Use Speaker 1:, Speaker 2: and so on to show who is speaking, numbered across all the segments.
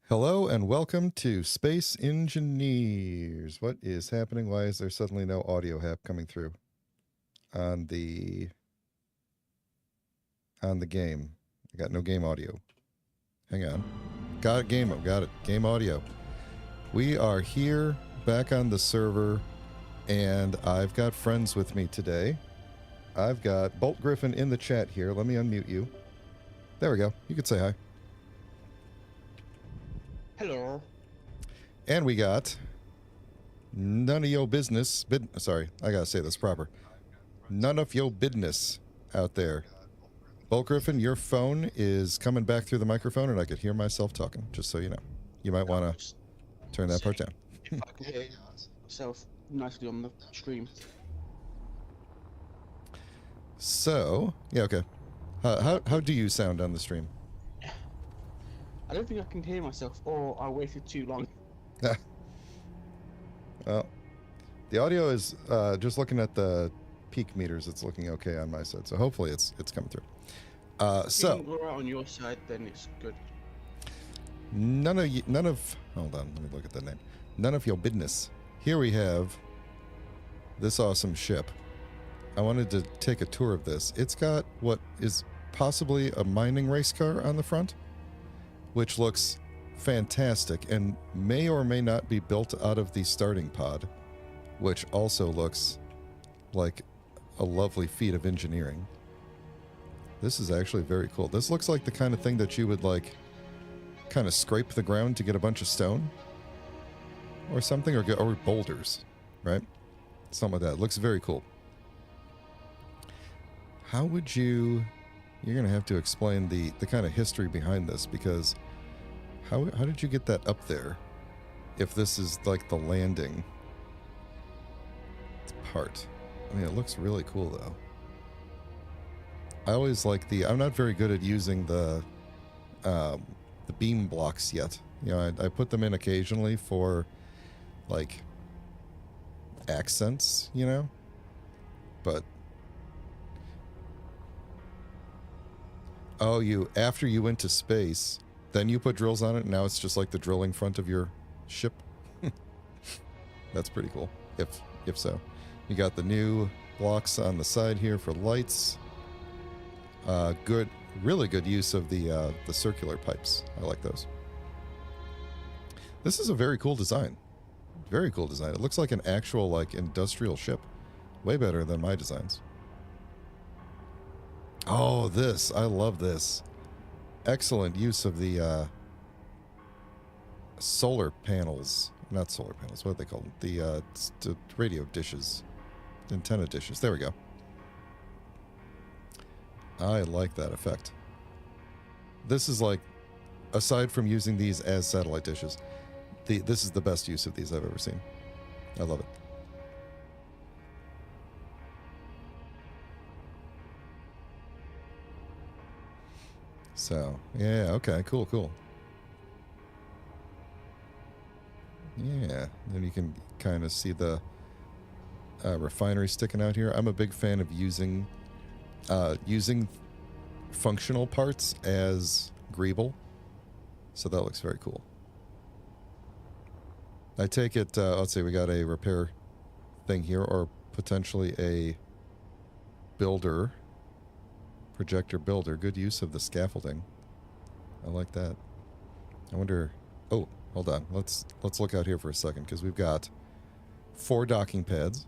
Speaker 1: Hello and welcome to Space Engineers. What is happening? Why is there suddenly no audio hap coming through on the game? I got no game audio. Hang on. Got it, game. Got it. Game audio. We are here back on the server, and I've got friends with me today. I've got Bolt Griffin in the chat here. Let me unmute you. There we go. You could say hi.
Speaker 2: Hello.
Speaker 1: And we got none of your business. Sorry, I gotta say this proper. None of your business out there. Bolt Griffin, your phone is coming back through the microphone, and I could hear myself talking, just so you know. You might want to turn that part down.
Speaker 2: If I can hear myself nicely on the stream.
Speaker 1: So, yeah, okay. How do you sound on the stream?
Speaker 2: I don't think I can hear myself, or I waited too long.
Speaker 1: Well, the audio is just looking at the peak meters. It's looking okay on my side, so hopefully it's coming through. So
Speaker 2: if we're on your side, then it's good.
Speaker 1: None of. Hold on, let me look at that name. None of your business. Here we have this awesome ship. I wanted to take a tour of this. It's got what is possibly a mining race car on the front, which looks fantastic and may or may not be built out of the starting pod, which also looks like a lovely feat of engineering. This is actually very cool. This looks like the kind of thing that you would like kind of scrape the ground to get a bunch of stone or something, or boulders, right? Something like that. It looks very cool. How would you're gonna have to explain the kind of history behind this, because how did you get that up there if this is like the landing part? I mean, it looks really cool though. I always like I'm not very good at using the beam blocks yet. You know, I put them in occasionally for like accents, you know, but after you went to space, then you put drills on it, and now it's just like the drilling front of your ship. That's pretty cool, if so. You got the new blocks on the side here for lights. Really good use of the circular pipes. I like those. This is a very cool design. Very cool design. It looks like an actual like industrial ship. Way better than my designs. Oh, this. I love this. Excellent use of the solar panels. Not solar panels. What do they call them? The radio dishes. Antenna dishes. There we go. I like that effect. This is like, aside from using these as satellite dishes, this is the best use of these I've ever seen. I love it. So, yeah, okay, cool. Yeah, then you can kind of see the refinery sticking out here. I'm a big fan of using functional parts as greeble, so that looks very cool. I take it, let's see, we got a repair thing here, or potentially a projector builder. Good use of the scaffolding. I like that. I wonder, oh, hold on, let's look out here for a second, because we've got 4 docking pads,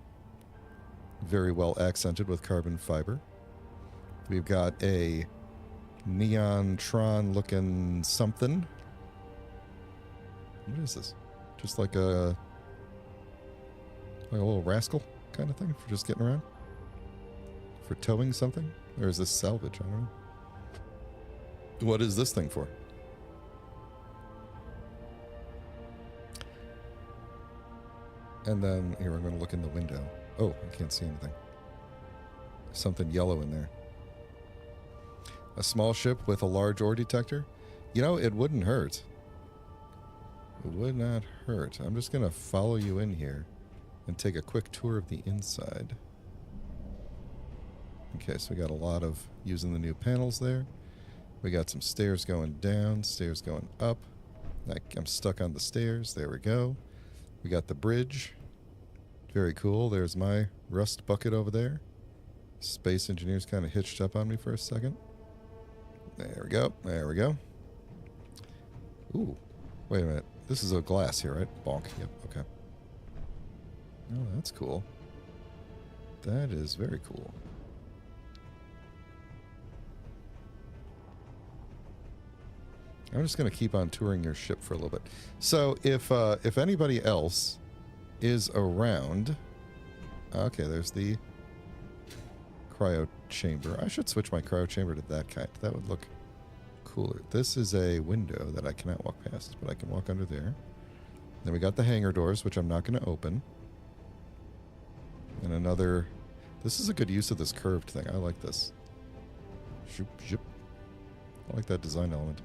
Speaker 1: very well accented with carbon fiber. We've got a neon tron looking something. What is this? Just like a little rascal kind of thing for just getting around? For towing something? Or is this salvage? I don't know. What is this thing for? And then, here, I'm going to look in the window. Oh, I can't see anything. Something yellow in there. A small ship with a large ore detector? You know, it wouldn't hurt. It would not hurt. I'm just going to follow you in here and take a quick tour of the inside. Okay, so we got a lot of using the new panels there. We got some stairs going down, stairs going up. I'm stuck on the stairs. There we go. We got the bridge. Very cool. There's my rust bucket over there. Space engineers kind of hitched up on me for a second. There we go. There we go. Ooh. Wait a minute. This is a glass here, right? Bonk. Yep. Okay. Oh, that's cool. That is very cool. I'm just going to keep on touring your ship for a little bit. So if anybody else is around... Okay, there's the cryo chamber. I should switch my cryo chamber to that kind. That would look cooler. This is a window that I cannot walk past, but I can walk under there. Then we got the hangar doors, which I'm not going to open. And another... This is a good use of this curved thing. I like this. Shoop, shoop. I like that design element.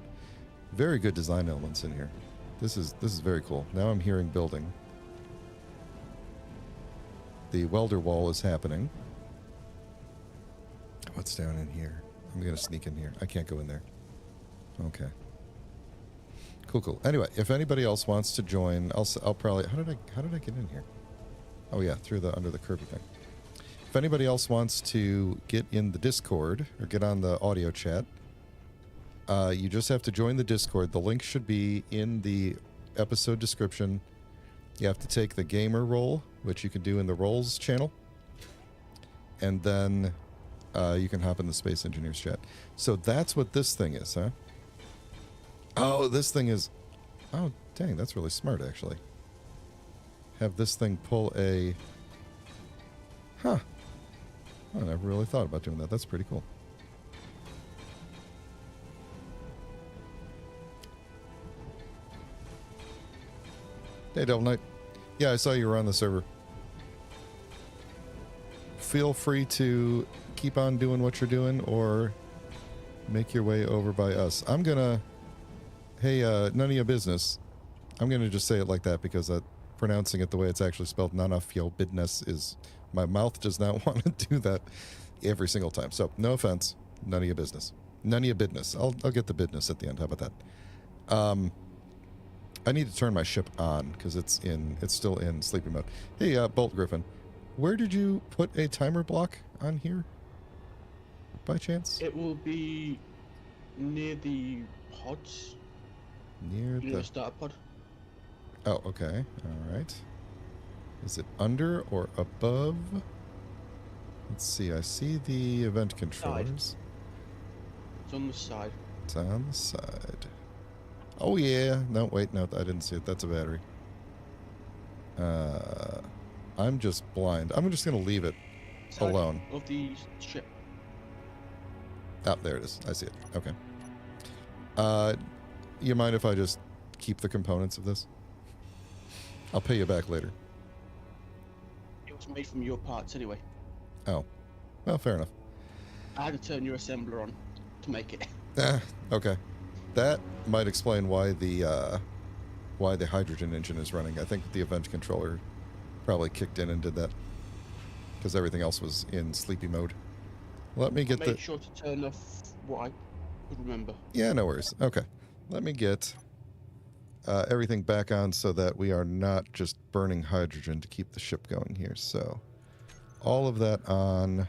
Speaker 1: Very good design elements in here. This is very cool. Now I'm hearing building. The welder wall is happening. What's down in here? I'm going to sneak in here. I can't go in there. Okay. Cool, cool. Anyway, if anybody else wants to join, I'll probably... How did I get in here? Oh yeah, through the under the curvy thing. If anybody else wants to get in the Discord or get on the audio chat, you just have to join the Discord. The link should be in the episode description. You have to take the gamer role, which you can do in the roles channel, and then you can hop in the Space Engineers chat. So that's what this thing is, huh? Oh, this thing is... Oh, dang, that's really smart, actually. Have this thing pull a... Huh. I never really thought about doing that. That's pretty cool. Hey, Devil Knight. Yeah, I saw you were on the server. Feel free to keep on doing what you're doing or make your way over by us. I'm gonna... Hey, none of your business. I'm gonna just say it like that because pronouncing it the way it's actually spelled, none of your business, is... My mouth does not want to do that every single time. So, no offense. None of your business. None of your business. I'll get the business at the end. How about that? I need to turn my ship on because it's still in sleepy mode. Hey, Bolt Griffin, where did you put a timer block on here? By chance?
Speaker 2: It will be near the pods.
Speaker 1: Near the
Speaker 2: starter pod.
Speaker 1: Oh, okay. All right. Is it under or above? Let's see. I see the event controllers.
Speaker 2: It's on the side.
Speaker 1: It's on the side. Oh, yeah. No, wait. No, I didn't see it. That's a battery. I'm just blind. I'm just going to leave it
Speaker 2: Side
Speaker 1: alone.
Speaker 2: Of the ship.
Speaker 1: Oh, there it is. I see it. Okay. You mind if I just keep the components of this? I'll pay you back later.
Speaker 2: It was made from your parts anyway.
Speaker 1: Oh. Well, fair enough.
Speaker 2: I had to turn your assembler on to make it.
Speaker 1: Okay. That might explain why the hydrogen engine is running. I think the event controller probably kicked in and did that because everything else was in sleepy mode. Let me get
Speaker 2: Make sure to turn off what I could remember.
Speaker 1: Yeah, no worries. Okay. Let me get everything back on so that we are not just burning hydrogen to keep the ship going here. So all of that on.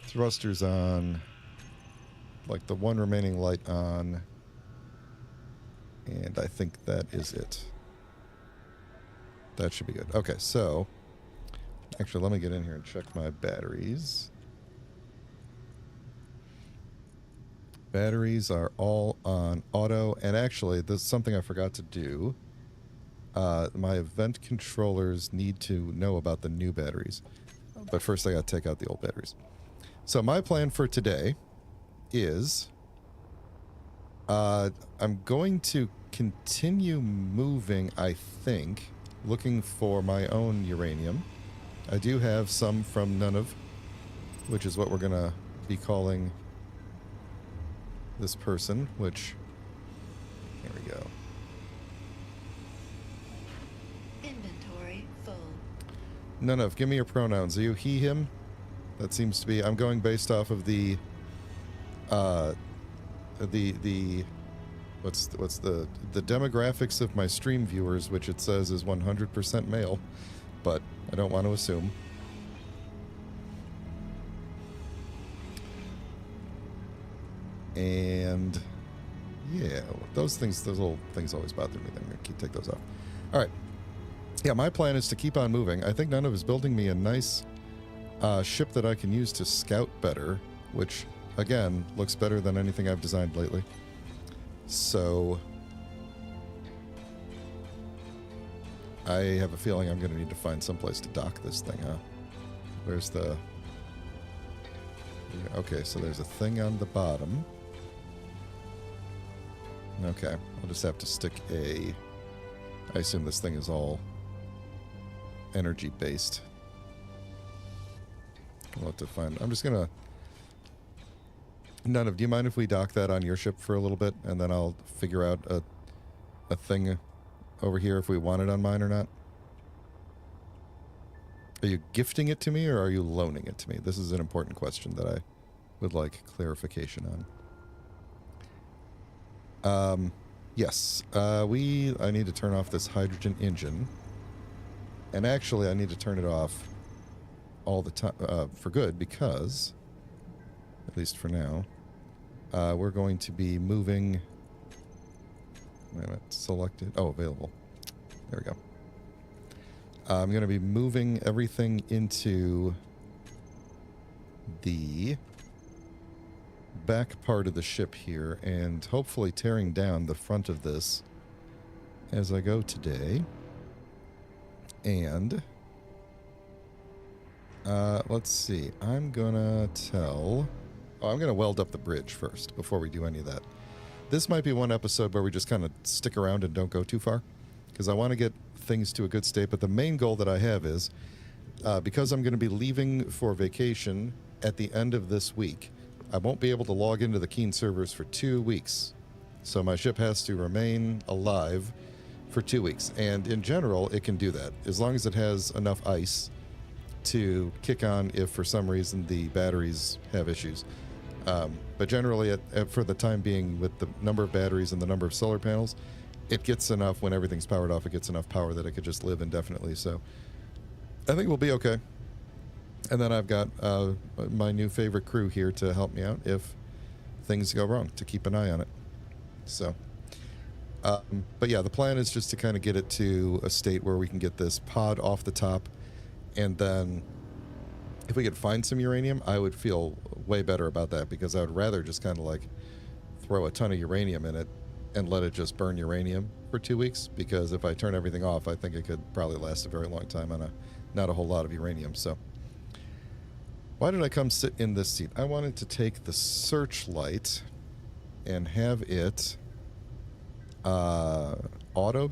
Speaker 1: Thrusters on. Like the one remaining light on. And I think that is it. That should be good. Okay, so actually let me get in here and check my batteries. Batteries are all on auto, and actually this is something I forgot to do. My event controllers need to know about the new batteries, but first I got to take out the old batteries. So my plan for today is I'm going to continue moving, I think, looking for my own uranium. I do have some from Nunov, which is what we're going to be calling this person, which... Here we go.
Speaker 3: Inventory full.
Speaker 1: Nunov, give me your pronouns. Are you he, him? That seems to be... I'm going based off of the what's the demographics of my stream viewers, which it says is 100% male, but I don't want to assume. And yeah, those little things always bother me. I'm going to take those off. All right. Yeah, my plan is to keep on moving. I think None is building me a nice ship that I can use to scout better, which, again, looks better than anything I've designed lately. So I have a feeling I'm going to need to find someplace to dock this thing, huh? Where's the... Okay, so there's a thing on the bottom. Okay, I'll just have to stick a... I assume this thing is all energy-based. We'll have to find... I'm just gonna... None of... Do you mind if we dock that on your ship for a little bit? And then I'll figure out a thing over here if we want it on mine or not? Are you gifting it to me or are you loaning it to me? This is an important question that I would like clarification on. Yes. I need to turn off this hydrogen engine. And actually, I need to turn it off all the time, for good, because, at least for now, we're going to be moving... Wait a minute, selected... Oh, available. There we go. I'm going to be moving everything into the back part of the ship here and hopefully tearing down the front of this as I go today. And let's see. I'm going to tell... Oh, I'm going to weld up the bridge first before we do any of that. This might be one episode where we just kind of stick around and don't go too far, because I want to get things to a good state. But the main goal that I have is, because I'm going to be leaving for vacation at the end of this week, I won't be able to log into the Keen servers for 2 weeks. So my ship has to remain alive for 2 weeks. And in general, it can do that, as long as it has enough ice to kick on if for some reason the batteries have issues. But generally, for the time being, with the number of batteries and the number of solar panels, it gets enough, when everything's powered off, it gets enough power that it could just live indefinitely. So I think we'll be okay. And then I've got my new favorite crew here to help me out if things go wrong, to keep an eye on it. So, but yeah, the plan is just to kind of get it to a state where we can get this pod off the top, and then if we could find some uranium, I would feel way better about that, because I would rather just kind of like throw a ton of uranium in it and let it just burn uranium for 2 weeks, because if I turn everything off, I think it could probably last a very long time on not a whole lot of uranium. So why did I come sit in this seat? I wanted to take the searchlight and have it auto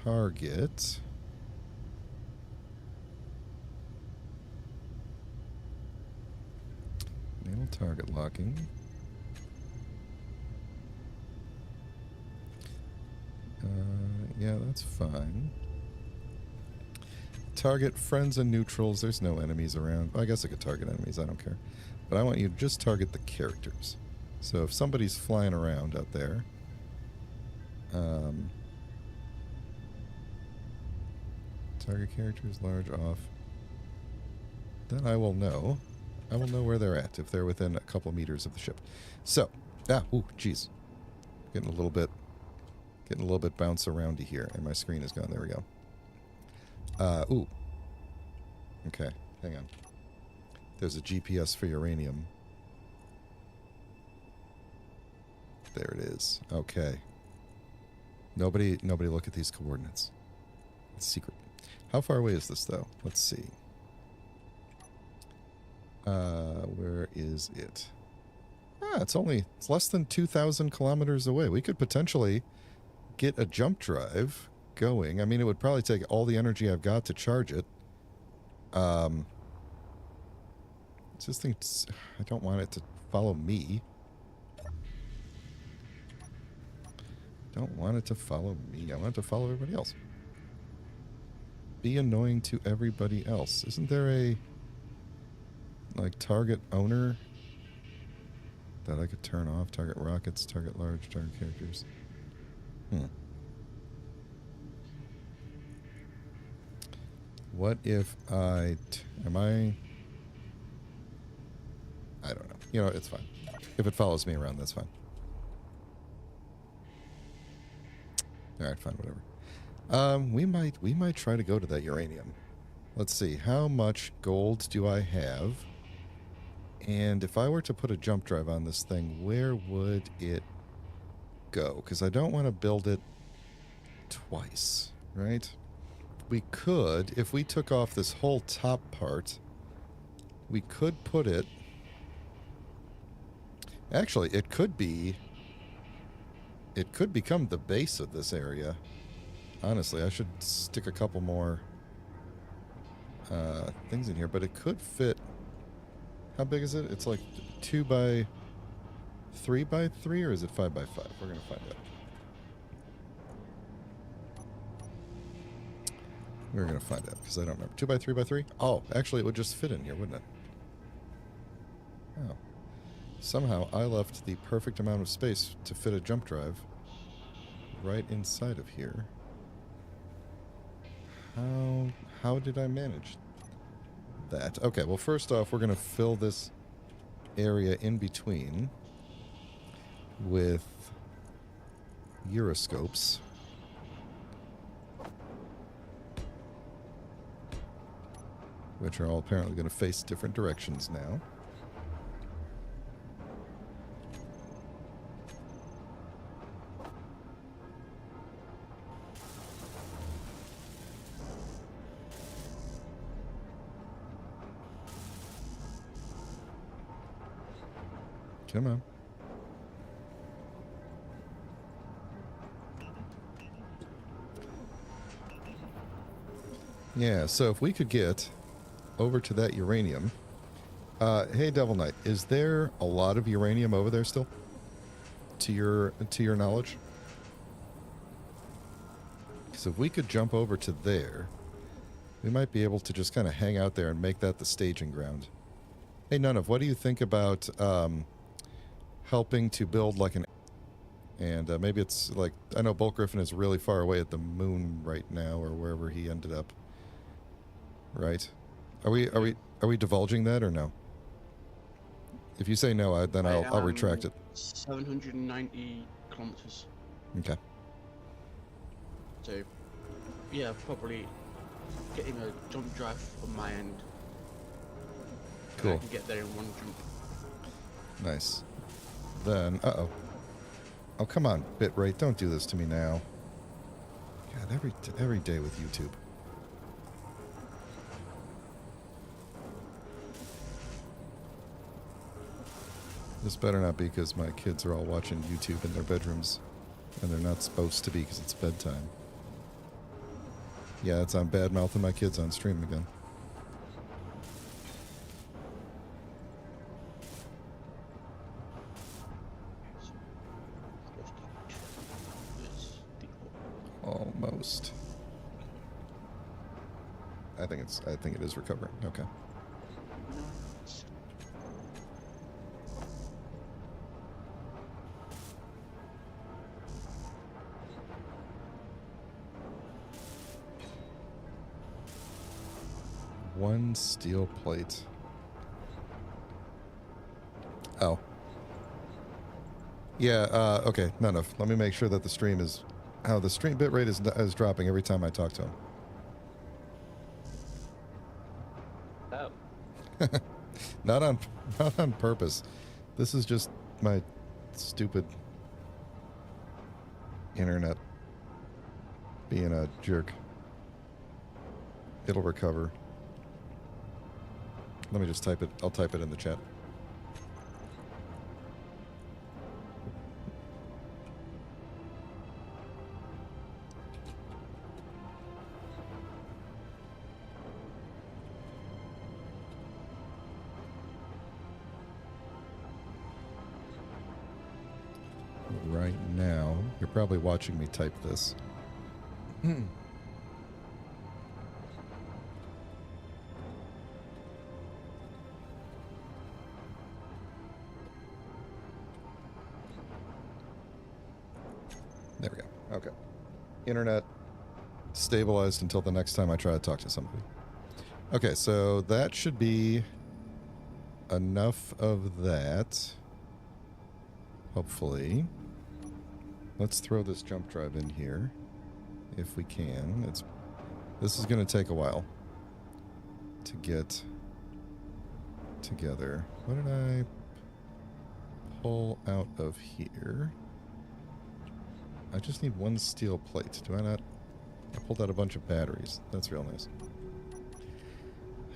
Speaker 1: target. Enable target locking. Yeah, that's fine. Target friends and neutrals. There's no enemies around. I guess I could target enemies. I don't care. But I want you to just target the characters. So if somebody's flying around out there, target characters, large, off, then I will know. I will know where they're at if they're within a couple meters of the ship. So, ooh, jeez. Getting a little bit bounce aroundy here, and my screen is gone. There we go. Ooh. Okay, hang on. There's a GPS for uranium. There it is. Okay. Nobody look at these coordinates. It's secret. How far away is this, though? Let's see. Where is it? It's less than 2,000 kilometers away. We could potentially get a jump drive going. I mean, it would probably take all the energy I've got to charge it. This thing, I don't want it to follow me. Don't want it to follow me. I want it to follow everybody else. Be annoying to everybody else. Isn't there a target owner that I could turn off? Target rockets, target large, target characters. Hmm. What if am I don't know. You know, it's fine. If it follows me around, that's fine. All right, fine, whatever. We might try to go to that uranium. Let's see. How much gold do I have? And if I were to put a jump drive on this thing, where would it go? Because I don't want to build it twice, right? We could, if we took off this whole top part, we could put it... Actually, it could become the base of this area. Honestly, I should stick a couple more things in here, but it could fit... How big is it? It's like 2 by 3 by 3, or is it 5 by 5? We're going to find out. We're going to find out, because I don't remember. 2 by 3 by 3? Oh, actually, it would just fit in here, wouldn't it? Oh. Somehow, I left the perfect amount of space to fit a jump drive right inside of here. How did I manage that? Okay, well, first off, we're going to fill this area in between with gyroscopes. Which are all apparently going to face different directions now. Come on. Yeah, so if we could get over to that uranium. Hey, Devil Knight, is there a lot of uranium over there still? To your knowledge? So if we could jump over to there, we might be able to just kind of hang out there and make that the staging ground. Hey, None, what do you think about helping to build like an... And maybe it's like... I know Bolt Griffin is really far away at the moon right now, or wherever he ended up. Right? Are we divulging that or no? If you say no, then I'll retract it.
Speaker 2: 790 kilometers.
Speaker 1: Okay.
Speaker 2: So, yeah, probably getting a jump drive on my end.
Speaker 1: Cool.
Speaker 2: I can get there in one jump.
Speaker 1: Nice. Then, oh, come on, bitrate, don't do this to me now. God, every day with YouTube. This better not be because my kids are all watching YouTube in their bedrooms, and they're not supposed to be because it's bedtime. Yeah, it's on bad-mouthing my kids on stream again. Almost. I think it is recovering. Okay. One steel plate. Oh. Yeah, okay, not enough. Let me make sure that the stream is... How the stream bitrate is dropping every time I talk to him.
Speaker 2: Oh.
Speaker 1: not on purpose. This is just my stupid internet being a jerk. It'll recover. Let me just type it. I'll type it in the chat. Right now, you're probably watching me type this. There we go. Okay. Internet stabilized until the next time I try to talk to somebody. Okay, so that should be enough of that. Hopefully. Let's throw this jump drive in here if we can. This is going to take a while to get together. What did I pull out of here? I just need one steel plate. Do I not? I pulled out a bunch of batteries. That's real nice.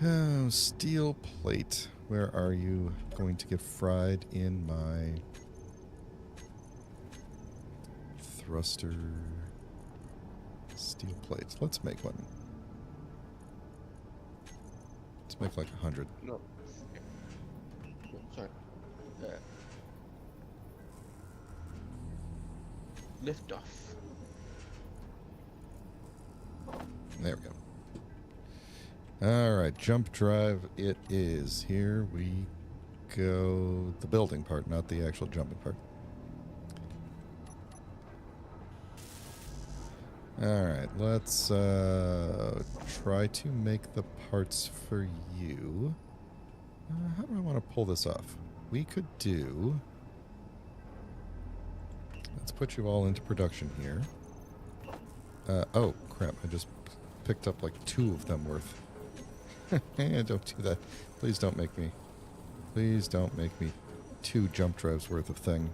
Speaker 1: Oh, steel plate. Where are you going to get fried in my thruster steel plates? Let's make one. Let's make like 100.
Speaker 2: No. No, sorry. Lift off.
Speaker 1: There we go. Alright, jump drive it is. Here we go. The building part, not the actual jumping part. Alright, let's try to make the parts for you. How do I want to pull this off? We could do... Let's put you all into production here. Oh, crap. I just picked up like 2 of them worth. Don't do that. Please don't make me. Please don't make me 2 jump drives worth of thing.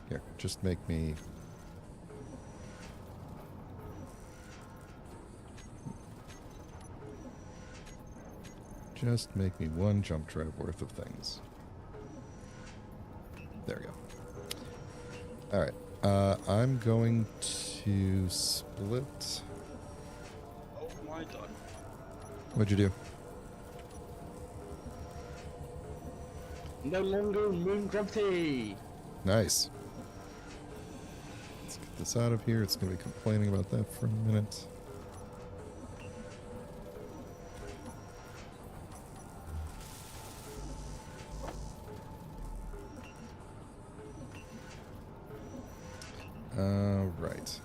Speaker 1: Here, just make me... Just make me 1 jump drive worth of things. There we go. Alright, I'm going to split...
Speaker 2: Oh my god.
Speaker 1: What'd you do?
Speaker 2: No longer moon gravity!
Speaker 1: Nice. Let's get this out of here. It's going to be complaining about that for a minute. Right.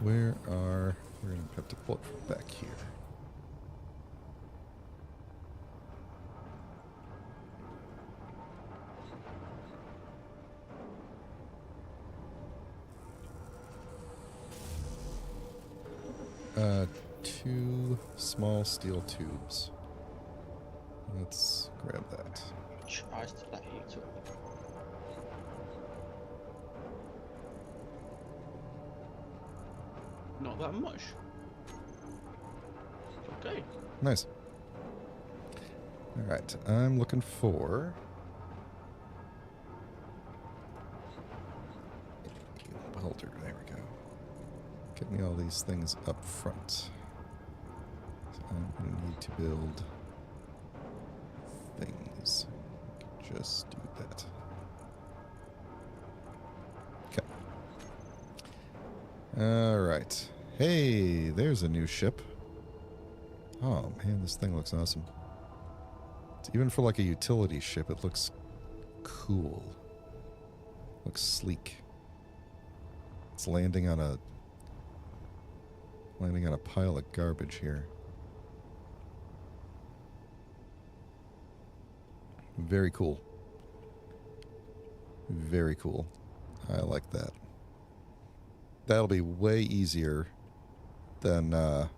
Speaker 1: We're going to have to pull it from back here. Two small steel tubes. Let's grab that.
Speaker 2: Tries to let you to it. Not that much. Okay.
Speaker 1: Nice. Alright, I'm looking for... welder, there we go. Get me all these things up front. So I'm going to need to build things. Just do that. Okay. Alright. Hey, there's a new ship. Oh man, this thing looks awesome. Even for like a utility ship, it looks cool. Looks sleek. It's landing on a pile of garbage here. Very cool. Very cool. I like that. That'll be way easier than uh-oh.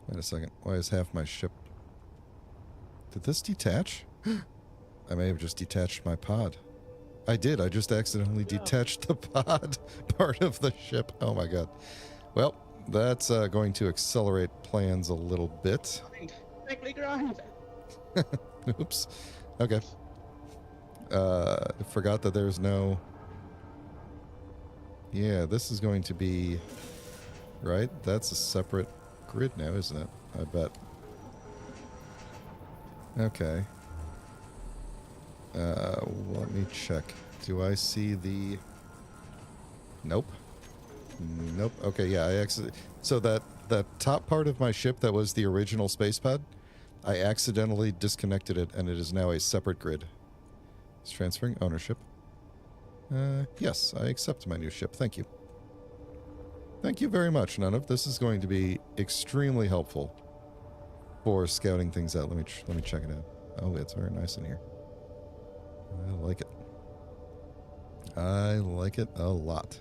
Speaker 1: Wait a second. Why is half my ship... Did this detach? I may have just detached my pod. I did. I just accidentally detached the pod part of the ship. Oh my god. Well, that's going to accelerate plans a little bit.
Speaker 2: Quickly grind!
Speaker 1: Oops. Okay. Forgot that there's no... Yeah, this is going to be... Right? That's a separate grid now, isn't it? I bet. Okay. Let me check. Do I see the... Nope. Nope. Okay, yeah, I accidentally... So that top part of my ship that was the original space pod, I accidentally disconnected it, and it is now a separate grid. It's transferring ownership. Yes, I accept my new ship. Thank you. Thank you very much, None. This is going to be extremely helpful for scouting things out. Let me check it out. Oh, it's very nice in here. I like it. I like it a lot.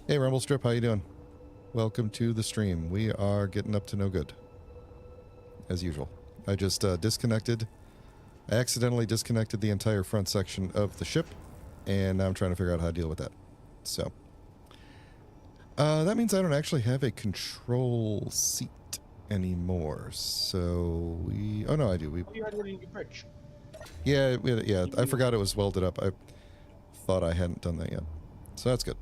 Speaker 1: Hey, Rumblestrip, how you doing? Welcome to the stream. We are getting up to no good, as usual. I just disconnected. I accidentally disconnected the entire front section of the ship, and now I'm trying to figure out how to deal with that. So, that means I don't actually have a control seat anymore. So we... Oh, no, I do.
Speaker 2: You had one in your fridge.
Speaker 1: Yeah, yeah. I forgot it was welded up. I thought I hadn't done that yet. So that's good.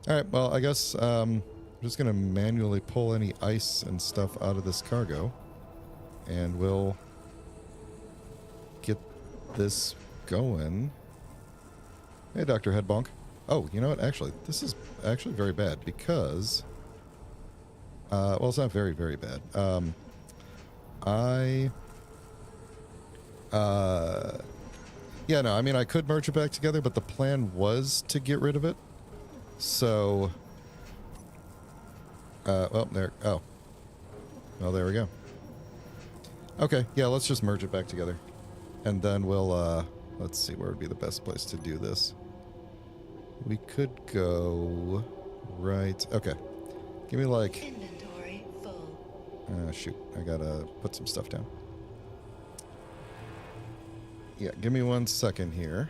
Speaker 1: All right, well, I guess I'm just going to manually pull any ice and stuff out of this cargo. And we'll get this going. Hey, Dr. Headbonk. Oh, you know what? Actually, this is actually very bad because... well, it's not very, very bad. Yeah, no, I mean, I could merge it back together, but the plan was to get rid of it. So... well, there... Oh. Well, there we go. Okay, yeah, let's just merge it back together. And then we'll, let's see, where would be the best place to do this? We could go... Right... Okay. Give me, like...
Speaker 3: Inventory full.
Speaker 1: Shoot. I gotta put some stuff down. Yeah, give me 1 second here.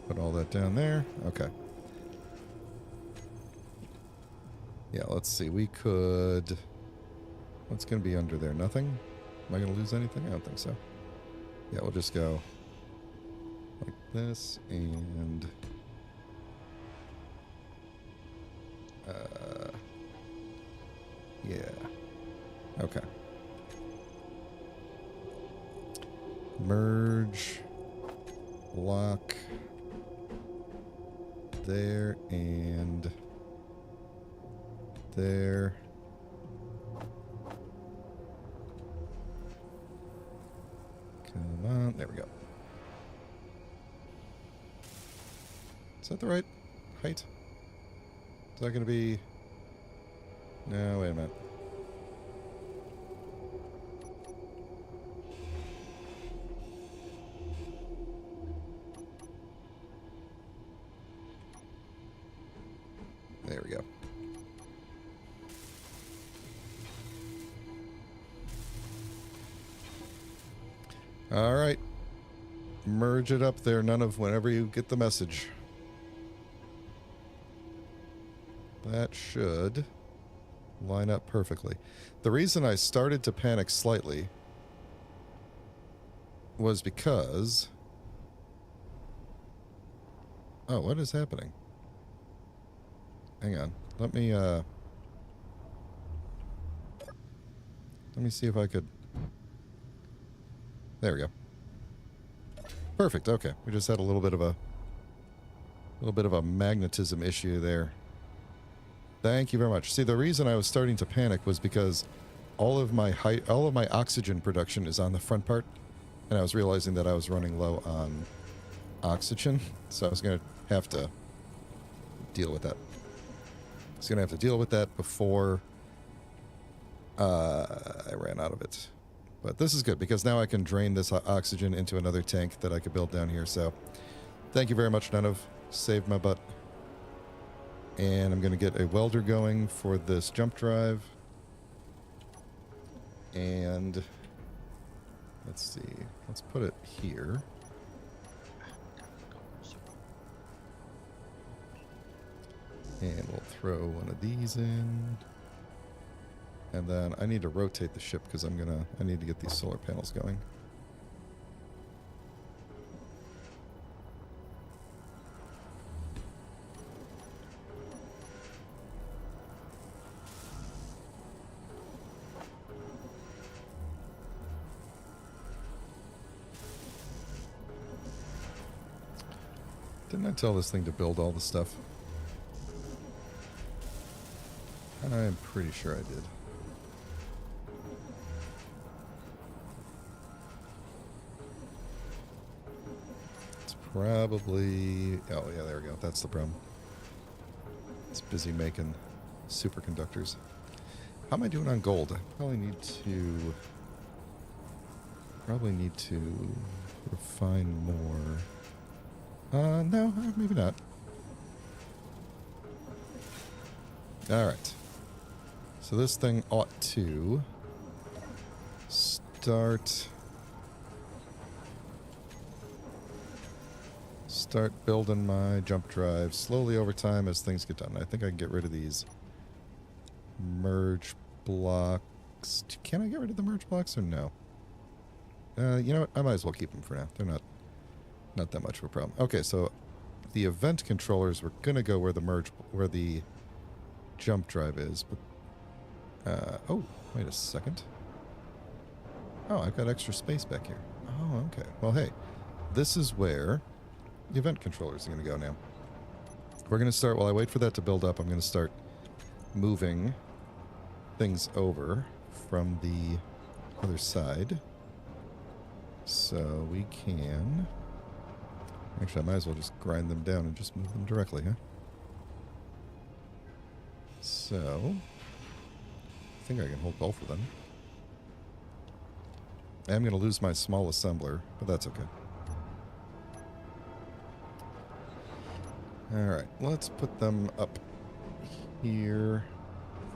Speaker 1: Put all that down there. Okay. Yeah, let's see. We could... What's going to be under there? Nothing? Am I going to lose anything? I don't think so. Yeah, we'll just go like this and... yeah. Okay. Merge. Lock. There and... there. Come on. There we go. Is that the right height? Is that going to be... No, wait a minute. There we go. All right. Merge it up there, none of whenever you get the message. That should line up perfectly. The reason I started to panic slightly was because... Oh, what is happening? Hang on. Let me see if I could... There we go. Perfect. Okay. We just had a little bit of a magnetism issue there. Thank you very much. See, the reason I was starting to panic was because all of my oxygen production is on the front part, and I was realizing that I was running low on oxygen, so I was going to have to deal with that. I was going to have to deal with that before I ran out of it. But this is good, because now I can drain this oxygen into another tank that I could build down here, so thank you very much, None of. Saved my butt. And I'm going to get a welder going for this jump drive. And let's see. Let's put it here. And we'll throw one of these in. And then I need to rotate the ship because I need to get these solar panels going. Didn't I tell this thing to build all the stuff? I'm pretty sure I did. probably... Oh, yeah, there we go. That's the problem. It's busy making superconductors. How am I doing on gold? I probably need to refine more. No, maybe not. Alright. So this thing ought to start building my jump drive slowly over time as things get done. I think I can get rid of these merge blocks. Can I get rid of the merge blocks or no? You know what? I might as well keep them for now. They're not that much of a problem. Okay, so the event controllers, we're gonna go where the jump drive is, but oh, wait a second. Oh, I've got extra space back here. Oh, okay. Well, hey, this is where the event controllers are going to go now. We're going to start, while I wait for that to build up, I'm going to start moving things over from the other side. So we can... Actually, I might as well just grind them down and just move them directly, huh? So... I think I can hold both of them. I'm going to lose my small assembler, but that's okay. Alright, let's put them up here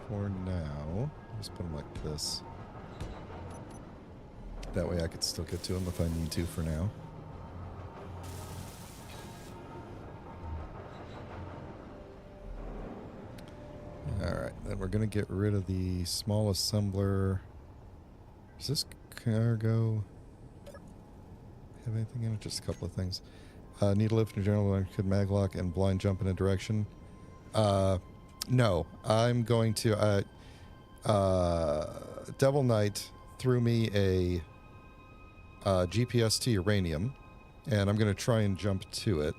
Speaker 1: for now. Just put them like this. That way I could still get to them if I need to for now. Alright, then we're going to get rid of the small assembler. Does this cargo have anything in it? Just a couple of things. Needle lift in general, could maglock and blind jump in a direction. No, I'm going to. Devil Knight threw me a GPS to uranium, and I'm going to try and jump to it.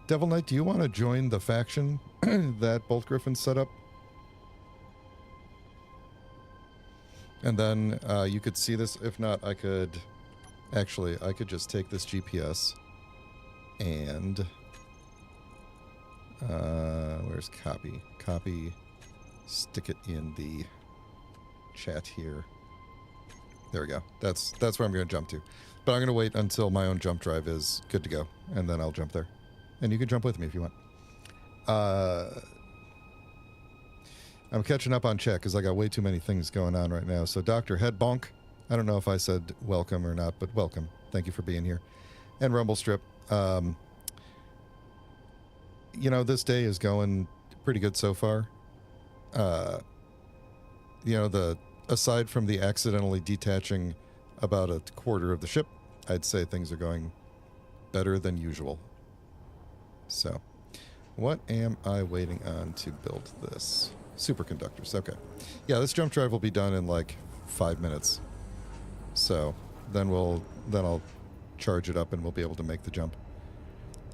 Speaker 1: Devil Knight, do you want to join the faction that Bolt Griffin set up? And then you could see this. If not, I could... Actually, I could just take this GPS and... where's copy? Copy. Stick it in the chat here. There we go. That's where I'm going to jump to. But I'm going to wait until my own jump drive is good to go, and then I'll jump there. And you can jump with me if you want. I'm catching up on chat because I got way too many things going on right now. So Dr. Headbonk, I don't know if I said welcome or not, but welcome. Thank you for being here. And Rumble Strip. You know, this day is going pretty good so far. You know, aside from the accidentally detaching about a quarter of the ship, I'd say things are going better than usual. So, what am I waiting on to build this? Superconductors, okay. Yeah, this jump drive will be done in like 5 minutes. So, then I'll charge it up and we'll be able to make the jump.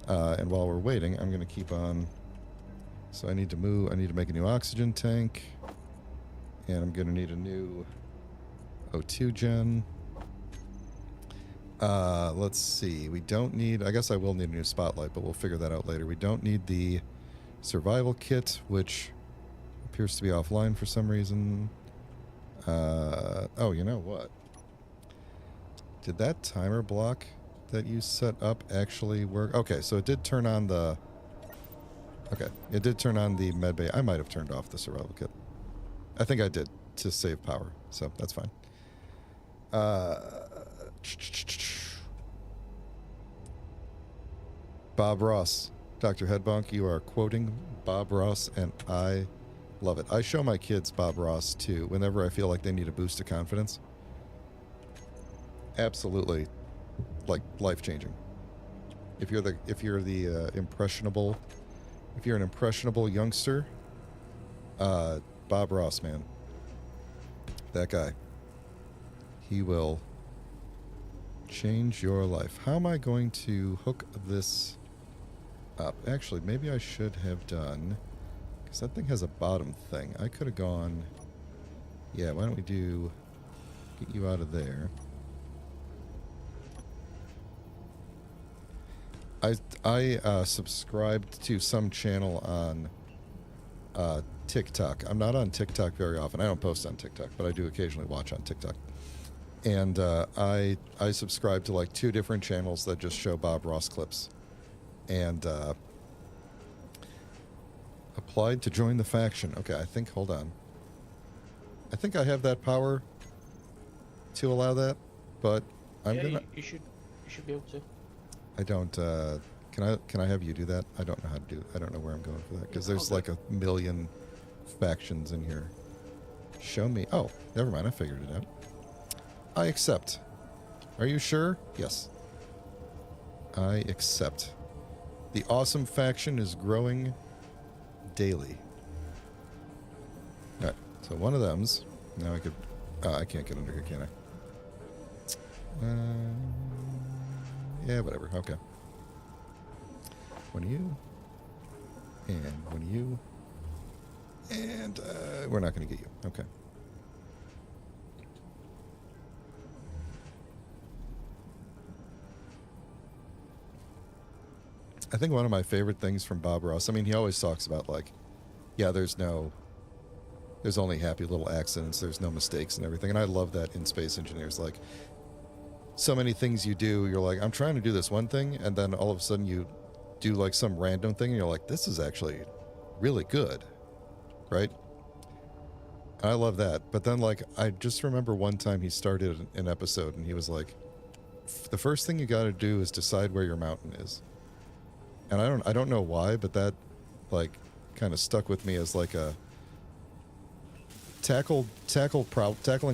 Speaker 1: And while we're waiting, I'm going to keep on... So I need to make a new oxygen tank. And I'm going to need a new O2 gen. Let's see. We don't need... I guess I will need a new spotlight, but we'll figure that out later. We don't need the survival kit, which appears to be offline for some reason. Oh, you know what? Did that timer block that you set up actually work? Okay, so it did turn on the... Okay, it did turn on the medbay. I might have turned off the survival kit. I think I did to save power, so that's fine. Bob Ross. Dr. Headbonk, you are quoting Bob Ross, and I love it. I show my kids Bob Ross, too, whenever I feel like they need a boost of confidence. Absolutely, like, life-changing. If you're the impressionable... If you're an impressionable youngster, Bob Ross, man. That guy. He will change your life. How am I going to hook this up? Actually, maybe I should have done... Because that thing has a bottom thing. I could have gone... Yeah, why don't we get you out of there. I subscribed to some channel on TikTok. I'm not on TikTok very often. I don't post on TikTok, but I do occasionally watch on TikTok. And I subscribe to like 2 different channels that just show Bob Ross clips. And applied to join the faction. Okay, I think, hold on. I think I have that power to allow that, but I'm gonna...
Speaker 2: You should be able to.
Speaker 1: I don't, can I have you do that? I don't know how to do, I don't know where I'm going for that, because there's like a million factions in here. Show me, oh, never mind, I figured it out. I accept. Are you sure? Yes. I accept. The awesome faction is growing daily. Alright, so one of them's, now I could, I can't get under here, can I? Yeah, whatever, okay. One of you, and one of you, and we're not going to get you, okay. I think one of my favorite things from Bob Ross, I mean, he always talks about, like, yeah, there's only happy little accidents, there's no mistakes and everything, and I love that in Space Engineers. Like, so many things you do, you're like, I'm trying to do this one thing, and then all of a sudden you do, like, some random thing, and you're like, this is actually really good, right? I love that. But then, like, I just remember one time he started an episode, and he was like, the first thing you gotta do is decide where your mountain is. And I don't know why, but that, like, kind of stuck with me as like a tackling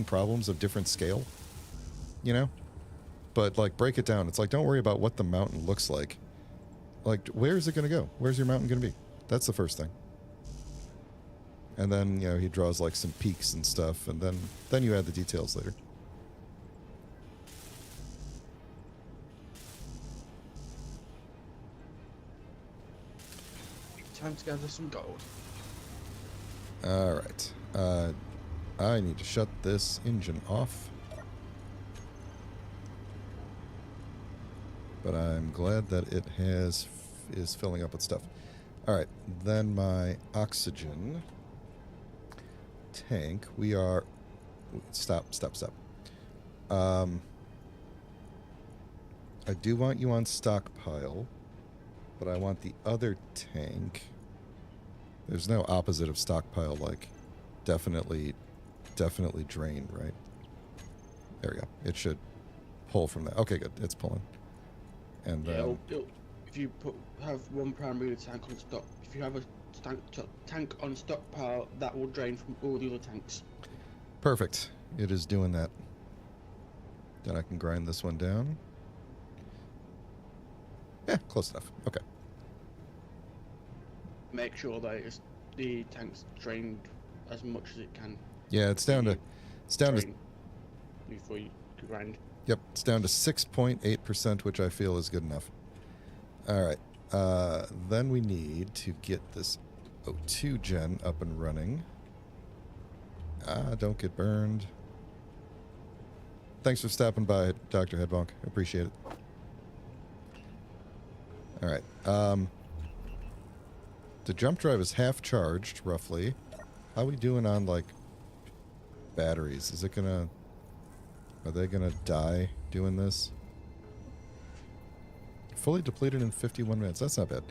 Speaker 1: problems of different scale, you know? But like, break it down. It's like, don't worry about what the mountain looks like. Like, where is it going to go? Where's your mountain going to be? That's the first thing. And then, you know, he draws like some peaks and stuff, and then you add the details later.
Speaker 2: Time to gather some gold.
Speaker 1: Alright. I need to shut this engine off. But I'm glad that it is filling up with stuff. Alright, then my oxygen tank. We are... Stop. I do want you on stockpile, but I want the other tank. There's no opposite of stockpile, like definitely drain, right? There we go. It should pull from that. Okay, good. It's pulling. And then
Speaker 2: if you have one primary tank on stock, if you have a tank on stockpile, that will drain from all the other tanks.
Speaker 1: Perfect. It is doing that. Then I can grind this one down. Yeah, close enough. Okay.
Speaker 2: Make sure that the tank's drained as much as it can.
Speaker 1: Yeah, it's down to
Speaker 2: before you grind.
Speaker 1: Yep, it's down to 6.8%, which I feel is good enough. All right. Then we need to get this O2 gen up and running. Don't get burned. Thanks for stopping by, Dr. Headbonk. Appreciate it. All right. The jump drive is half charged, roughly. How are we doing on, like, batteries? Is it gonna... Are they gonna die doing this? Fully depleted in 51 minutes. That's not bad.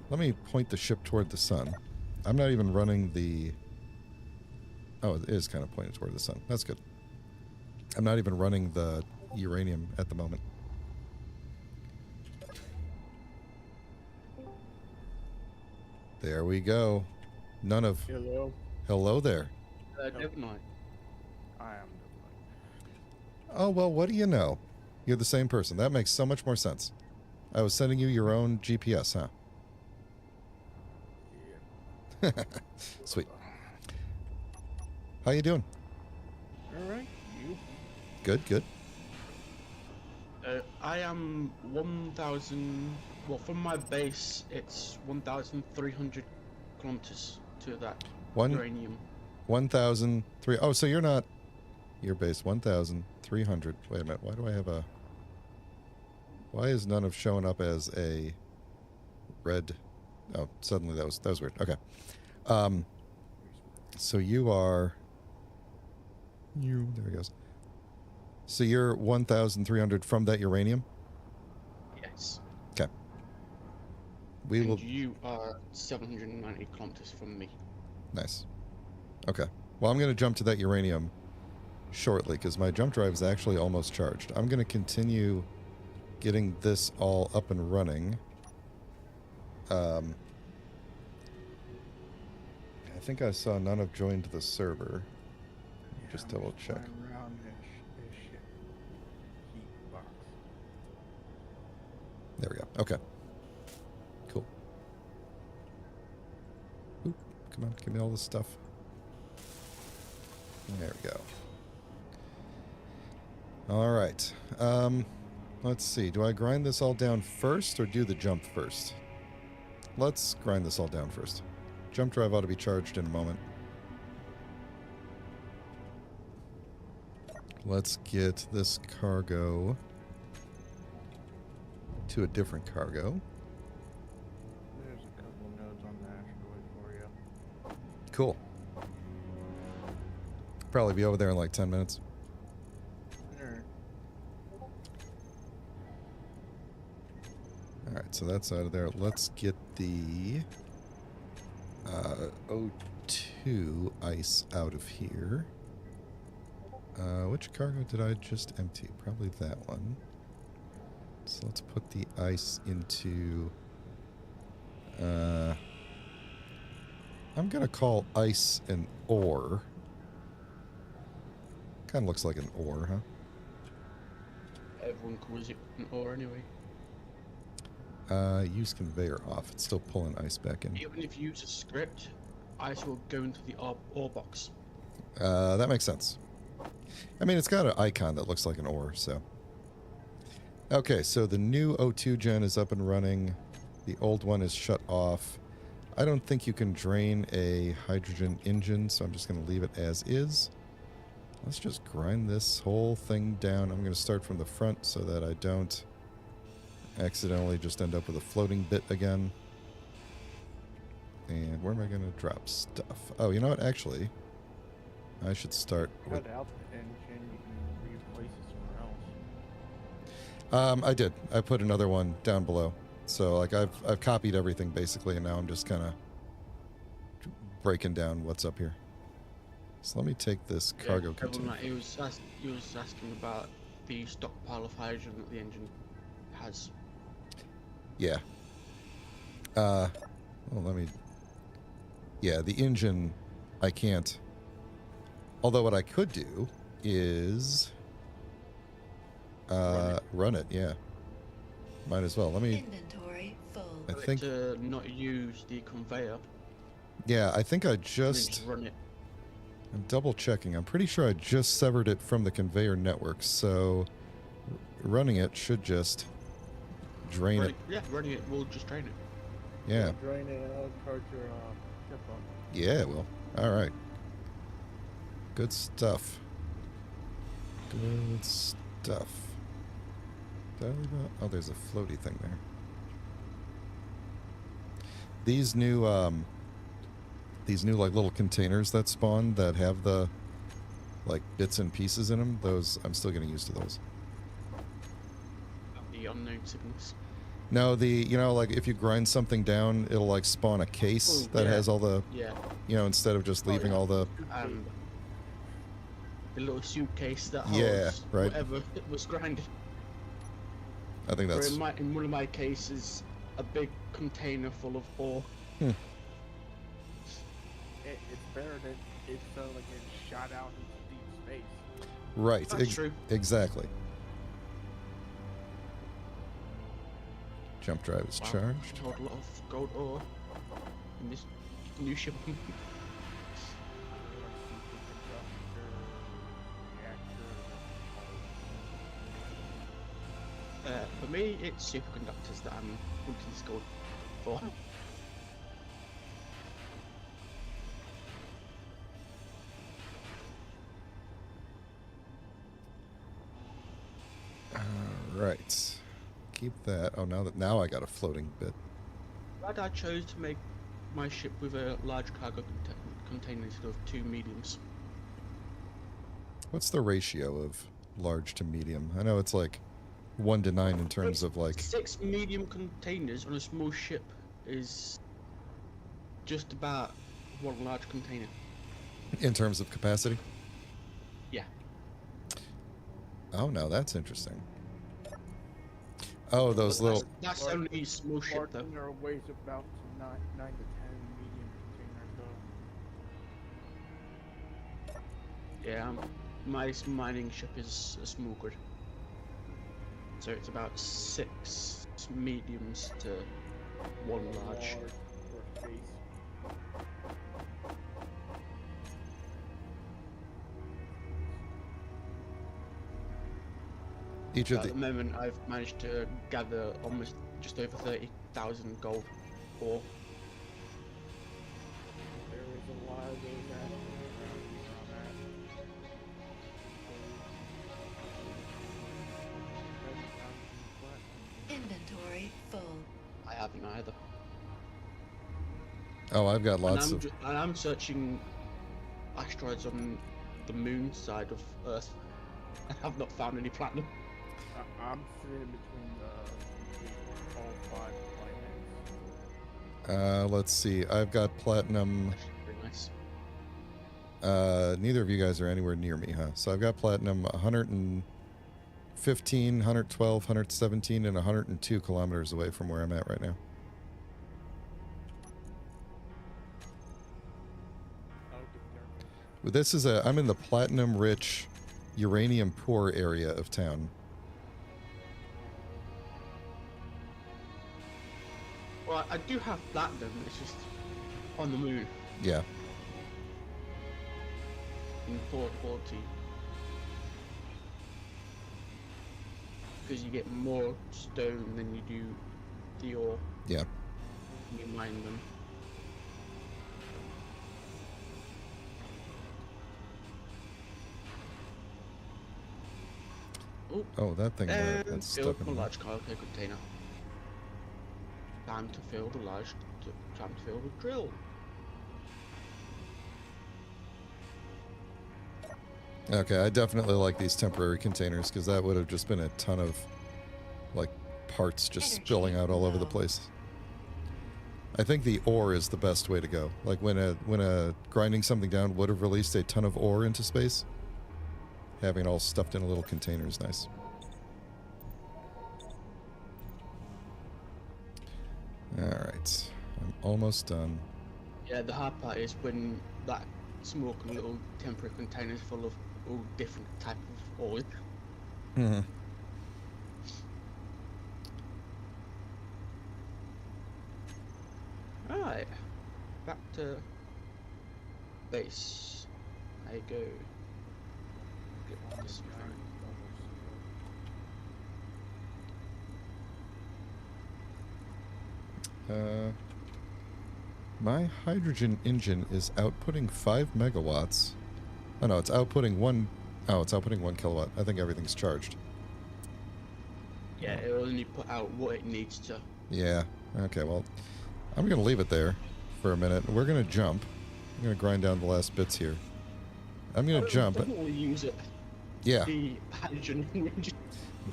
Speaker 1: Let me point the ship toward the sun. I'm not even running the... Oh, it is kind of pointed toward the sun. That's good. I'm not even running the uranium at the moment. There we go. None of...
Speaker 2: Hello.
Speaker 1: Hello there.
Speaker 2: Night.
Speaker 4: I am.
Speaker 1: Oh, well, what do you know? You're the same person. That makes so much more sense. I was sending you your own GPS, huh?
Speaker 4: Yeah.
Speaker 1: Sweet. How you doing?
Speaker 4: All right. You?
Speaker 1: Good, good.
Speaker 2: I am 1,000... Well, from my base, it's 1,300 kilometers to that uranium.
Speaker 1: 1,003... Oh, so you're not... Your base, 1,300... Wait a minute, why do I have a... Why is none of showing up as a red. Oh, suddenly that was weird. Okay. So you are. There he goes. So you're 1,300 from that uranium?
Speaker 2: Yes.
Speaker 1: Okay.
Speaker 2: And you are 790 kilometers from me.
Speaker 1: Nice. Okay. Well, I'm going to jump to that uranium shortly because my jump drive is actually almost charged. I'm going to continue getting this all up and running. I think I saw none have joined the server. Just double check.
Speaker 4: Around this ship. Heat box.
Speaker 1: There we go. Okay. Cool. Oop, come on, give me all this stuff. There we go. All right. Let's see. Do I grind this all down first or do the jump first? Let's grind this all down first. Jump drive ought to be charged in a moment. Let's get this cargo to a different cargo.
Speaker 4: There's a couple nodes on the asteroid for you.
Speaker 1: Cool. Probably be over there in like 10 minutes.
Speaker 4: Alright.
Speaker 1: Alright, so that's out of there. Let's get the O2 ice out of here. Which cargo did I just empty? Probably that one. So let's put the ice into... I'm going to call ice an ore. Kind of looks like an ore, huh?
Speaker 2: Everyone calls it an ore anyway.
Speaker 1: Use conveyor off. It's still pulling ice back in.
Speaker 2: Even if you use a script, ice will go into the ore box.
Speaker 1: That makes sense. I mean, it's got an icon that looks like an ore, so... Okay, so the new O2 gen is up and running. The old one is shut off. I don't think you can drain a hydrogen engine, so I'm just going to leave it as is. Let's just grind this whole thing down. I'm going to start from the front so that I don't accidentally just end up with a floating bit again. And where am I going to drop stuff? Oh, you know what? Actually, I should start with...
Speaker 4: Cut out the engine, you can replace it somewhere else.
Speaker 1: I did. I put another one down below. So, like, I've copied everything, basically, and now I'm just kind of breaking down what's up here. So let me take this cargo container.
Speaker 2: He was asking about the stockpile of hydrogen that the engine has.
Speaker 1: Yeah. Well, let me... Yeah, the engine, I can't... Although what I could do is... run it, yeah. Might as well. Let me...
Speaker 3: Inventory full.
Speaker 1: I think...
Speaker 2: To not use the conveyor.
Speaker 1: Yeah, I think I just
Speaker 2: run it.
Speaker 1: I'm double checking. I'm pretty sure I just severed it from the conveyor network, so running it should just drain it.
Speaker 2: Yeah, running it will just drain it.
Speaker 1: Yeah.
Speaker 4: Drain it and I'll charge your ship up.
Speaker 1: Yeah, well. All right. Good stuff. Good stuff. Did I leave out? Oh, there's a floaty thing there. These new like little containers that spawn that have the like bits and pieces in them, those I'm still getting used to those.
Speaker 2: The unknown signals.
Speaker 1: No, you know, like if you grind something down, it'll like spawn a case that has all the, you know, instead of just leaving all the...
Speaker 2: The little suitcase that holds
Speaker 1: right.
Speaker 2: whatever was grinded.
Speaker 1: I think that's...
Speaker 2: In one of my cases, a big container full of ore.
Speaker 4: It's better than it felt like it shot out into deep space.
Speaker 1: Right.
Speaker 2: That's true.
Speaker 1: Exactly. Jump drive is charged.
Speaker 2: A lot of gold ore in this new ship. For me, it's superconductors that I'm looking this gold for.
Speaker 1: Right. Keep that. Oh, now I got a floating bit.
Speaker 2: Glad I chose to make my ship with a large cargo container instead of 2 mediums.
Speaker 1: What's the ratio of large to medium? I know it's like 1 to 9 in terms of like...
Speaker 2: 6 medium containers on a small ship is just about 1 large container.
Speaker 1: In terms of capacity?
Speaker 2: Yeah.
Speaker 1: Oh, no, that's interesting. Oh, those little...
Speaker 2: That's only a small ship, though.
Speaker 4: Container weighs about 9 to 10 medium containers, though.
Speaker 2: Yeah, my mining ship is a small grid. So it's about 6 mediums to 1 large.
Speaker 4: For space.
Speaker 1: Each of
Speaker 2: At
Speaker 1: the...
Speaker 2: the moment, I've managed to gather almost just over 30,000 gold ore.
Speaker 4: There is a lot of those around here on that.
Speaker 3: Inventory full.
Speaker 2: I haven't either.
Speaker 1: Oh, I've got lots of...
Speaker 2: And I'm searching asteroids on the moon side of Earth. I have not found any platinum.
Speaker 4: I'm sitting between all 5 planets.
Speaker 1: let's see. I've got platinum...
Speaker 2: Very nice.
Speaker 1: Neither of you guys are anywhere near me, huh? So I've got platinum 115, 112, 117, and 102 kilometers away from where I'm at right now.
Speaker 4: I'll get there.
Speaker 1: But this is I'm in the platinum-rich, uranium-poor area of town.
Speaker 2: Well, I do have platinum, it's just on the moon
Speaker 1: Yeah.
Speaker 2: in poor quality. Because you get more stone than you do the ore
Speaker 1: Yeah.
Speaker 2: when you mine them.
Speaker 1: Oh, that thing there,
Speaker 2: And
Speaker 1: that's
Speaker 2: fill
Speaker 1: stuck in
Speaker 2: a
Speaker 1: the...
Speaker 2: large cargo container. Time to fill the time to fill the drill.
Speaker 1: Okay, I definitely like these temporary containers, because that would have just been a ton of, like, parts just
Speaker 3: Energy
Speaker 1: spilling out all over the
Speaker 3: low.
Speaker 1: place. I think the ore is the best way to go. Like, when a grinding something down would have released a ton of ore into space, having it all stuffed in a little container is nice. Alright, I'm almost done.
Speaker 2: Yeah, the hard part is when that small little temporary container is full of all different type of ore.
Speaker 1: Mm-hmm.
Speaker 2: Alright, back to base. I go. Get this thing.
Speaker 1: My hydrogen engine is outputting 5 megawatts. Oh no, it's outputting 1... Oh, it's outputting 1 kilowatt. I think everything's charged.
Speaker 2: Yeah, it will only put out what it needs to.
Speaker 1: Yeah. Okay, well, I'm going to leave it there for a minute. We're going to jump. I'm going to grind down the last bits here. I'm going to jump.
Speaker 2: Definitely use it.
Speaker 1: Yeah.
Speaker 2: The hydrogen engine.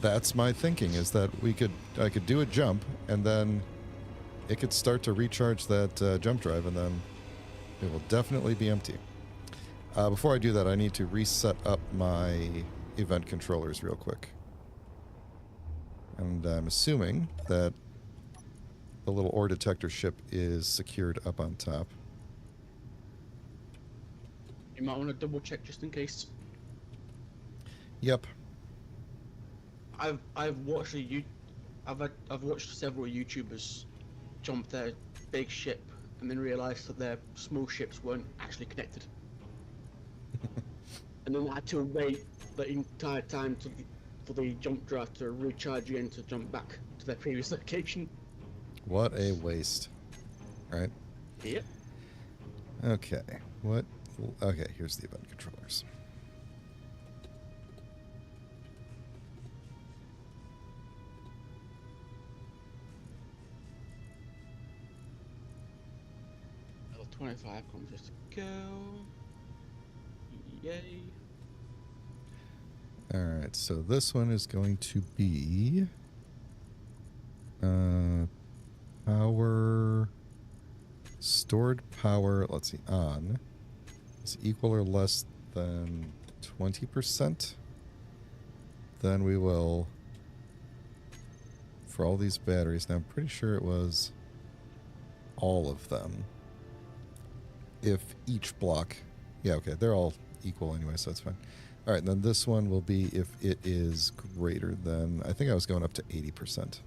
Speaker 1: That's my thinking, is that I could do a jump, and then it could start to recharge that jump drive, and then it will definitely be empty. Before I do that, I need to reset up my event controllers real quick. And I'm assuming that the little ore detector ship is secured up on top.
Speaker 2: You might want to double check just in case.
Speaker 1: Yep.
Speaker 2: I've watched I've watched several YouTubers jump their big ship and then realised that their small ships weren't actually connected. And then had to wait the entire time for the jump drive to recharge again to jump back to their previous location.
Speaker 1: What a waste. Right?
Speaker 2: Yep.
Speaker 1: Okay. What? Okay, here's the event controllers.
Speaker 2: 25 kilometers to go. Yay.
Speaker 1: Alright, so this one is going to be power, stored power, let's see, on is equal or less than 20%. Then we will, for all these batteries, now I'm pretty sure it was all of them. If each block, yeah, okay, they're all equal anyway, so that's fine. All right, then this one will be if it is greater than, I think I was going up to 80%.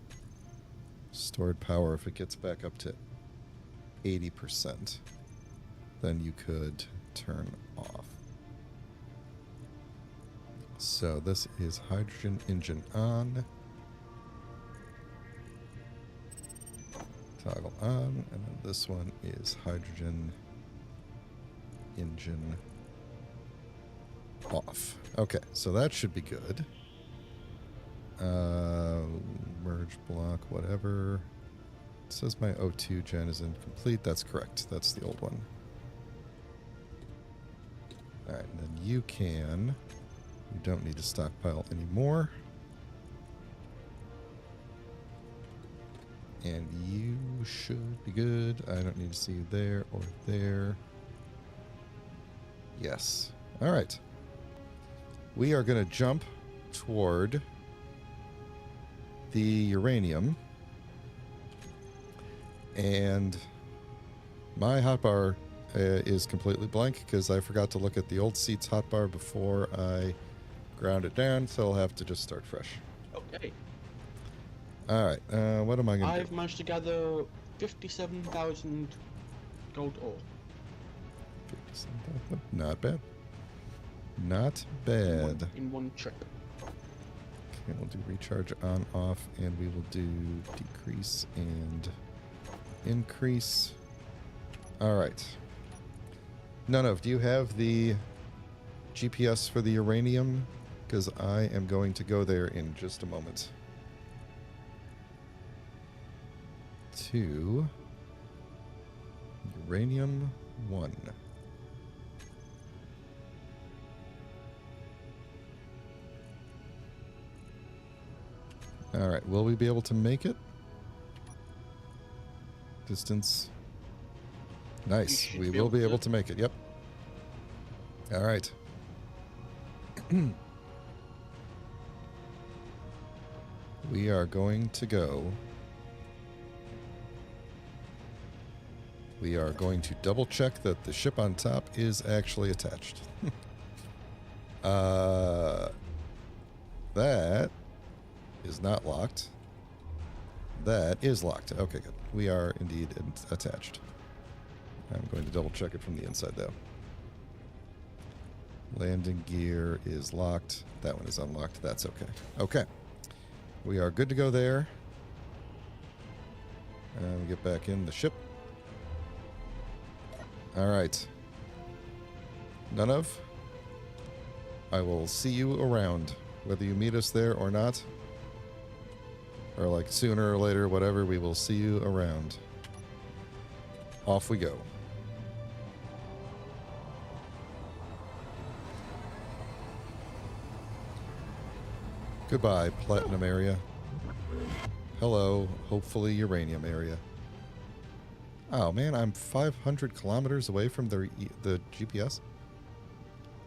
Speaker 1: Stored power, if it gets back up to 80%, then you could turn off. So this is hydrogen engine on. Toggle on, and then this one is hydrogen engine off. Okay, so that should be good. Merge block, whatever. It says my O2 gen is incomplete. That's correct. That's the old one. Alright, and then you can... You don't need to stockpile anymore. And you should be good. I don't need to see you there or there. Yes. Alright. We are going to jump toward the uranium. And my hotbar is completely blank because I forgot to look at the old seat's hotbar before I ground it down, so I'll have to just start fresh.
Speaker 2: Okay.
Speaker 1: Alright, what am I going to do?
Speaker 2: I've managed to gather 57,000 gold ore.
Speaker 1: Not bad. Not bad.
Speaker 2: In one trip.
Speaker 1: Okay, we'll do recharge on, off, and we will do decrease and increase. Alright. None, do you have the GPS for the uranium? Because I am going to go there in just a moment. To uranium 1. Alright, will we be able to make it? Distance. Nice. We will be able to make it, yep. Alright. We are going to go. We are going to double check that the ship on top is actually attached. That is not locked. That is locked. Okay, good. We are indeed attached. I'm going to double check it from the inside, though. Landing gear is locked. That one is unlocked. That's okay. Okay. We are good to go there. And we get back in the ship. Alright. None of. I will see you around. Whether you meet us there or not. Or like sooner or later, whatever, we will see you around. Off we go. Goodbye, platinum area. Hello, hopefully uranium area. Oh man, I'm 500 kilometers away from the GPS.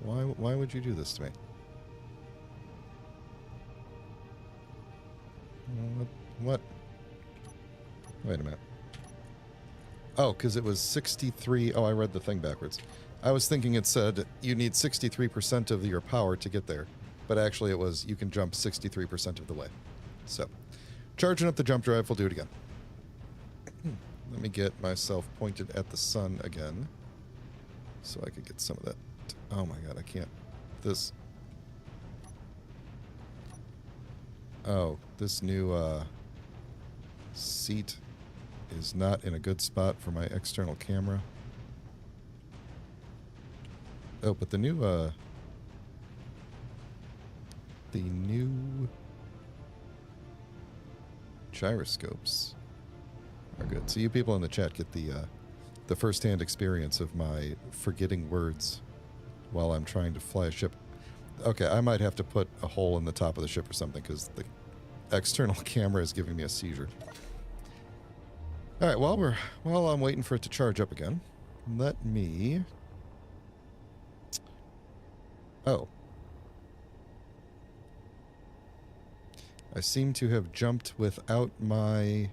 Speaker 1: Why would you do this to me? What? Wait a minute. Oh, because it was 63. Oh, I read the thing backwards. I was thinking it said you need 63% of your power to get there. But actually it was you can jump 63% of the way. So, charging up the jump drive, we'll do it again. Let me get myself pointed at the sun again. So I could get some of that. Oh my god, I can't. This. Oh, this new seat is not in a good spot for my external camera. Oh, but the new gyroscopes are good. So you people in the chat get the the first-hand experience of my forgetting words while I'm trying to fly a ship. Okay, I might have to put a hole in the top of the ship or something because the external camera is giving me a seizure. All right, while I'm waiting for it to charge up again, let me. Oh, I seem to have jumped without my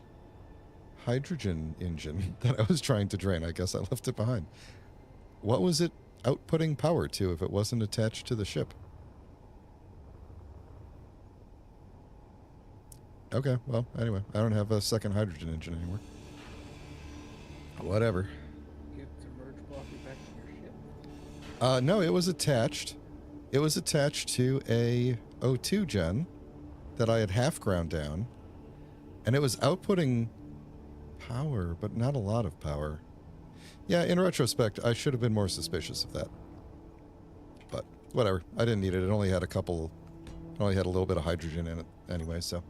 Speaker 1: hydrogen engine that I was trying to drain. I guess I left it behind. What was it outputting power to if it wasn't attached to the ship? Okay, well, anyway, I don't have a second hydrogen engine anymore. Whatever.
Speaker 4: Get the merge block back to your ship.
Speaker 1: No, it was attached. It was attached to a O2 gen that I had half ground down, and it was outputting power, but not a lot of power. Yeah, in retrospect, I should have been more suspicious of that. But whatever, I didn't need it. It only had a little bit of hydrogen in it anyway, so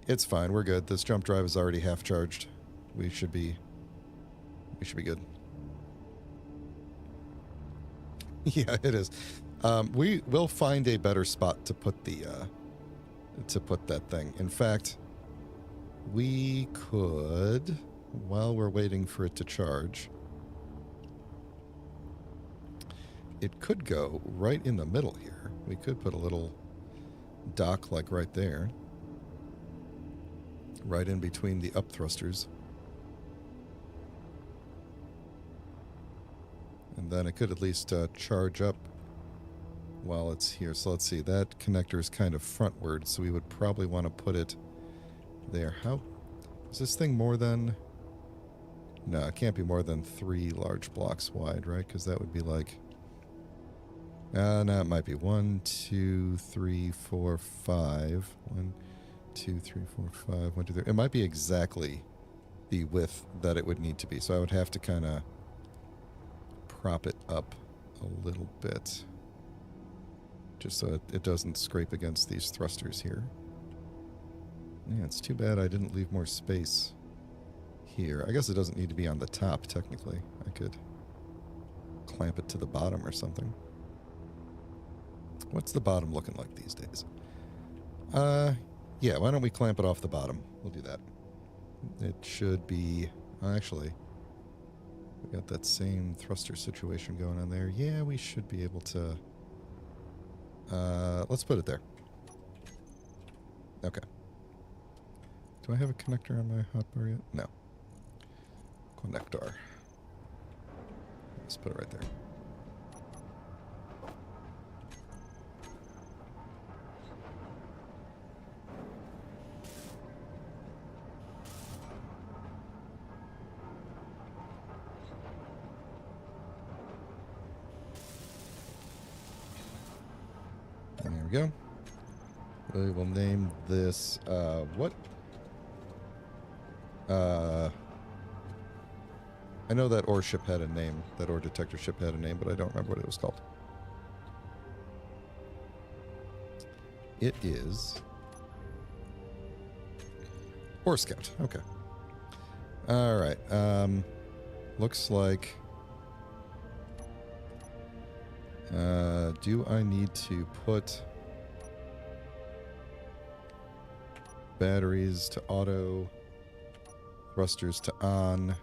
Speaker 1: it's fine. We're good. This jump drive is already half charged. We should be good. Yeah, it is. We will find a better spot to put that thing. In fact, we could, while we're waiting for it to charge, it could go right in the middle here. We could put a little dock like right there, right in between the up thrusters. And then it could at least charge up while it's here. So let's see, that connector is kind of frontward, so we would probably want to put it there. How is this thing more than... No, it can't be more than 3 large blocks wide, right? Because that would be like... no, it might be 1, 2, 3, 4, 5. 1, 2, 3, 4, 5, 1, 2, 3. It might be exactly the width that it would need to be. So I would have to kind of prop it up a little bit, just so it doesn't scrape against these thrusters here. Yeah, it's too bad I didn't leave more space here. I guess it doesn't need to be on the top, technically. I could clamp it to the bottom or something. What's the bottom looking like these days? Yeah, why don't we clamp it off the bottom? We'll do that. It should be... Actually, we got that same thruster situation going on there. Yeah, we should be able to... let's put it there. Okay. Do I have a connector on my hotbar yet? No. Connector. Let's put it right there. And there we go. We will name this, what? I know that ore ship had a name. That ore detector ship had a name, but I don't remember what it was called. It is... Ore Scout. Okay. Alright. Looks like... do I need to put batteries to auto, thrusters to on,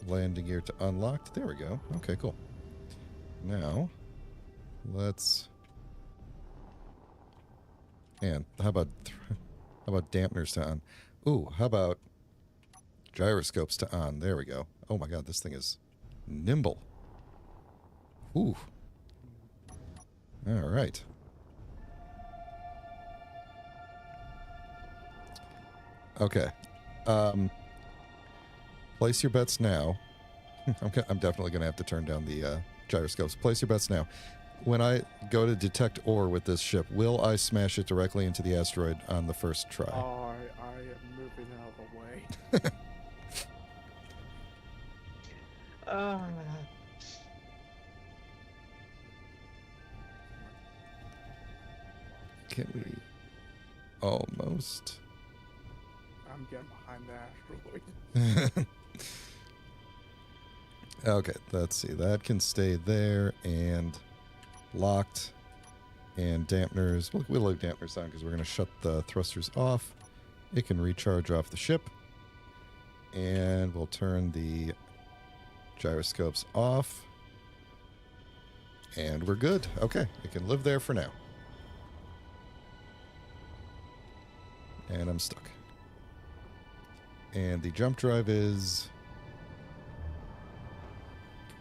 Speaker 1: landing gear to unlocked? There we go. Okay, cool. Now, let's... And how about dampeners to on? Ooh, how about gyroscopes to on? There we go. Oh my god, this thing is nimble. Ooh. All right. Okay. Place your bets now. I'm definitely going to have to turn down the gyroscopes. Place your bets now. When I go to detect ore with this ship, will I smash it directly into the asteroid on the first try?
Speaker 4: Oh, I am moving out of the way.
Speaker 1: Can we? Almost.
Speaker 4: I'm getting behind the asteroid.
Speaker 1: Okay, let's see. That can stay there and locked. And dampeners. We'll leave dampeners on because we're going to shut the thrusters off. It can recharge off the ship. And we'll turn the gyroscopes off. And we're good. Okay, it can live there for now. And I'm stuck. And the jump drive is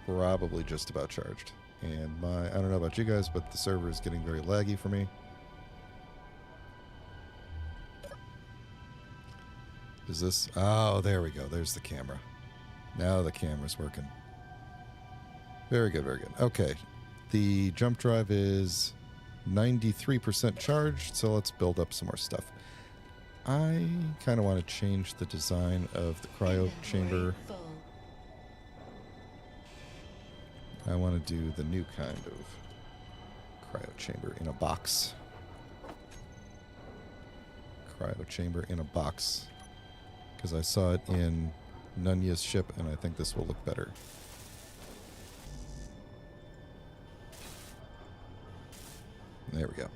Speaker 1: probably just about charged. And I don't know about you guys, but the server is getting very laggy for me. Is this? Oh, there we go. There's the camera. Now the camera's working. Very good, very good. Okay. The jump drive is 93% charged, so let's build up some more stuff. I kind of want to change the design of the cryo chamber.
Speaker 3: Full.
Speaker 1: I want to do the new kind of cryo chamber in a box. Cryo chamber in a box. Because I saw it in Nunya's ship, and I think this will look better. There we go.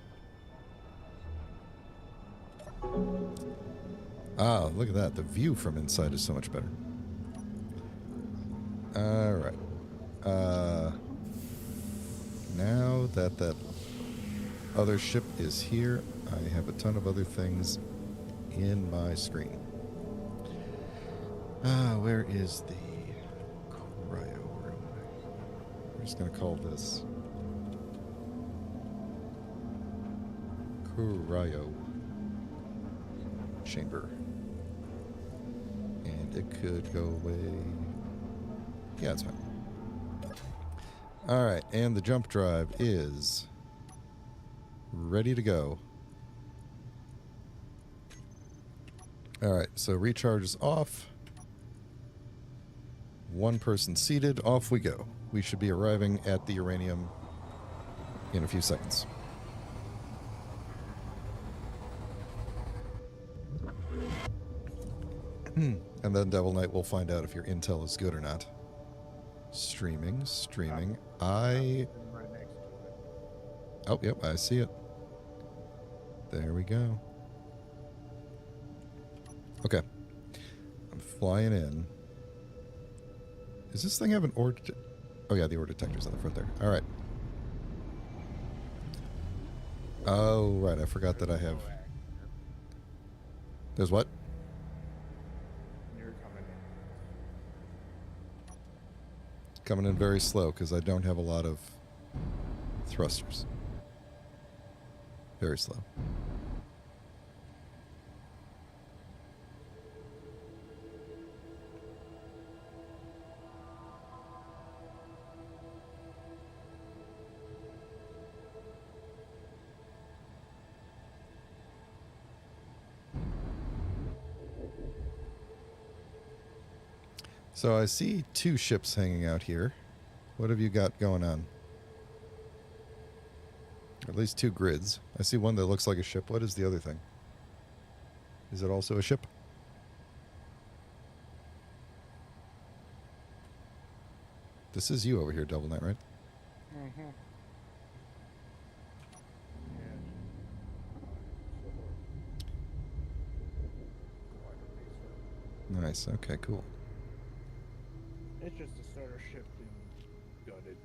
Speaker 1: Ah, look at that. The view from inside is so much better. Alright. Now that that other ship is here, I have a ton of other things in my screen. Where is the cryo room? We're just going to call this cryo chamber. And it could go away. Yeah, it's fine. Alright, and the jump drive is ready to go. Alright, so recharge is off. One person seated, off we go. We should be arriving at the uranium in a few seconds. And then Devil Knight will find out if your intel is good or not. Streaming.
Speaker 4: Right next to it.
Speaker 1: Oh, yep, I see it. There we go. Okay. I'm flying in. Does this thing have an ore? Oh, yeah, the ore detector's on the front there. All right. Oh, right. I forgot that I have. There's what?
Speaker 4: You're coming in.
Speaker 1: Coming in very slow because I don't have a lot of thrusters. Very slow. So I see two ships hanging out here. What have you got going on? At least two grids. I see one that looks like a ship. What is the other thing? Is it also a ship? This is you over here, Double Knight, right?
Speaker 4: Mm-hmm.
Speaker 1: Nice. Okay, cool.
Speaker 4: It's just a starter ship being gutted.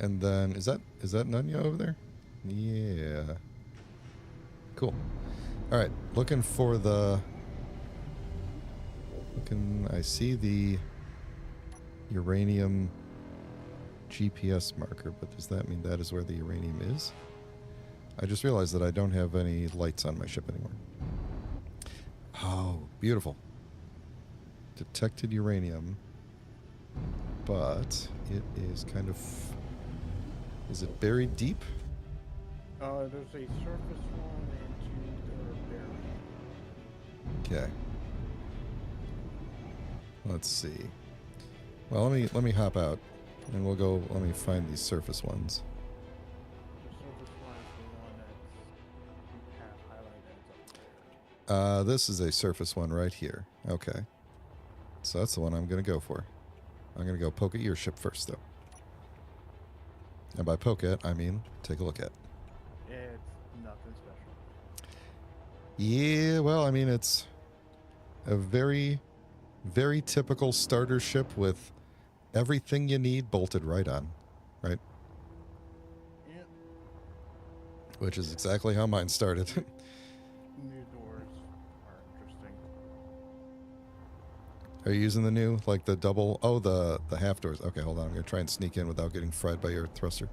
Speaker 1: And then is that Nunya over there? Yeah. Cool. All right, looking for the. I see the uranium GPS marker, but does that mean that is where the uranium is? I just realized that I don't have any lights on my ship anymore. Oh, beautiful. Detected uranium, but it is kind of. Is it buried deep?
Speaker 4: There's a surface one and two that are buried.
Speaker 1: Okay. Let's see. Well, let me hop out, and we'll go. Let me find these surface ones.
Speaker 4: The surface one is the one that's half highlighted up there.
Speaker 1: This is a surface one right here. Okay. So that's the one I'm going to go for. I'm going to go poke at your ship first, though. And by poke at, I mean take a look at.
Speaker 4: It's nothing special.
Speaker 1: Yeah, well, I mean, it's a very, very typical starter ship with everything you need bolted right on, right?
Speaker 4: Yep.
Speaker 1: Which is exactly how mine started.
Speaker 4: New doors are interesting.
Speaker 1: Are you using the new, like the double? Oh, the half doors. Okay, hold on. I'm going to try and sneak in without getting fried by your thruster.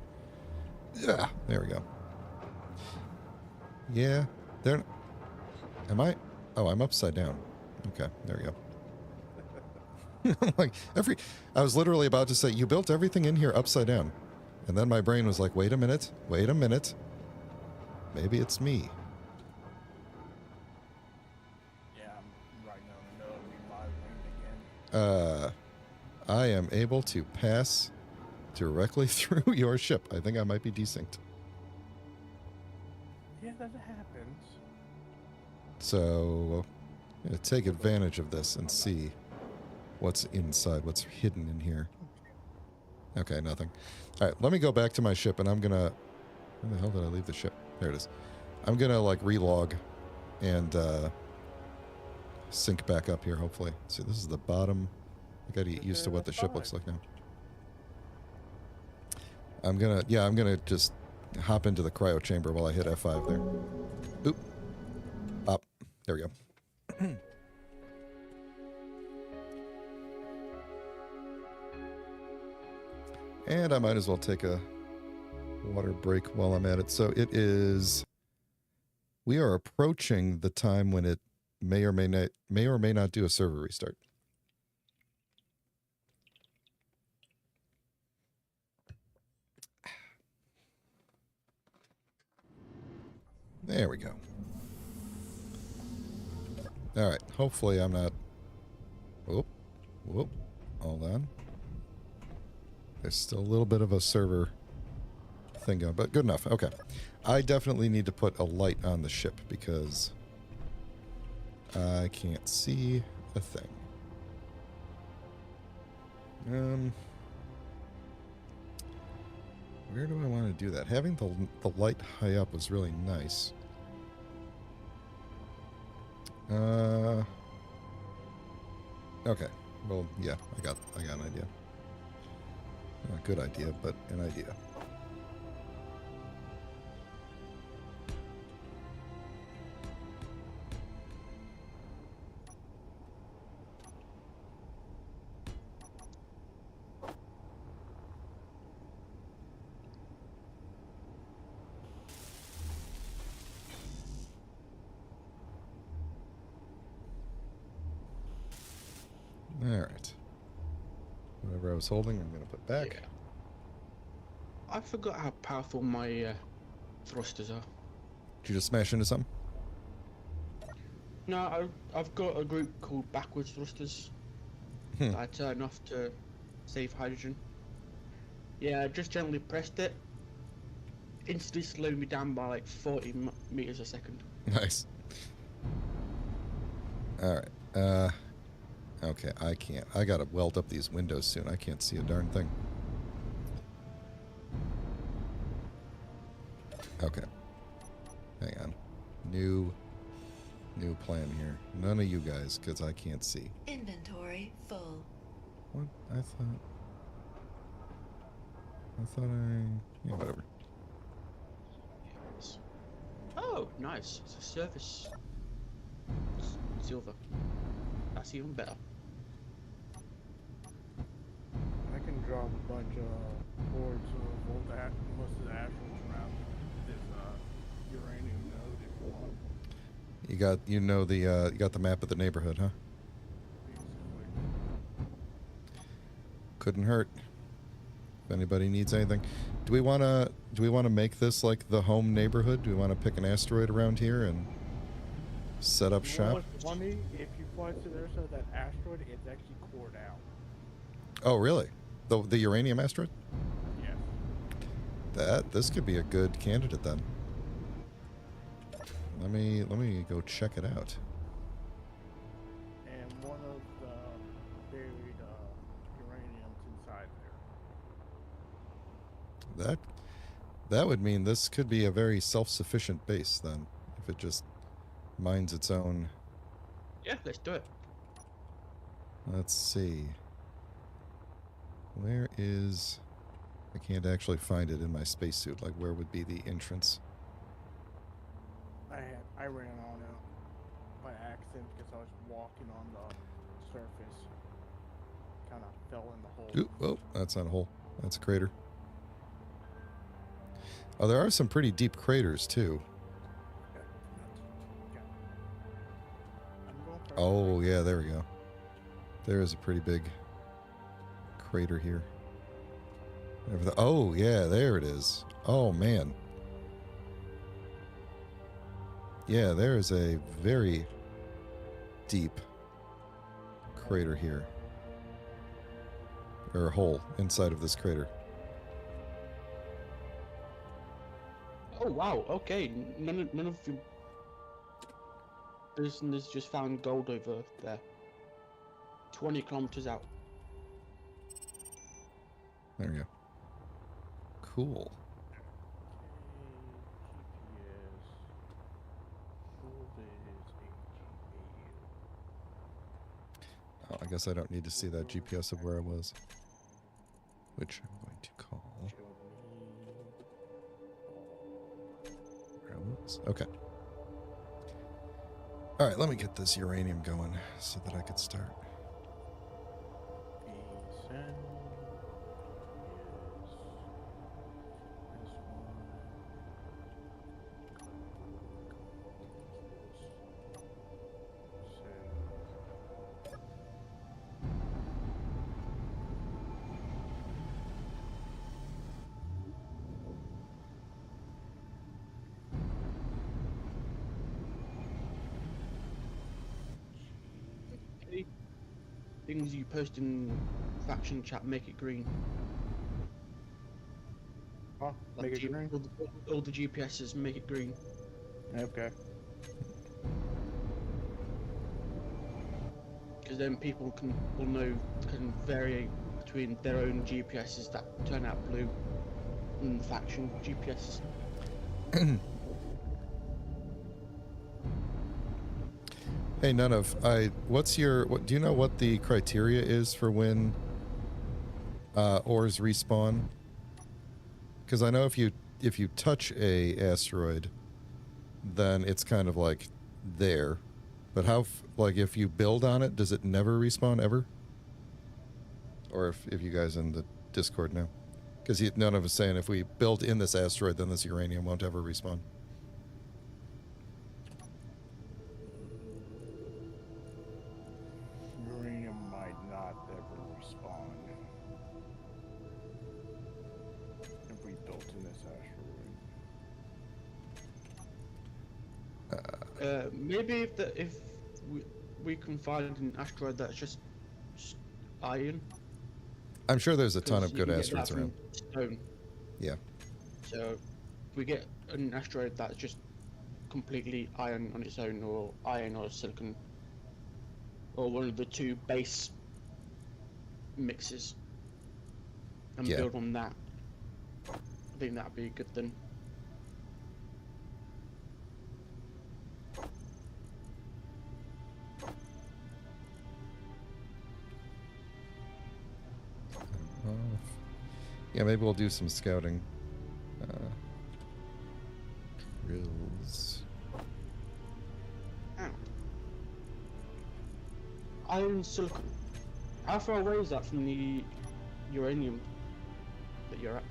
Speaker 1: Yeah, there we go. Yeah, there. Am I? Oh, I'm upside down. Okay, there we go. Like I was literally about to say, you built everything in here upside down. And then my brain was like, wait a minute. Maybe it's me.
Speaker 4: Yeah, I'm right now. No, we my lane again.
Speaker 1: I am able to pass directly through your ship. I think I might be desynced.
Speaker 4: Yeah, that happens.
Speaker 1: So, I'm going to take advantage of this and see what's inside, what's hidden in here. Okay, nothing. All right, let me go back to my ship, and I'm going to... Where the hell did I leave the ship? There it is. I'm going to, like, relog and sync back up here, hopefully. See, this is the bottom. I got to get used to what the ship looks like now. I'm going to just hop into the cryo chamber while I hit F5 there. Oop. Up. There we go. And I might as well take a water break while I'm at it. So it is... We are approaching the time when it may or may not do a server restart. There we go. All right. Hopefully I'm not... Whoop. Whoop. Hold on. There's still a little bit of a server thing going, but good enough. Okay. I definitely need to put a light on the ship because I can't see a thing. Where do I want to do that? Having the light high up was really nice. Okay. Well, yeah, I got an idea. Not a good idea, but an idea. All right. Whatever I was holding, I'm going to put back.
Speaker 2: Yeah. I forgot how powerful my thrusters are.
Speaker 1: Did you just smash into something?
Speaker 2: No, I've got a group called backwards thrusters that I turn off to save hydrogen. Yeah, I just gently pressed it. Instantly slowed me down by like 40 meters a second.
Speaker 1: Nice. All right. Okay, I can't. I gotta weld up these windows soon. I can't see a darn thing. Okay. Hang on. New plan here. None of you guys, because I can't see.
Speaker 3: Inventory full.
Speaker 1: What? I yeah, whatever.
Speaker 2: Yes. Oh, nice. It's a surface silver. That's even better.
Speaker 4: I can drop a bunch of boards of most of the astrals around this uranium node if you want.
Speaker 1: You got the map of the neighborhood, huh?
Speaker 4: Basically.
Speaker 1: Couldn't hurt. If anybody needs anything. Do we wanna make this like the home neighborhood? Do we wanna pick an asteroid around here and set up
Speaker 4: You know
Speaker 1: shop?
Speaker 4: what's funny? If you fly to the other side of that asteroid, it's actually cored out.
Speaker 1: Oh really? The uranium asteroid?
Speaker 4: Yes.
Speaker 1: This could be a good candidate then. Let me go check it out.
Speaker 4: And one of the buried uranium's inside there.
Speaker 1: That would mean this could be a very self-sufficient base then, if it just mines its own.
Speaker 2: Yeah, let's do it.
Speaker 1: Let's see. Where is... I can't actually find it in my spacesuit. Like, where would be the entrance?
Speaker 4: I ran on it by accident because I was walking on the surface. Kind of fell in the hole.
Speaker 1: Ooh, oh, that's not a hole. That's a crater. Oh, there are some pretty deep craters, too. Oh, yeah, there we go. There is a pretty big crater here. Oh, yeah, there it is. Oh, man. Yeah, there is a very deep crater here. Or a hole inside of this crater.
Speaker 2: Oh wow, okay. None of you listeners just found gold over there. 20 kilometers out.
Speaker 1: There we go. Cool. Oh, I guess I don't need to see that GPS of where I was. Which I'm going to call... where I was. Okay. Alright, let me get this uranium going so that I could start.
Speaker 2: Things you post in faction chat make it green.
Speaker 4: Oh, make it green?
Speaker 2: All the GPSs make it green.
Speaker 4: Okay.
Speaker 2: Because then people will know, can vary between their own GPSs that turn out blue and the faction GPSs.
Speaker 1: Hey, none of what's your do you know what the criteria is for when ores respawn? Because I know if you touch a asteroid, then it's kind of like there. But how like if you build on it, does it never respawn ever? Or if you guys in the Discord know, because none of us saying if we build in this asteroid, then this uranium won't ever respawn.
Speaker 2: Maybe if we can find an asteroid that's just iron.
Speaker 1: I'm sure there's a ton of good asteroids around.
Speaker 2: Stone.
Speaker 1: Yeah.
Speaker 2: So if we get an asteroid that's just completely iron on its own, or iron or silicon, or one of the two base mixes, and build on that, I think that'd be a good thing.
Speaker 1: Yeah, maybe we'll do some scouting. Drills.
Speaker 2: Ow. Iron silicon. How far away is that from the uranium that you're at?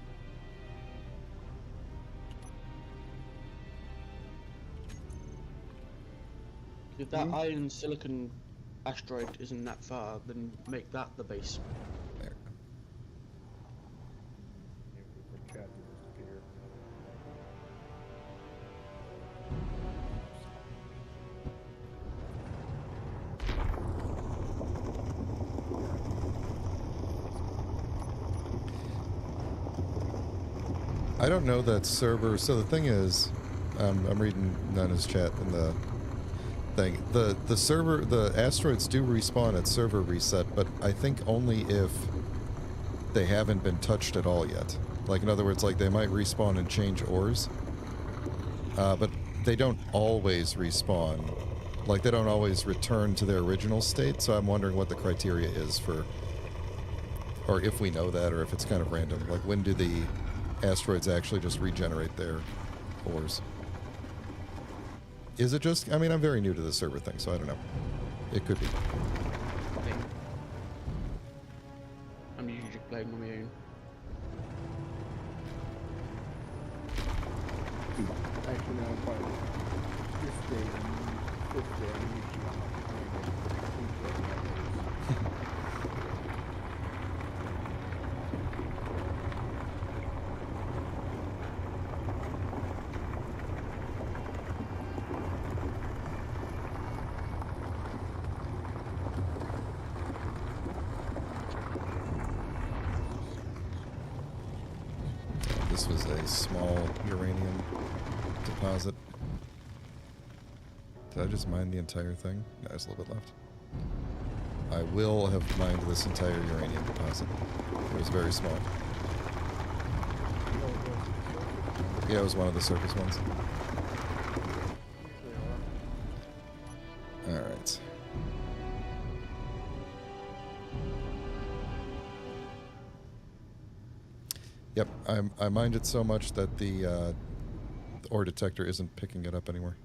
Speaker 2: If that iron silicon asteroid isn't that far, then make that the base.
Speaker 1: There. I don't know that server. So the thing is, I'm reading Nana's chat, and thing. The asteroids do respawn at server reset, but I think only if they haven't been touched at all yet. Like, in other words, like, they might respawn and change ores, but they don't always respawn. Like, they don't always return to their original state, so I'm wondering what the criteria is for, or if we know that, or if it's kind of random. Like, when do the asteroids actually just regenerate their ores? Is it just... I mean, I'm very new to the server thing, so I don't know. It could be.
Speaker 2: I'm usually just playing on my own.
Speaker 4: Actually, no, probably this day, fifth day, I'm usually on
Speaker 1: This was a small uranium deposit. Did I just mine the entire thing? No, there's a little bit left. I will have mined this entire uranium deposit. It was very small. Yeah, it was one of the surface ones. Alright. Yep, I mined it so much that the ore detector isn't picking it up anymore.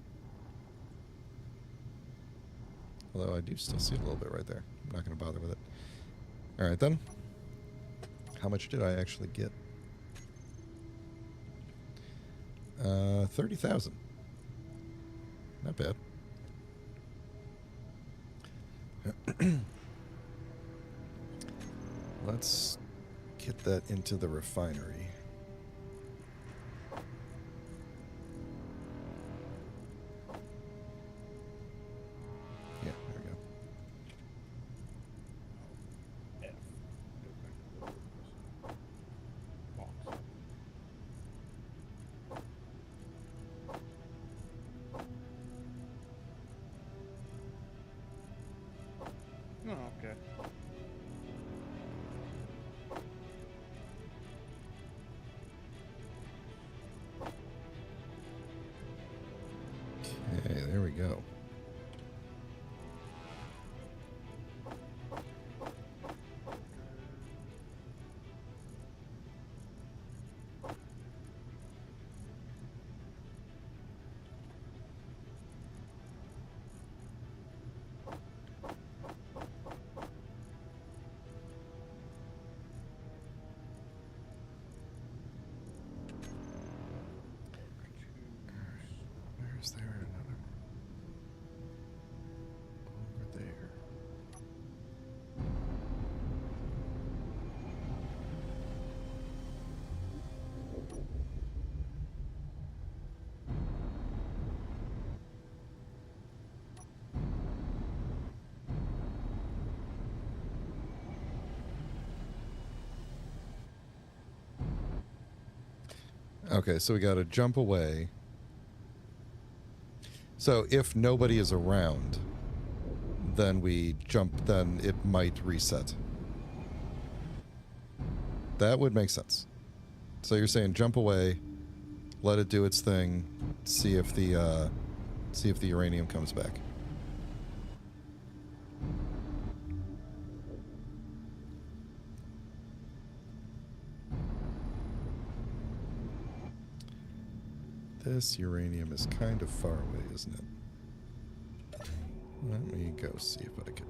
Speaker 1: Although I do still see a little bit right there. I'm not going to bother with it. Alright then. How much did I actually get? 30,000. Not bad. Let's get that into the refinery. Yeah, there we go.
Speaker 4: Oh, okay.
Speaker 1: Okay, there we go. Where's there another? Over there. Okay, so we got to jump away. So if nobody is around, then we jump, then it might reset. That would make sense. So you're saying jump away, let it do its thing, see if the uranium comes back. This uranium is kind of far away, isn't it? Let me go see if I can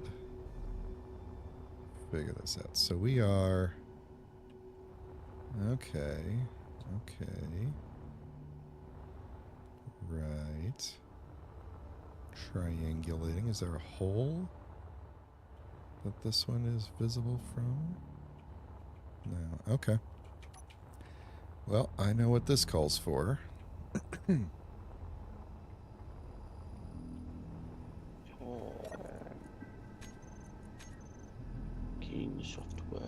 Speaker 1: figure this out. So we are... Okay. Okay. Right. Triangulating. Is there a hole that this one is visible from? No. Okay. Well, I know what this calls for.
Speaker 2: Keen software.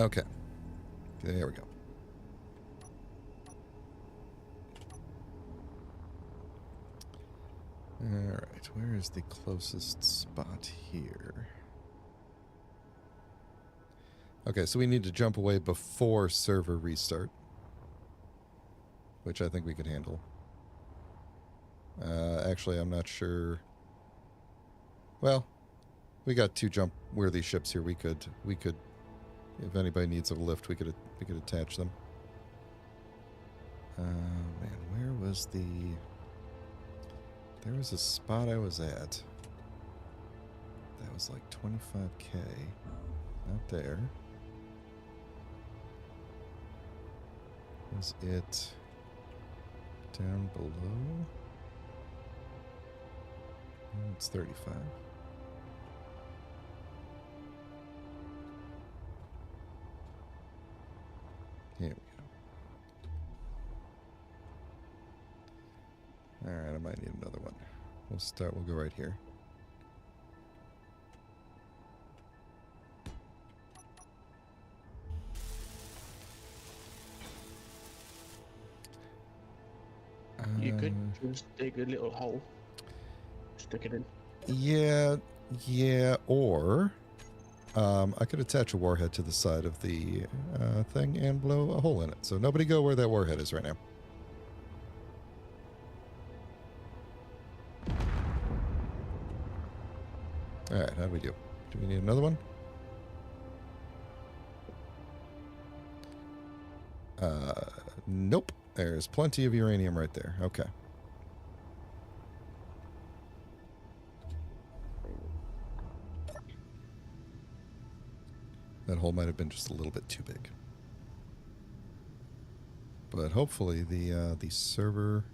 Speaker 1: Okay. There we go. Alright, where is the closest spot here? Okay, so we need to jump away before server restart, which I think we could handle. Actually, I'm not sure. Well, we got 2 jump-worthy ships here. We could, if anybody needs a lift, we could attach them. Man, where was the? There was a spot I was at. That was like 25K. Not there. Was it down below? Oh, it's 35. Here we go. Alright, I might need another one. We'll go right here.
Speaker 2: You could just dig a little hole, stick it in.
Speaker 1: Yeah, or I could attach a warhead to the side of the thing and blow a hole in it. So nobody go where that warhead is right now. Alright, how'd we do? Do we need another one? Nope. There's plenty of uranium right there. Okay. That hole might have been just a little bit too big. But hopefully the server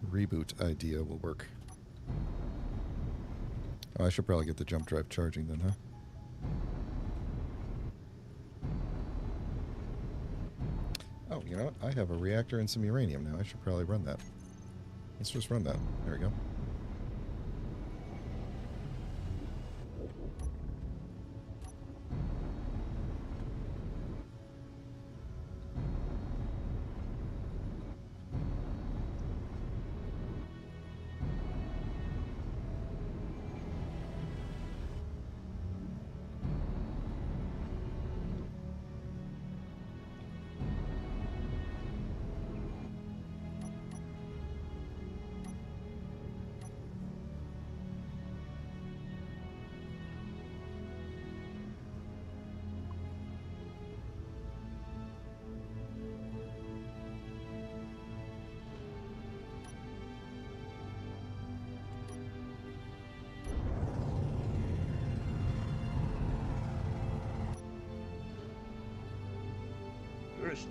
Speaker 1: reboot idea will work. Oh, I should probably get the jump drive charging then, huh? Oh, you know what? I have a reactor and some uranium now. I should probably run that. Let's just run that. There we go.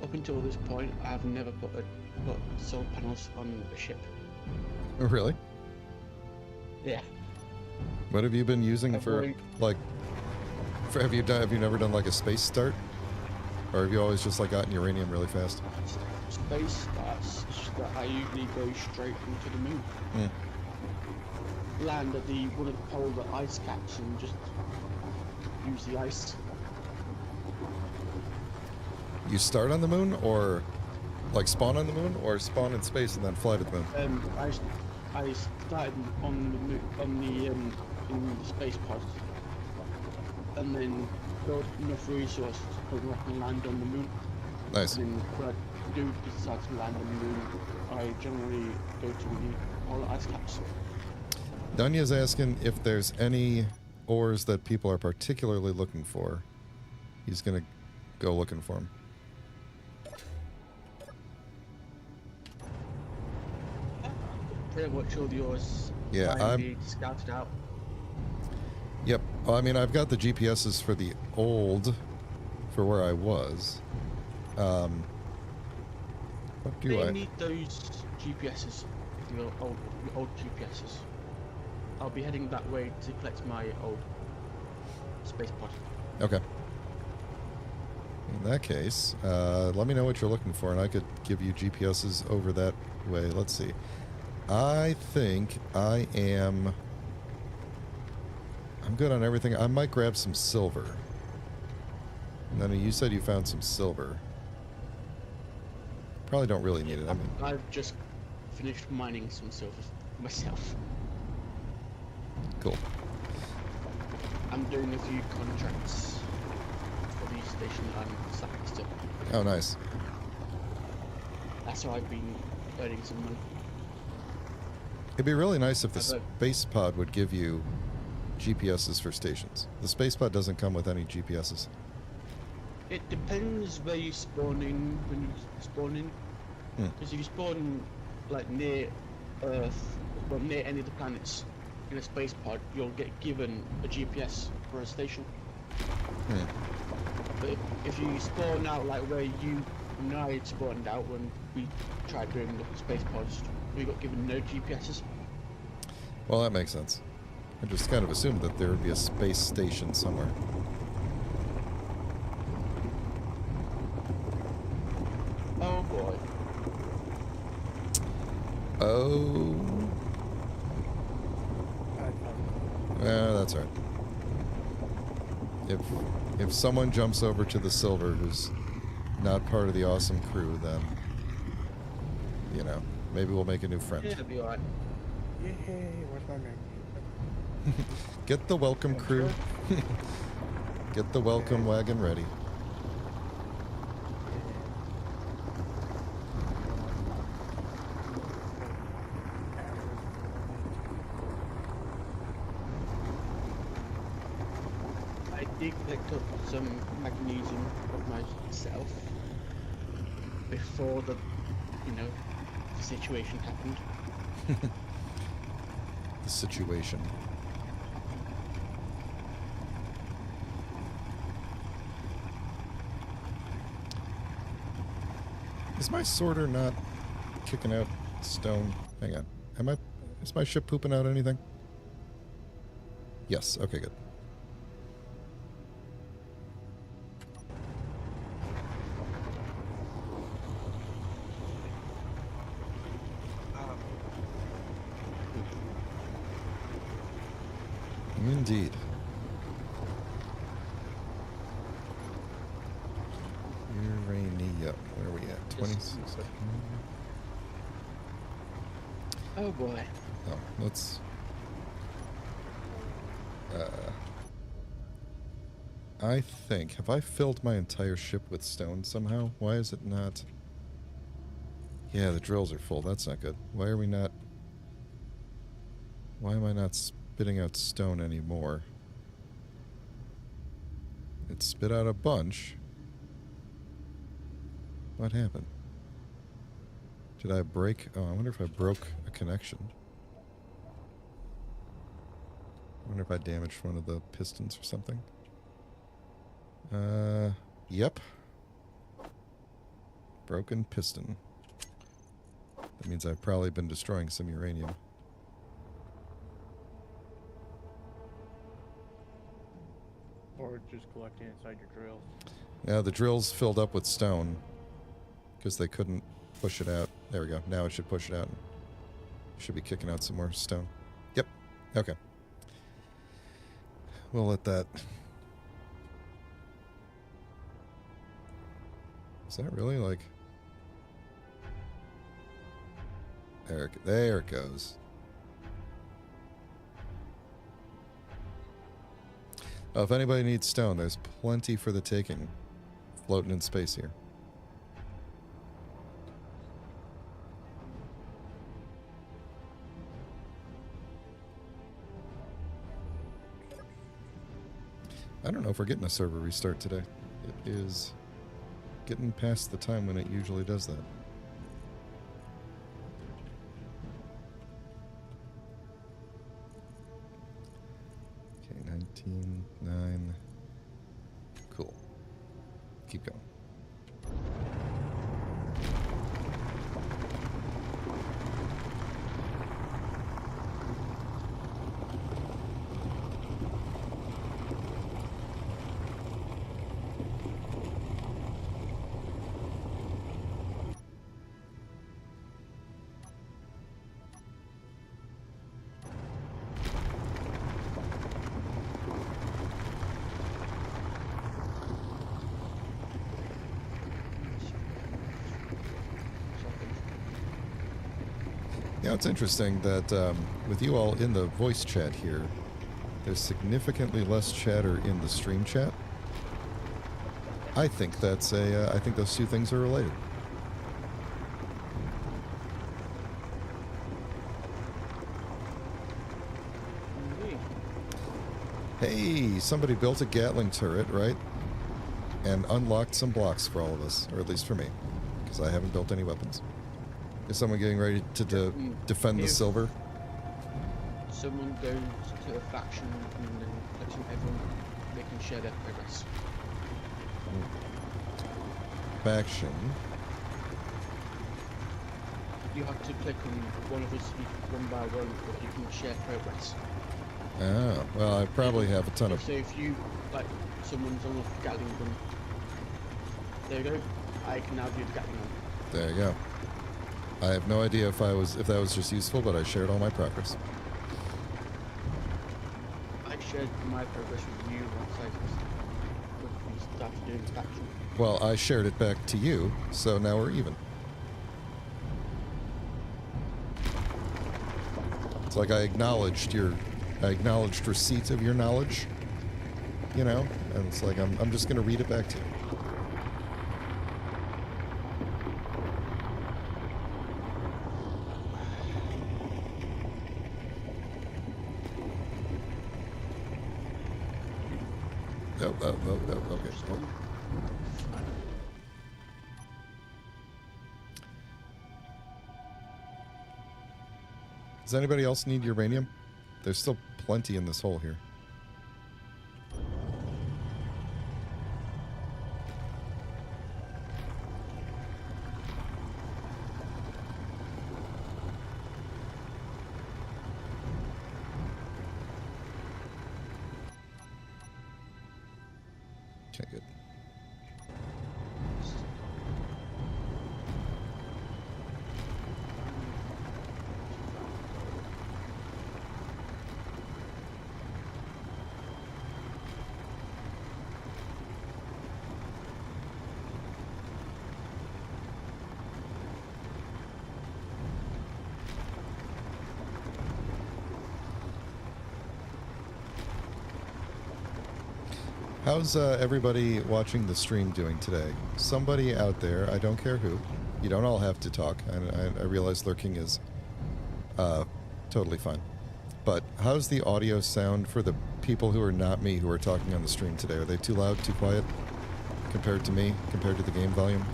Speaker 2: Up until this point, I've never put solar panels on a ship.
Speaker 1: Oh, really?
Speaker 2: Yeah.
Speaker 1: What have you been using
Speaker 2: I've
Speaker 1: for,
Speaker 2: already-
Speaker 1: like, have you never done like a space start? Or have you always just like gotten uranium really fast?
Speaker 2: Space starts that I usually go straight into the moon. Land at one of the polar ice caps and just use the ice.
Speaker 1: You start on the moon, or like spawn on the moon, or spawn in space and then fly to the moon?
Speaker 2: I started on the in the space pod, and then built enough resources so that I can land on the moon.
Speaker 1: Nice.
Speaker 2: And then when I do decide to land on the moon, I generally go to the polar ice caps.
Speaker 1: Danya's asking if there's any ores that people are particularly looking for. He's gonna go looking for them.
Speaker 2: Pretty much all the ores.
Speaker 1: Yeah,
Speaker 2: I'm scouted out.
Speaker 1: Yep. Well, I mean, I've got the GPSs for the old, for where I was. What do
Speaker 2: They
Speaker 1: I
Speaker 2: need those GPSs, your old GPSs. I'll be heading that way to collect my old space pod.
Speaker 1: Okay. In that case, let me know what you're looking for, and I could give you GPSs over that way. Let's see. I think I am... I'm good on everything. I might grab some silver. Nana, you said you found some silver. Probably don't really need it. I mean,
Speaker 2: I've just finished mining some silver myself.
Speaker 1: cool.
Speaker 2: I'm doing a few contracts for the station that I'm sat next to.
Speaker 1: Oh, nice.
Speaker 2: That's how I've been earning some money.
Speaker 1: It'd be really nice if the
Speaker 2: I've,
Speaker 1: space pod would give you GPSs for stations. The space pod doesn't come with any GPSs.
Speaker 2: It depends where you spawn in when you spawn in. Because if you spawn like near Earth, well near any of the planets in a space pod, you'll get given a GPS for a station. But if you spawn out like where you and I spawned out when we tried doing the space pods, we got given no GPSs.
Speaker 1: Well, that makes sense. I just kind of assumed that there would be a space station somewhere.
Speaker 2: Oh boy.
Speaker 1: Oh. Yeah, that's all right. If someone jumps over to the silver who's not part of the awesome crew, then, you know, maybe we'll make a new friend.
Speaker 2: Yeah, it'll be alright.
Speaker 4: Yay, where's my name?
Speaker 1: Get the welcome crew. Get the welcome wagon ready.
Speaker 2: I did pick up some magnesium myself before the, the situation happened.
Speaker 1: The situation. Is my sorter not kicking out stone? Hang on. Is my ship pooping out anything? Yes. Okay, good. Indeed. Uranium. Where are we at? 26.
Speaker 2: Oh boy.
Speaker 1: Oh, let's... I think... Have I filled my entire ship with stone somehow? Why is it not... Yeah, the drills are full. That's not good. Why are we not... Why am I not spitting out stone anymore? It spit out a bunch. What happened? Did I break... Oh, I wonder if I broke a connection. I wonder if I damaged one of the pistons or something. Yep. Broken piston. That means I've probably been destroying some uranium.
Speaker 4: Or just collecting inside your drills.
Speaker 1: Yeah, the drills filled up with stone because they couldn't push it out. There we go. Now it should push it out. Should be kicking out some more stone. Yep. Okay. We'll let that... Is that really like... There it goes. Oh, if anybody needs stone, there's plenty for the taking floating in space here. I don't know if we're getting a server restart today. It is getting past the time when it usually does that. Okay, 19, 9. Cool. Keep going. Yeah, it's interesting that with you all in the voice chat here, there's significantly less chatter in the stream chat. I think that's I think those two things are related. Hey, somebody built a Gatling turret, right? And unlocked some blocks for all of us, or at least for me, because I haven't built any weapons. Is someone getting ready to defend the
Speaker 2: If
Speaker 1: silver?
Speaker 2: someone goes to a faction and then clicks on everyone, they can share their progress.
Speaker 1: Faction.
Speaker 2: You have to click on one of us one by one, but you can share progress.
Speaker 1: Ah, well, I probably have a ton of...
Speaker 2: So if you, like, someone's on a Gatling gun, there you go, I can now do the Gatling gun.
Speaker 1: There you go. I have no idea if that was just useful, but I shared all my progress.
Speaker 2: I shared my progress with you once we started doing the faction.
Speaker 1: Well, I shared it back to you, so now we're even. It's like I acknowledged receipt of your knowledge, you know, and it's like I'm just gonna read it back to you. Okay. Oh. Does anybody else need uranium? There's still plenty in this hole here. Okay, good. How's everybody watching the stream doing today? Somebody out there, I don't care who, you don't all have to talk. I realize lurking is totally fine. But how's the audio sound for the people who are not me who are talking on the stream today? Are they too loud, too quiet compared to me, compared to the game volume?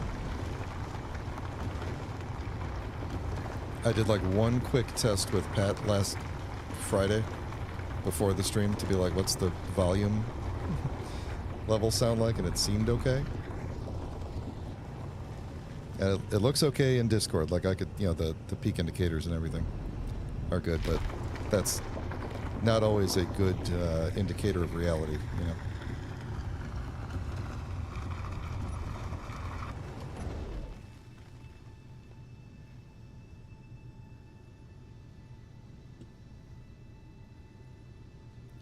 Speaker 1: I did like one quick test with Pat last Friday before the stream to be like, what's the volume level sound like, and it seemed okay. And it looks okay in Discord, like I could, you know, the peak indicators and everything are good, but that's not always a good indicator of reality, you know.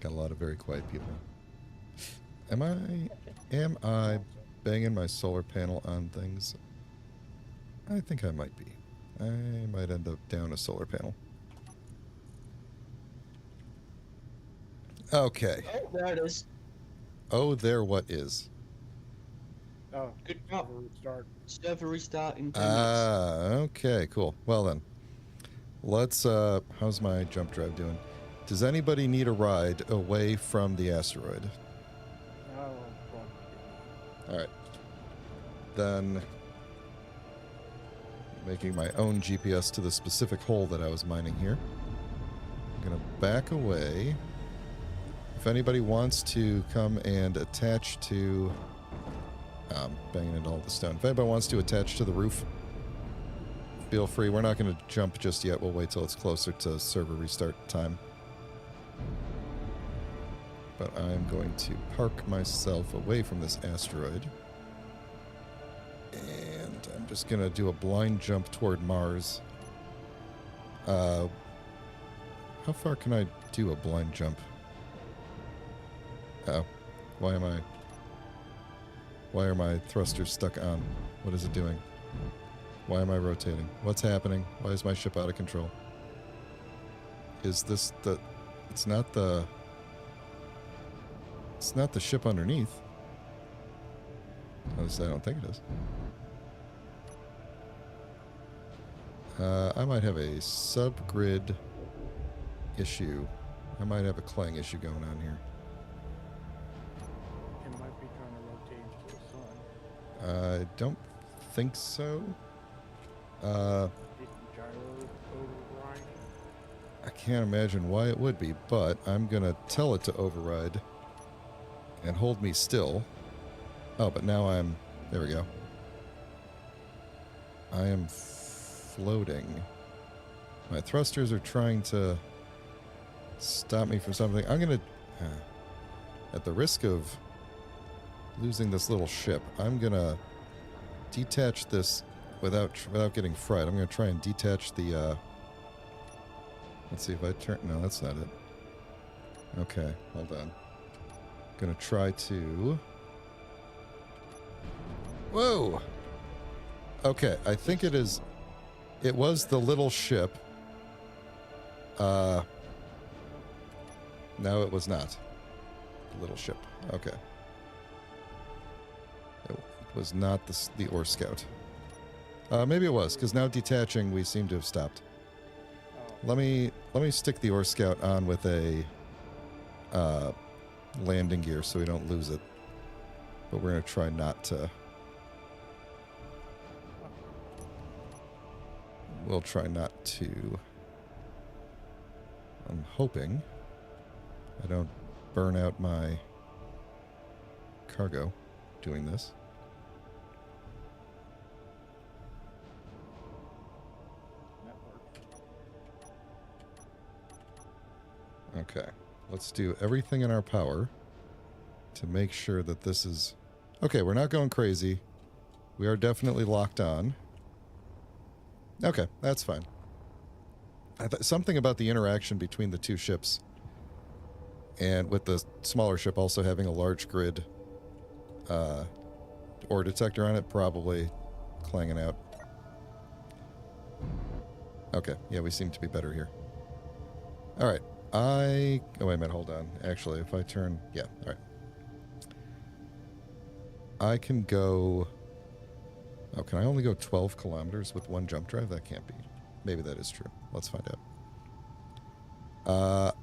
Speaker 1: Got a lot of very quiet people. Am I banging my solar panel on things? I think I might be. I might end up down a solar panel. Okay.
Speaker 2: Oh, there it is.
Speaker 1: Oh, there what is?
Speaker 4: Oh,
Speaker 2: Good job.
Speaker 4: Restart.
Speaker 2: Server restart in 10 minutes.
Speaker 1: Ah, okay, cool. Well then, let's, how's my jump drive doing? Does anybody need a ride away from the asteroid? Alright. Then, making my own GPS to the specific hole that I was mining here. I'm gonna back away. If anybody wants to come and attach to... banging into all the stone. If anybody wants to attach to the roof, feel free. We're not going to jump just yet. We'll wait till it's closer to server restart time. But I'm going to park myself away from this asteroid. And I'm just going to do a blind jump toward Mars. How far can I do a blind jump? Oh, why are my thrusters stuck on? What is it doing? Why am I rotating? What's happening? Why is my ship out of control? Is this the... It's not the... It's not the ship underneath. At least I don't think it is. I might have a subgrid issue. I might have a Clang issue going on here.
Speaker 4: It might be trying to rotate to the sun.
Speaker 1: I don't think so.
Speaker 4: Is gyro override?
Speaker 1: I can't imagine why it would be, but I'm going to tell it to override and hold me still. Oh, but now I'm... There we go. I am floating. My thrusters are trying to stop me from something. I'm going to... at the risk of losing this little ship, I'm going to detach this without getting fried. I'm going to try and detach the... let's see if I turn... No, that's not it. Okay, hold on. Going to try to... Whoa! Okay, I think it is... It was the little ship. No, it was not. The little ship. Okay. It was not the Ore Scout. Maybe it was, because now detaching, we seem to have stopped.
Speaker 4: Oh,
Speaker 1: Let me stick the Ore Scout on with a landing gear so we don't lose it. But we're going to try not to. We'll try not to. I'm hoping I don't burn out my cargo doing this.
Speaker 4: that worked.
Speaker 1: Okay, let's do everything in our power to make sure that this is... Okay, we're not going crazy. We are definitely locked on. Okay, that's fine. Something about the interaction between the two ships and with the smaller ship also having a large grid ore detector on it, probably clanging out. Okay, yeah, we seem to be better here. All right. Oh, wait a minute, hold on. Actually, if I turn... Yeah, all right. I can go... Oh, can I only go 12 kilometers with one jump drive? That can't be. Maybe that is true. Let's find out.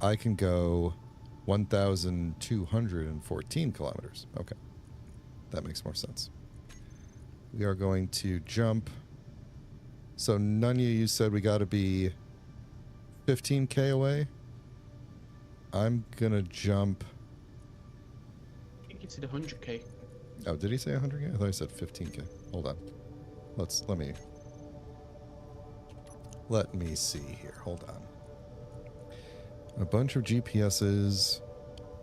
Speaker 1: I can go 1,214 kilometers. Okay. That makes more sense. We are going to jump... So, Nunya, you said we got to be 15k away? I'm gonna jump...
Speaker 2: I think it's at 100k.
Speaker 1: Oh, did he say 100k? I thought he said 15k. Hold on. Let me see here. Hold on. A bunch of GPSs.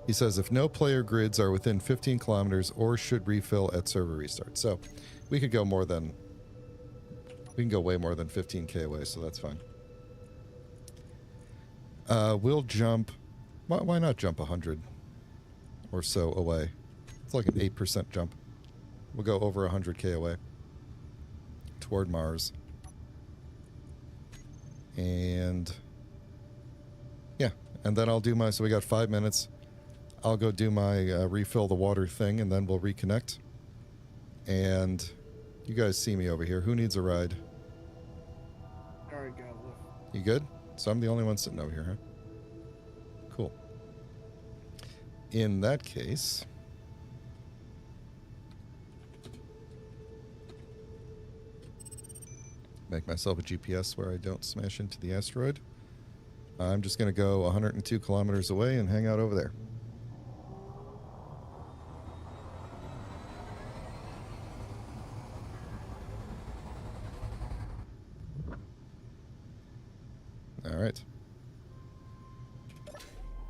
Speaker 1: He says if no player grids are within 15 kilometers or should refill at server restart. So we could go more than... We can go way more than 15k away, so that's fine. We'll jump... Why not jump 100 or so away? It's like an 8% jump. We'll go over 100k away toward Mars. And yeah, and then I'll do my... So we got 5 minutes. I'll go do my refill the water thing, and then we'll reconnect. And you guys see me over here. Who needs a ride?
Speaker 4: Already got a lift.
Speaker 1: You good? So I'm the only one sitting over here, huh? Cool. In that case... Make myself a GPS where I don't smash into the asteroid. I'm just going to go 102 kilometers away and hang out over there. All right.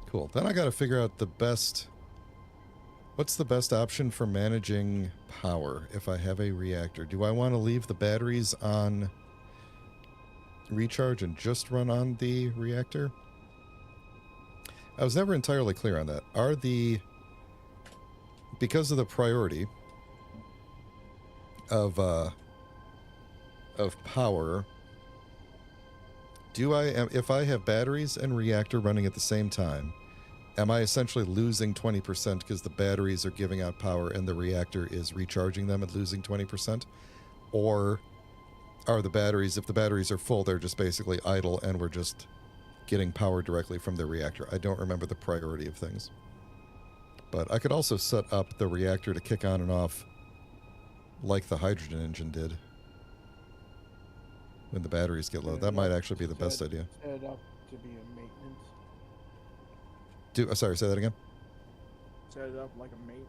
Speaker 1: Cool. Then I got to figure out the best... What's the best option for managing power if I have a reactor? Do I want to leave the batteries on recharge and just run on the reactor? I was never entirely clear on that. Are the... Because of the priority of power if I have batteries and reactor running at the same time, am I essentially losing 20% because the batteries are giving out power and the reactor is recharging them and losing 20%? Or are the batteries, if the batteries are full, they're just basically idle and we're just getting power directly from the reactor? I don't remember the priority of things. But I could also set up the reactor to kick on and off like the hydrogen engine did when the batteries get low. That might actually be the best idea.
Speaker 4: Set it up to be a maintenance.
Speaker 1: Sorry, say that again?
Speaker 4: Set it up like a maintenance.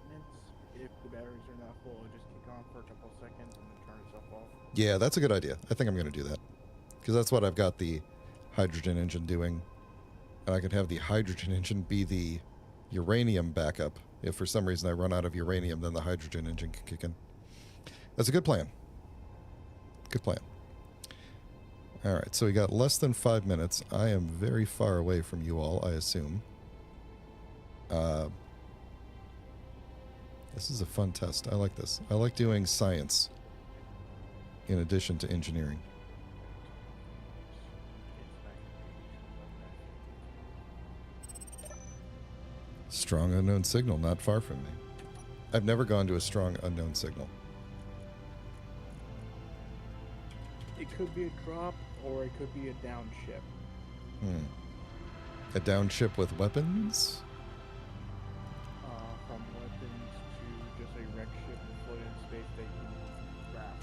Speaker 4: If the batteries are not full, it'll just kick on for a couple seconds and then turn itself off.
Speaker 1: Yeah, that's a good idea. I think I'm going to do that. Because that's what I've got the hydrogen engine doing. And I could have the hydrogen engine be the uranium backup. If for some reason I run out of uranium, then the hydrogen engine can kick in. That's a good plan. Good plan. All right, so we got less than 5 minutes. I am very far away from you all, I assume. This is a fun test. I like this. I like doing science in addition to engineering. Strong unknown signal, not far from me. I've never gone to a strong unknown signal.
Speaker 4: It could be a drop or it could be a down ship.
Speaker 1: A down ship with weapons?
Speaker 4: From weapons to just a wreck ship that floated in space that you can grab.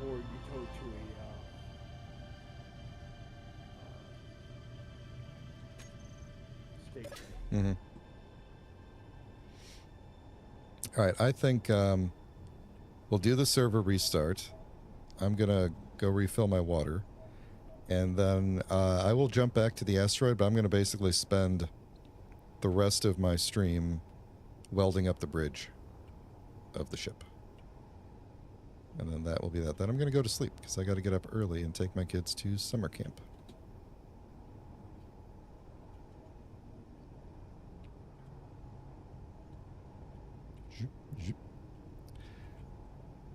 Speaker 4: Or you tow to a station.
Speaker 1: All right, I think we'll do the server restart. I'm going to go refill my water. And then I will jump back to the asteroid, but I'm going to basically spend the rest of my stream welding up the bridge of the ship. And then that will be that. Then I'm going to go to sleep because I got to get up early and take my kids to summer camp.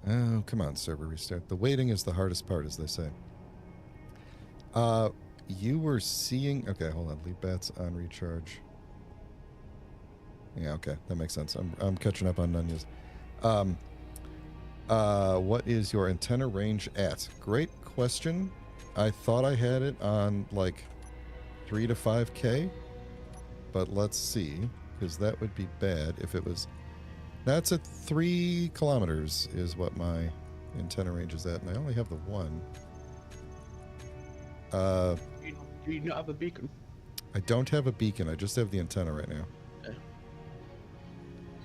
Speaker 1: Oh, come on, server restart. The waiting is the hardest part, as they say. You were seeing... Okay, hold on. Lead bats on recharge. Yeah, okay. That makes sense. I'm catching up on Nunya's. What is your antenna range at? Great question. I thought I had it on, like, 3 to 5K. But let's see, because that would be bad if it was... That's at 3 kilometers is what my antenna range is at, and I only have the one.
Speaker 2: Do you not have a beacon?
Speaker 1: I don't have a beacon. I just have the antenna right now.
Speaker 2: Okay.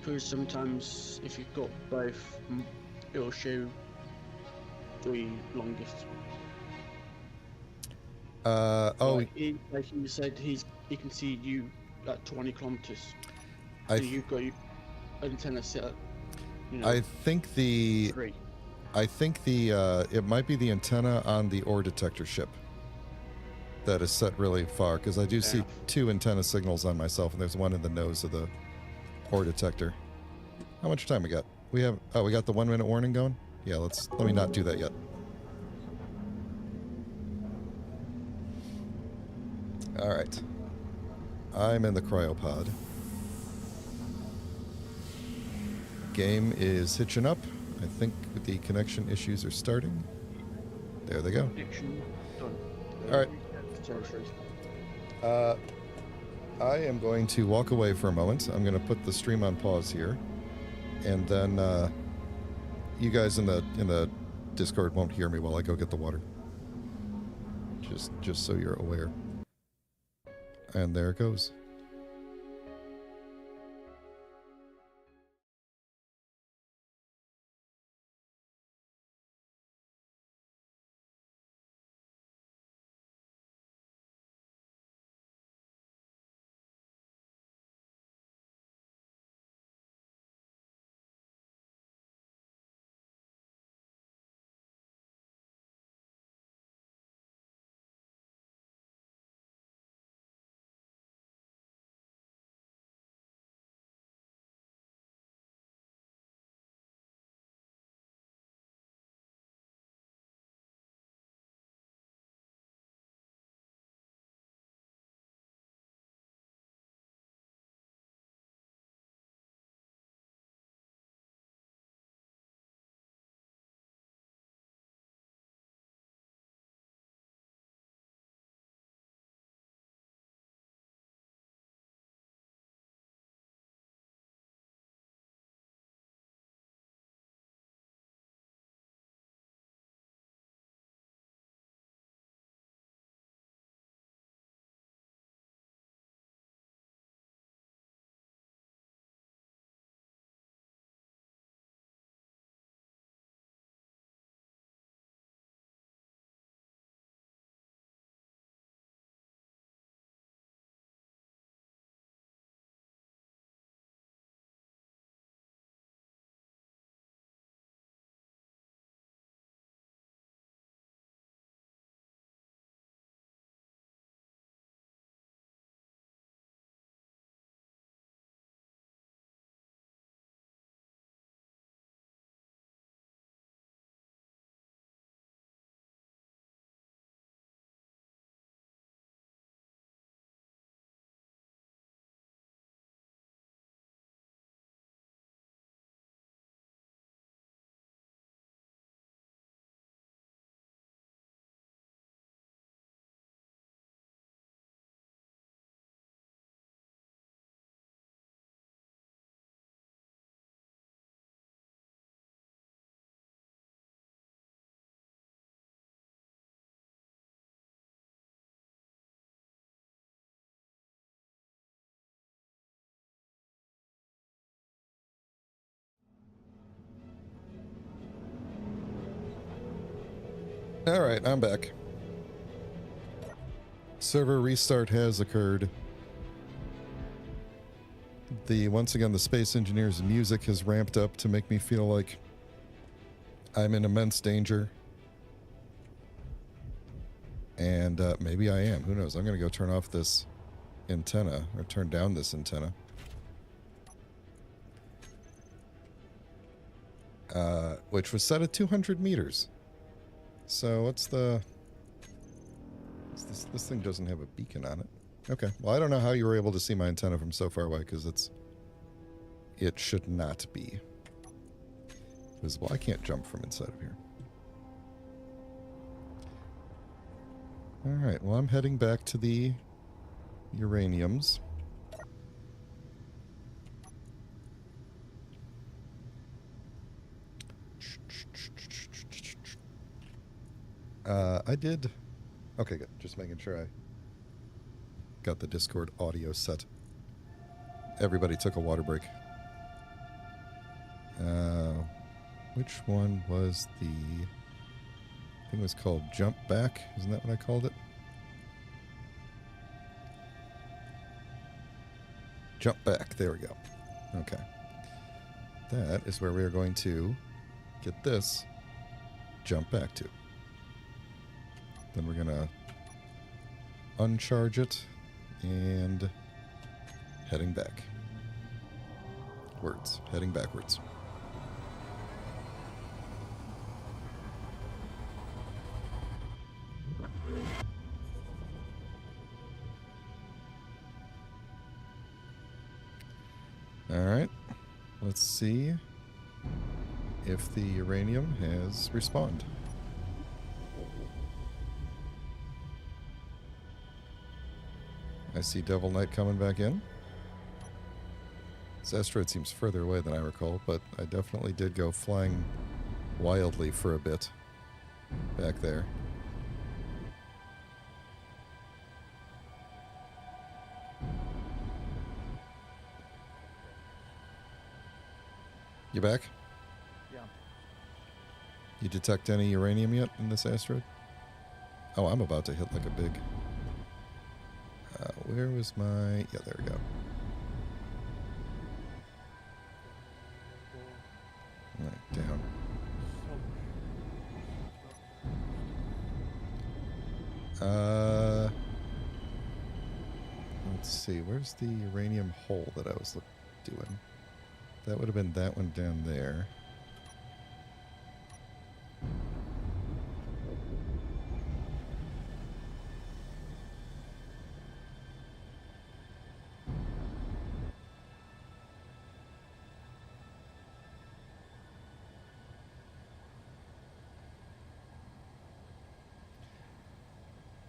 Speaker 2: Because sometimes if you've got both, it'll show the longest. Like he said, he can see you at 20 kilometers. So you've got your antenna set at,
Speaker 1: I think the
Speaker 2: 3.
Speaker 1: I think the it might be the antenna on the ore detector ship that is set really far, because I do see 2 antenna signals on myself, and there's one in the nose of the ore detector. How much time we got? We got the 1 minute warning going? Yeah, let me not do that yet. All right. I'm in the cryopod. Game is hitching up. I think the connection issues are starting. There they go.
Speaker 2: Connection done.
Speaker 1: All right. I am going to walk away for a moment. I'm going to put the stream on pause here, and then you guys in the Discord won't hear me while I go get the water. Just so you're aware. And there it goes. Alright, I'm back. Server restart has occurred. Once again, the Space Engineer's music has ramped up to make me feel like I'm in immense danger. And maybe I am. Who knows? I'm going to go turn off this antenna, or turn down this antenna. Which was set at 200 meters. So what's the... This thing doesn't have a beacon on it. Okay. Well, I don't know how you were able to see my antenna from so far away, because it should not be visible. I can't jump from inside of here. Alright, well, I'm heading back to the uraniums. I did... Okay, good. Just making sure I got the Discord audio set. Everybody took a water break. Which one was the... I think it was called Jump Back. Isn't that what I called it? Jump Back. There we go. Okay. That is where we are going to get this jump back to. Then we're going to uncharge it and heading back. Heading backwards. Alright, let's see if the uranium has respawned. I see Devil Knight coming back in. This asteroid seems further away than I recall, but I definitely did go flying wildly for a bit back there. You back?
Speaker 4: Yeah.
Speaker 1: You detect any uranium yet in this asteroid? Oh, I'm about to hit like a big... where was my... Yeah, there we go. Right, down. Let's see. Where's the uranium hole that I was doing? That would have been that one down there.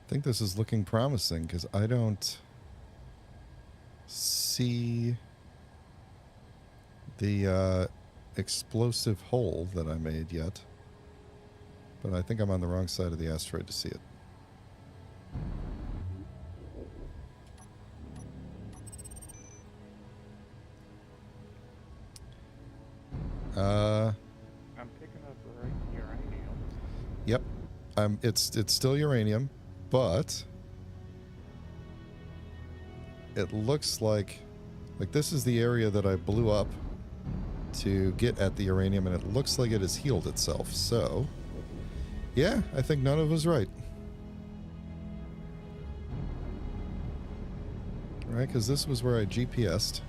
Speaker 1: I think this is looking promising because I don't see the explosive hole that I made yet. But I think I'm on the wrong side of the asteroid to see it.
Speaker 4: I'm picking up uranium.
Speaker 1: Yep. It's still uranium, but it looks like this is the area that I blew up to get at the uranium, and it looks like it has healed itself. So, yeah, I think none of us right. Right, because this was where I GPS'd.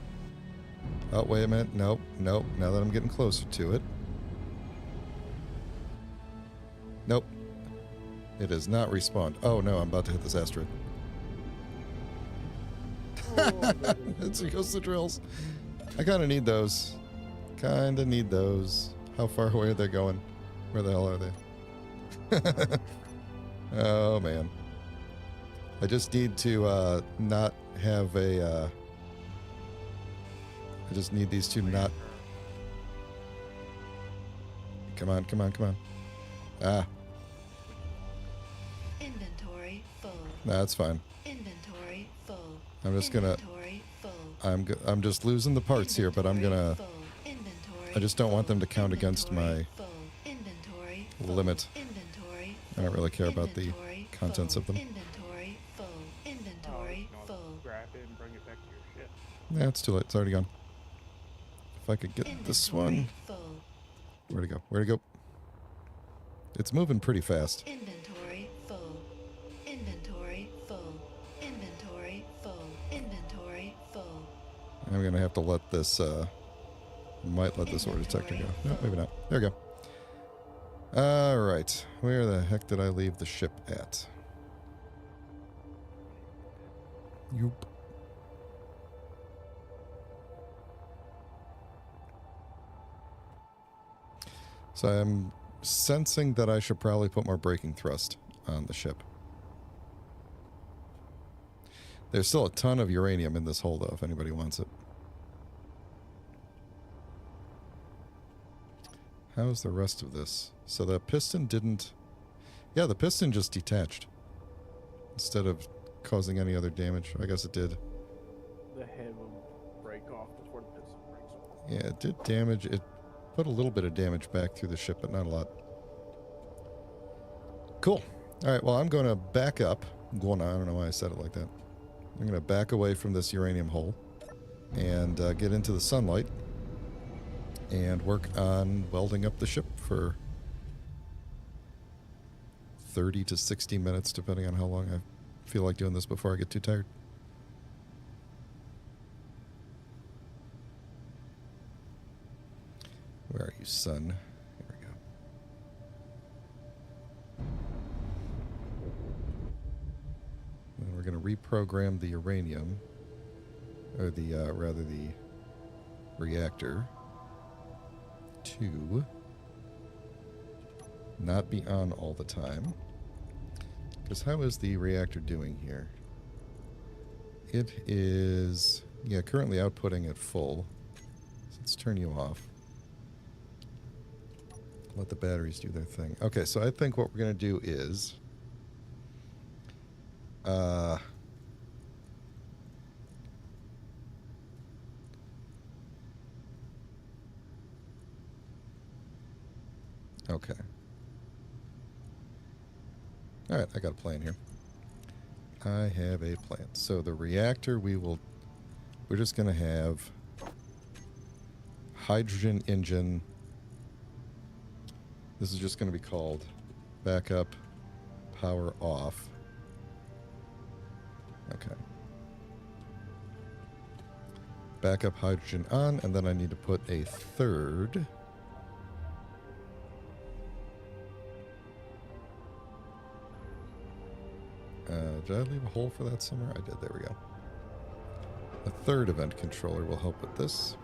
Speaker 1: Oh, wait a minute. Nope, nope. Now that I'm getting closer to it. Nope. It has not respawned. Oh, no, I'm about to hit this asteroid. It's goes the drills. I kind of need those. Kinda need those. How far away are they going? Where the hell are they? Oh, man. I just need to not have a... I just need these two not... Come on, come on, come on. Ah.
Speaker 3: Inventory full.
Speaker 1: That's fine.
Speaker 3: Inventory full.
Speaker 1: I'm just gonna...
Speaker 3: Inventory full.
Speaker 1: I'm just losing the parts here, but I'm gonna...
Speaker 3: Full. Inventory
Speaker 1: I just don't want them to count
Speaker 3: full.
Speaker 1: against my
Speaker 3: Full. Inventory full.
Speaker 1: limit.
Speaker 3: Inventory
Speaker 1: I don't really care about the
Speaker 3: Inventory
Speaker 1: contents
Speaker 3: full.
Speaker 1: of them.
Speaker 3: Inventory full. Inventory
Speaker 4: You can
Speaker 3: full.
Speaker 4: always grab it and bring it back to your ship.
Speaker 1: Yeah, it's too late. It's already gone. If I could get this
Speaker 3: Inventory
Speaker 1: one.
Speaker 3: full.
Speaker 1: Where'd it go? Where'd it go? It's moving pretty fast.
Speaker 3: Inventory full. Inventory full. Inventory full. Inventory full.
Speaker 1: I'm going to have to let this, might let this ore detector go. No, maybe not. There we go. Alright. Where the heck did I leave the ship at? Yoop. So I'm sensing that I should probably put more braking thrust on the ship. There's still a ton of uranium in this hole, though, if anybody wants it. How's the rest of this? So the piston didn't... Yeah, the piston just detached. Instead of causing any other damage. I guess it did.
Speaker 4: The head will break off before the piston breaks off.
Speaker 1: Yeah, it did damage. It put a little bit of damage back through the ship, but not a lot. Cool. Alright, well, I'm going to back up. I don't know why I said it like that. I'm going to back away from this uranium hole and get into the sunlight and work on welding up the ship for 30 to 60 minutes, depending on how long I feel like doing this before I get too tired. Where are you, son? Here we go. And we're going to reprogram the uranium, or the, rather the reactor, to not be on all the time. Because how is the reactor doing here? It is, yeah, currently outputting at full. So let's turn you off. Let the batteries do their thing. Okay, so I think what we're going to do is... okay. Alright, I got a plan here. I have a plan. So the reactor we're just going to have hydrogen engine. This is just going to be called backup power off. Okay. Backup hydrogen on, and then I need to put a third. Did I leave a hole for that somewhere? I did. There we go. A third event controller will help with this.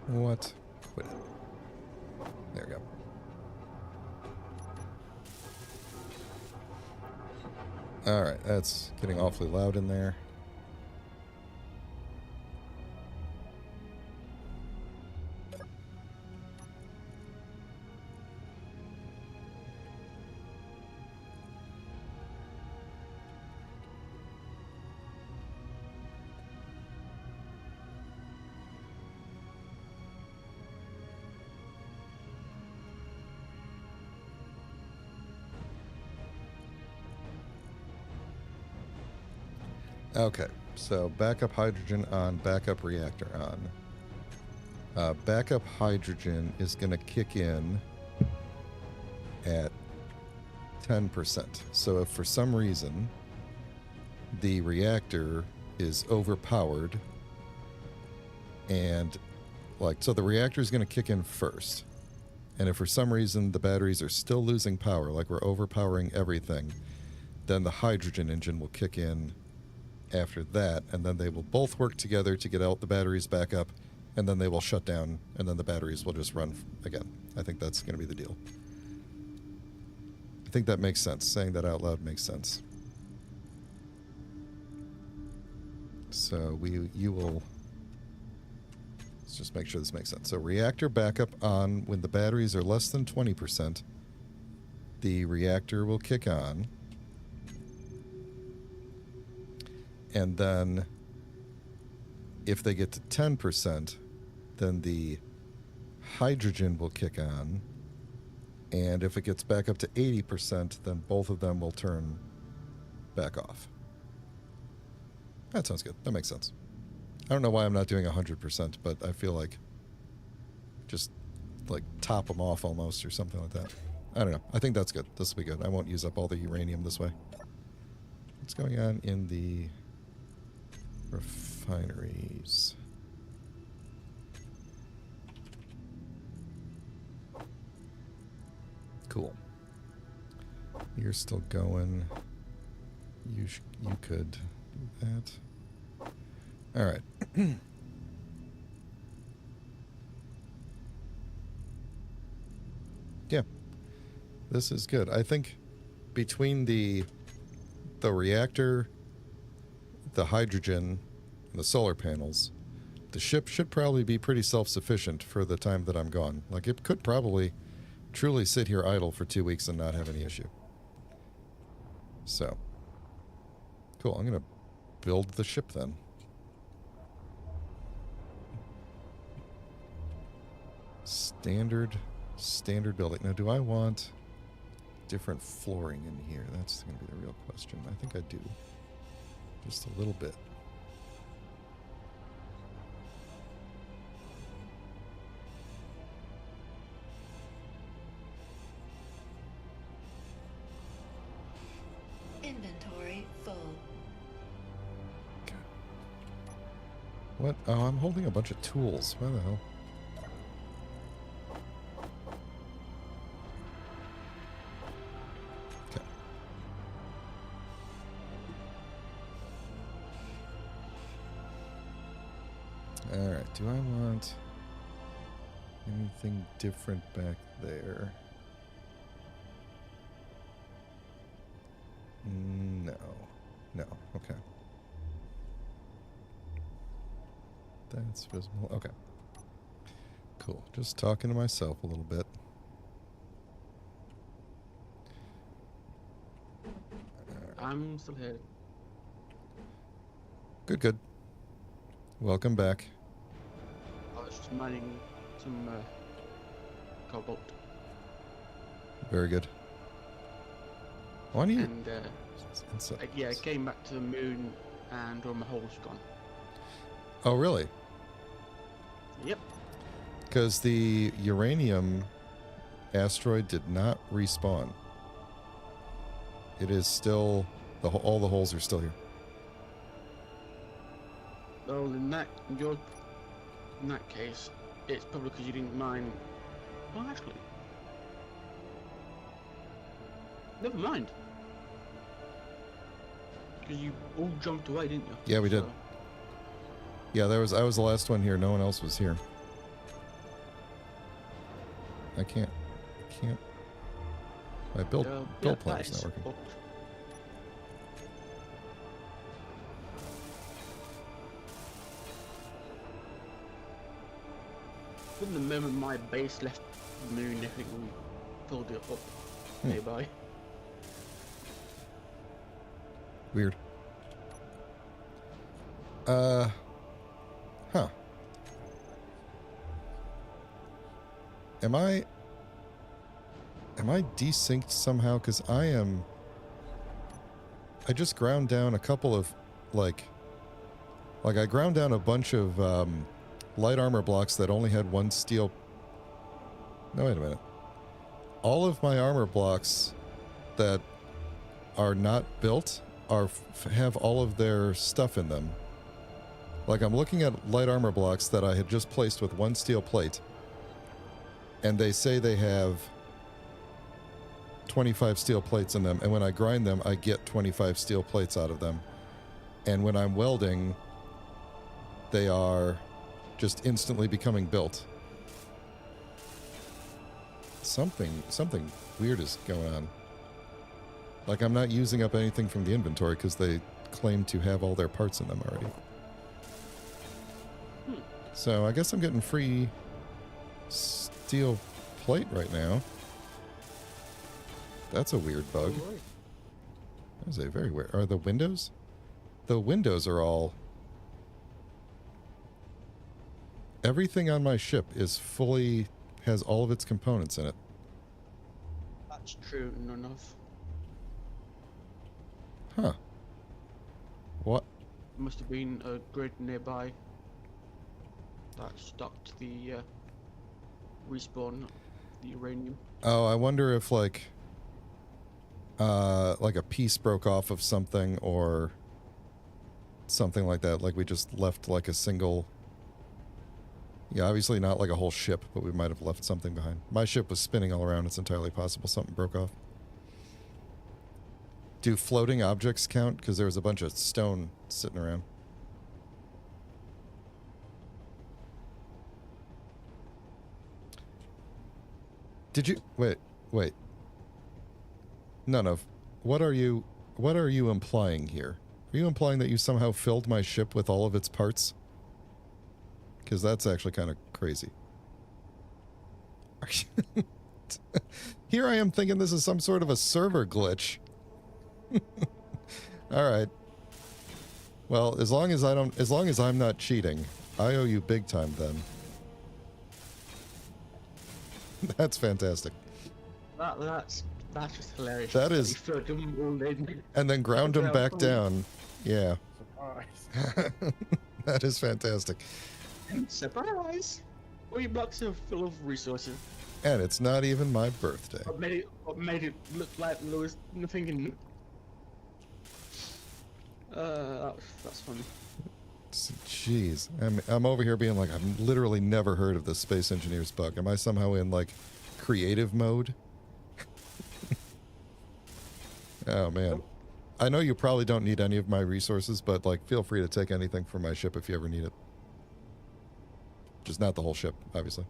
Speaker 1: What? Quit it. There we go. Alright, that's getting awfully loud in there. Okay, so backup hydrogen on, backup reactor on. Backup hydrogen is going to kick in at 10%. So if for some reason the reactor is overpowered and so the reactor is going to kick in first. And if for some reason the batteries are still losing power, like we're overpowering everything, then the hydrogen engine will kick in after that, and then they will both work together to get out the batteries back up, and then they will shut down, and then the batteries will just run again. I think that's going to be the deal. I think that makes sense. Saying that out loud makes sense. So you will. Let's just make sure this makes sense. So reactor backup on when the batteries are less than 20%. The reactor will kick on. And then if they get to 10%, then the hydrogen will kick on. And if it gets back up to 80%, then both of them will turn back off. That sounds good. That makes sense. I don't know why I'm not doing 100%, but I feel like just like top them off almost or something like that. I don't know. I think that's good. This will be good. I won't use up all the uranium this way. What's going on in the refineries? Cool. You're still going. You could do that. All right. Yeah. This is good. I think between the reactor, the hydrogen, and the solar panels, the ship should probably be pretty self-sufficient for the time that I'm gone. Like, it could probably truly sit here idle for 2 weeks and not have any issue. So, cool. I'm going to build the ship then. Standard building. Now, do I want different flooring in here? That's going to be the real question. I think I do. Just a little bit.
Speaker 3: Inventory full.
Speaker 1: Okay. What? Oh, I'm holding a bunch of tools. Why the hell? Okay. Alright, do I want anything different back there? No. No. Okay. That's visible. Okay. Cool. Just talking to myself a little bit.
Speaker 2: I'm still here.
Speaker 1: Good, good. Welcome back.
Speaker 2: I was just mining some cobalt.
Speaker 1: Very good. Why do you...
Speaker 2: And yeah, I came back to the moon and all my holes gone.
Speaker 1: Oh, really?
Speaker 2: Yep.
Speaker 1: Because the uranium asteroid did not respawn. It is still... all the holes are still here.
Speaker 2: Well, in that case, it's probably because you didn't mine. Well, actually, never mind. Because you all jumped away, didn't you?
Speaker 1: Yeah, we did.
Speaker 2: So,
Speaker 1: Yeah, I was the last one here. No one else was here. I can't. My build plan's not working.
Speaker 2: fucked. From the moment my base left the moon, I think we filled it up nearby.
Speaker 1: Weird. Huh. Am I desynced somehow? Because I just ground down a couple of, like I ground down a bunch of, light armor blocks that only had one steel... No, wait a minute. All of my armor blocks that are not built have all of their stuff in them. Like, I'm looking at light armor blocks that I had just placed with one steel plate, and they say they have 25 steel plates in them, and when I grind them, I get 25 steel plates out of them. And when I'm welding, they are just instantly becoming built. Something weird is going on. Like, I'm not using up anything from the inventory because they claim to have all their parts in them already. So I guess I'm getting free steel plate right now. That's a weird bug.
Speaker 2: Alright.
Speaker 1: That is a very weird. Are the windows? The windows are all. Everything on my ship is fully. Has all of its components in it.
Speaker 2: That's true, none of.
Speaker 1: Huh. What?
Speaker 2: Must have been a grid nearby that stopped the respawn, the uranium.
Speaker 1: Oh, I wonder if like a piece broke off of something or something like that. Like we just left like a single. Yeah, obviously not like a whole ship, but we might have left something behind. My ship was spinning all around. It's entirely possible something broke off. Do floating objects count? Because there was a bunch of stone sitting around. Did you wait. None of. What are you implying here? Are you implying that you somehow filled my ship with all of its parts? Because that's actually kind of crazy. Here I am thinking this is some sort of a server glitch. All right. Well, as long as I'm not cheating, I owe you big time then. That's fantastic.
Speaker 2: That's just hilarious.
Speaker 1: That is-
Speaker 2: You filled them all in.
Speaker 1: And then ground them back down. Yeah.
Speaker 4: Surprise.
Speaker 1: That is fantastic.
Speaker 2: Surprise! 3 blocks are full of resources.
Speaker 1: And it's not even my birthday.
Speaker 2: What made it look like there was nothing in it. That's funny.
Speaker 1: Jeez. I'm over here being like, I've literally never heard of this Space Engineers bug. Am I somehow in, like, creative mode? Oh, man. I know you probably don't need any of my resources, but, like, feel free to take anything from my ship if you ever need it. Just not the whole ship, obviously.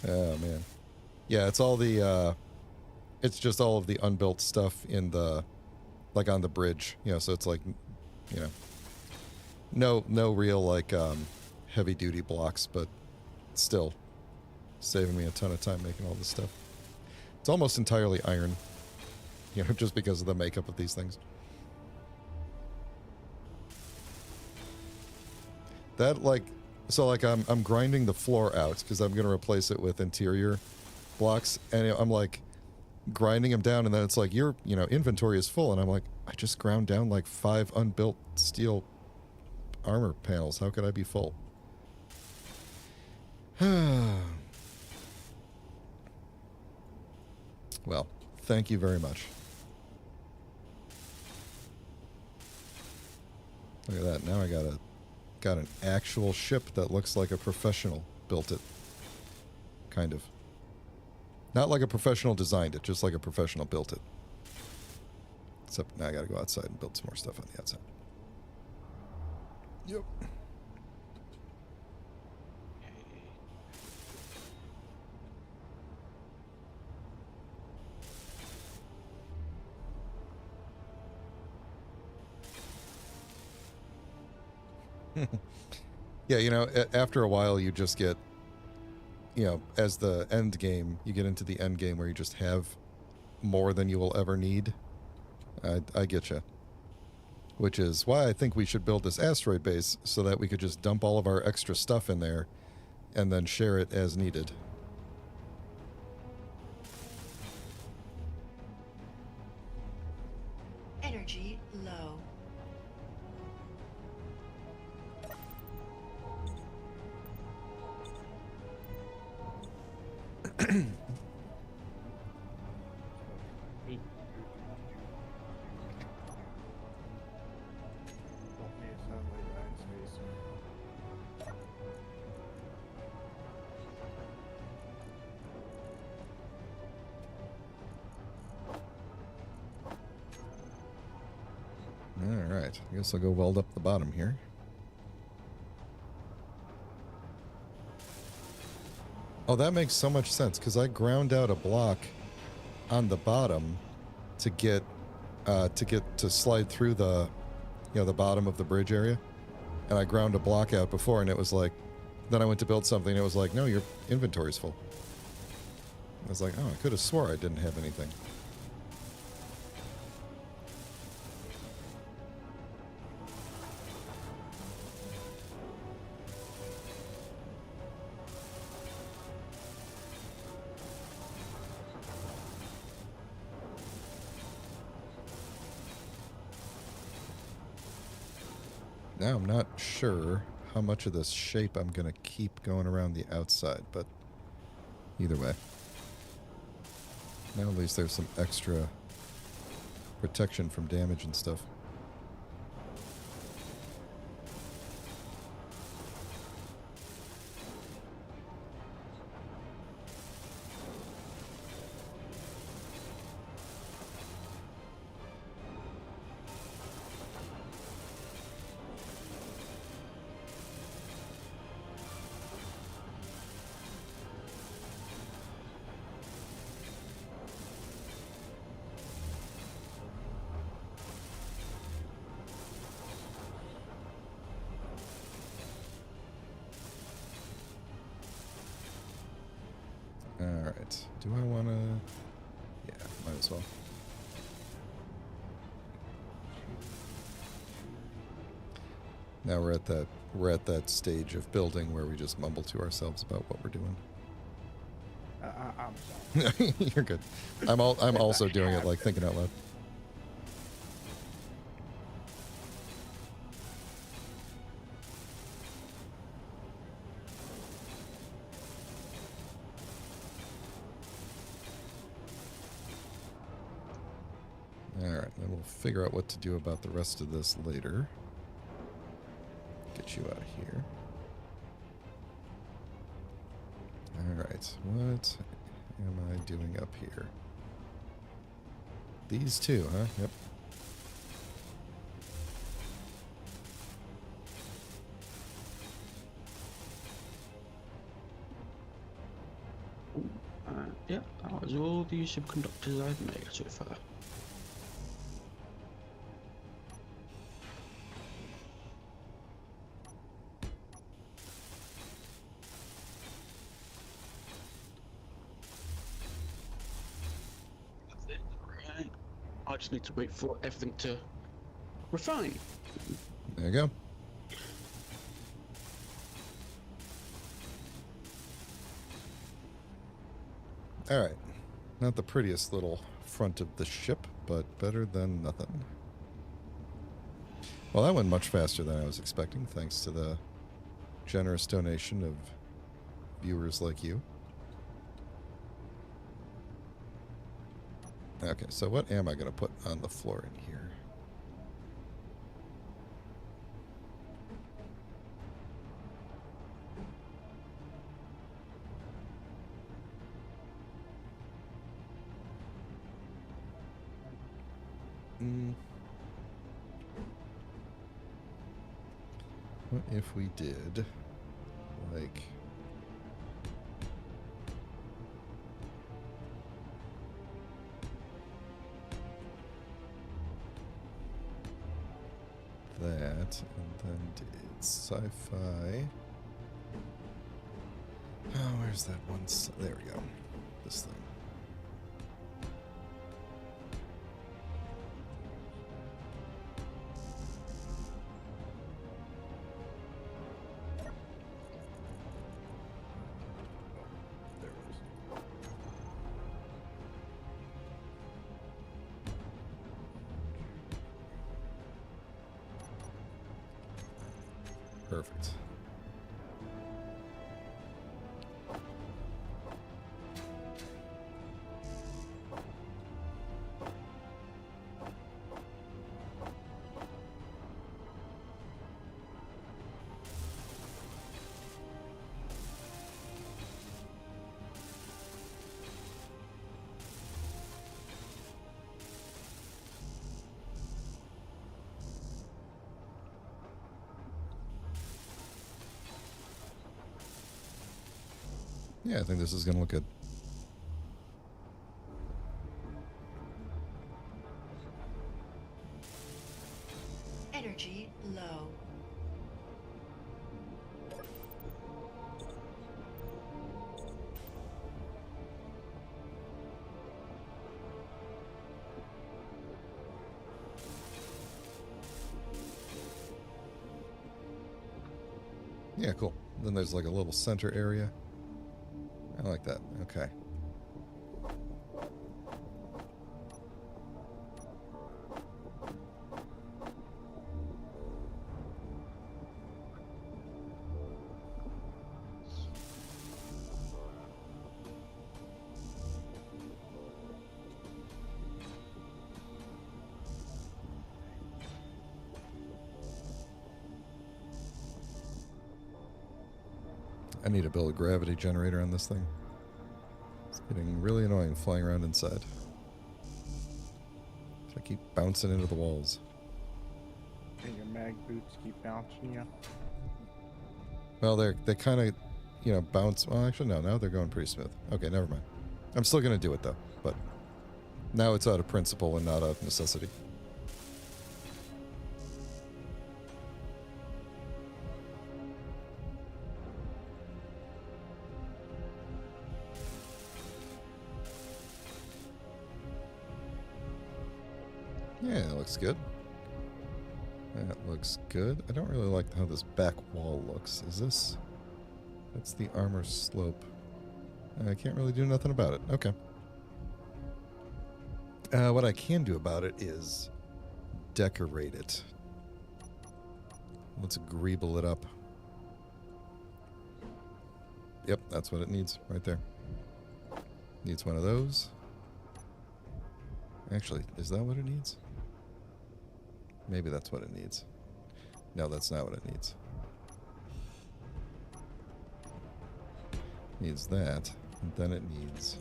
Speaker 1: Oh, man. Yeah, it's all the, it's just all of the unbuilt stuff in the, like, on the bridge. You know, so it's like, you know, no real, like, heavy-duty blocks, but still saving me a ton of time making all this stuff. It's almost entirely iron, you know, just because of the makeup of these things. That, like, so, like, I'm grinding the floor out because I'm going to replace it with interior blocks, and I'm, like, grinding them down, and then it's like, your, you know, inventory is full, and I'm like, I just ground down, like, 5 unbuilt steel armor panels. How could I be full? Well, thank you very much. Look at that. Now I got an actual ship that looks like a professional built it. Kind of. Not like a professional designed it, just like a professional built it. Except now I gotta go outside and build some more stuff on the outside. Yep. Yeah, you know, after a while you just get, you know, as the end game, you get into the end game where you just have more than you will ever need. I get you. Which is why I think we should build this asteroid base so that we could just dump all of our extra stuff in there and then share it as needed.
Speaker 3: Energy low.
Speaker 1: Alright, I guess I'll go weld up the bottom here. Oh, that makes so much sense, because I ground out a block on the bottom to get to slide through the, the bottom of the bridge area, and I ground a block out before, and it was like, then I went to build something, and it was like, no, your inventory's full. I was like, oh, I could have swore I didn't have anything. Now I'm not sure how much of this shape I'm going to keep going around the outside, but either way. Now at least there's some extra protection from damage and stuff. Alright, do I want to... Yeah, might as well. Now we're at that stage of building where we just mumble to ourselves about what we're doing.
Speaker 4: I'm sorry.
Speaker 1: You're good. I'm also doing it, like, thinking out loud. Alright, then we'll figure out what to do about the rest of this later. Get you out of here. Alright, what am I doing up here? These two, huh? Yep.
Speaker 2: Yeah, that was all the subconductors I've made so far. Right. I just need to wait for everything to refine.
Speaker 1: There you go. Alright. Not the prettiest little front of the ship, but better than nothing. Well, that went much faster than I was expecting, thanks to the generous donation of viewers like you. Okay, so what am I going to put on the floor in here? What if we did, like... that, and then did sci-fi... Oh, where's that one? There we go. This thing. There it is. Perfect. Yeah, I think this is going to look good. Yeah, cool. Then there's like a little center area. I like that. Okay. I need to build a gravity generator on this thing. It's getting really annoying flying around inside. I keep bouncing into the walls.
Speaker 4: And your mag boots keep bouncing you.
Speaker 1: Well, they kind of, you know, bounce. Well, actually, no. Now they're going pretty smooth. Okay, never mind. I'm still going to do it, though. But now it's out of principle and not out of necessity. Yeah, it looks good. That looks good. I don't really like how this back wall looks. Is this... That's the armor slope. I can't really do nothing about it. Okay. What I can do about it is decorate it. Let's greeble it up. Yep, that's what it needs right there. Needs one of those. Actually, is that what it needs? Maybe that's what it needs. No, that's not what it needs. Needs that, and then it needs...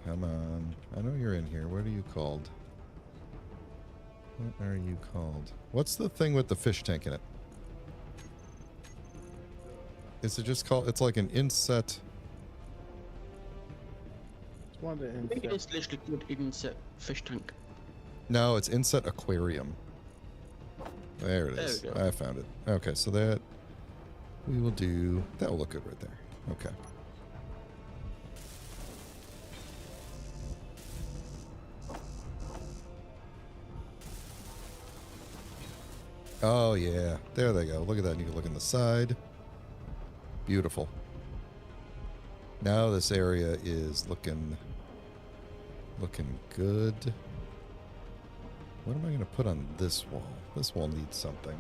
Speaker 1: Come on. I know you're in here. What are you called? What are you called? What's the thing with the fish tank in it? Is it just called... It's like an inset...
Speaker 4: It's one of the
Speaker 2: I think
Speaker 4: insects.
Speaker 2: it's literally called inset fish tank.
Speaker 1: No, it's inset aquarium. There it
Speaker 2: There
Speaker 1: is.
Speaker 2: we go.
Speaker 1: I found it. Okay, so that... We will do... That will look good right there. Okay. Oh, yeah. There they go. Look at that. You can look in the side. Beautiful. Now this area is looking good. What am I going to put on this wall? This wall needs something.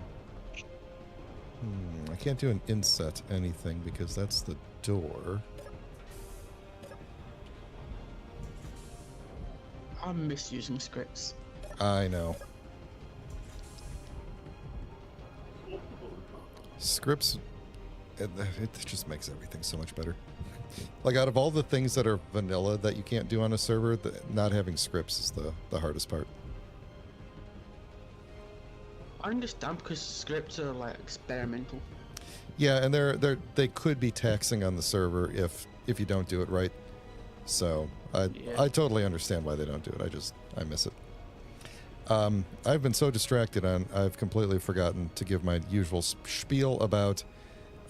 Speaker 1: I can't do an inset anything because that's the door.
Speaker 2: I miss using scripts.
Speaker 1: I know. Scripts, it just makes everything so much better. Like, out of all the things that are vanilla that you can't do on a server, not having scripts is the hardest part.
Speaker 2: I understand because scripts are like experimental.
Speaker 1: Yeah, and they could be taxing on the server if you don't do it right. So
Speaker 2: Yeah.
Speaker 1: I totally understand why they don't do it. I miss it. I've been so distracted I've completely forgotten to give my usual spiel about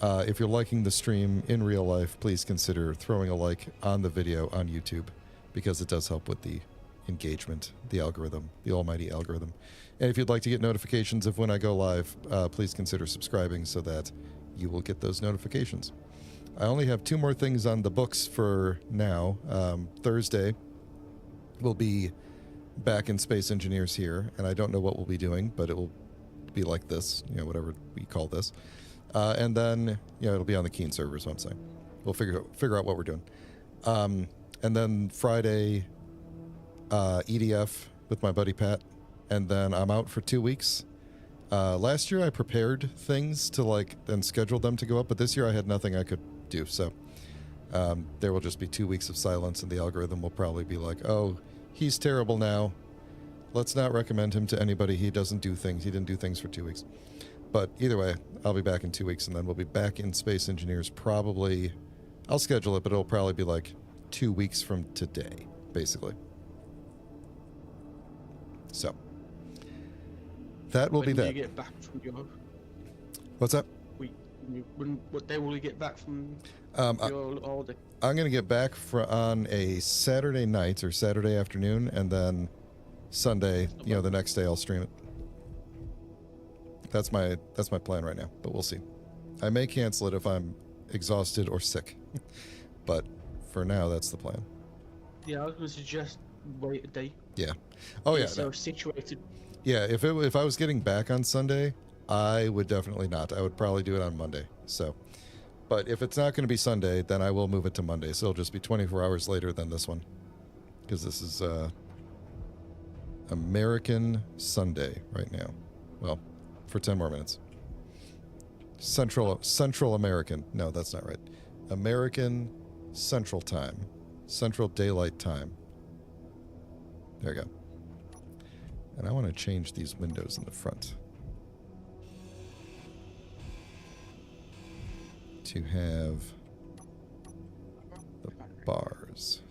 Speaker 1: if you're liking the stream in real life, please consider throwing a like on the video on YouTube because it does help with the engagement, the algorithm, the almighty algorithm. And if you'd like to get notifications of when I go live, please consider subscribing so that you will get those notifications. I only have 2 more things on the books for now. Thursday we'll be back in Space Engineers here, and I don't know what we'll be doing, but it will be like this, you know, whatever we call this. And then, you know, it'll be on the Keen server, is what I'm saying. We'll figure out what we're doing. And then Friday, EDF with my buddy Pat, and then I'm out for 2 weeks. Last year I prepared things to and scheduled them to go up, but this year I had nothing I could do, so there will just be 2 weeks of silence, and the algorithm will probably be like, oh, he's terrible now. Let's not recommend him to anybody. He doesn't do things. He didn't do things for 2 weeks. But either way, I'll be back in 2 weeks, and then we'll be back in Space Engineers probably... I'll schedule it, but it'll probably be like 2 weeks from today, basically. So, that will be
Speaker 2: When do
Speaker 1: that.
Speaker 2: you get back from your
Speaker 1: What's that?
Speaker 2: week? What day will you get back from
Speaker 1: I-
Speaker 2: your holiday?
Speaker 1: I'm going to get back on a Saturday night or Saturday afternoon, and then Sunday, you know, the next day I'll stream it. That's my plan right now, but we'll see. I may cancel it if I'm exhausted or sick. But for now, that's the plan.
Speaker 2: Yeah, I was going to suggest wait a day.
Speaker 1: Yeah. Oh yeah.
Speaker 2: So
Speaker 1: No.
Speaker 2: situated.
Speaker 1: Yeah, if I was getting back on Sunday, I would definitely not. I would probably do it on Monday. So, but if it's not going to be Sunday, then I will move it to Monday. So it'll just be 24 hours later than this one, because this is American Sunday right now. Well, for 10 more minutes. Central American. No, that's not right. American Central Time. Central Daylight Time. There you go. And I want to change these windows in the front to have the bars.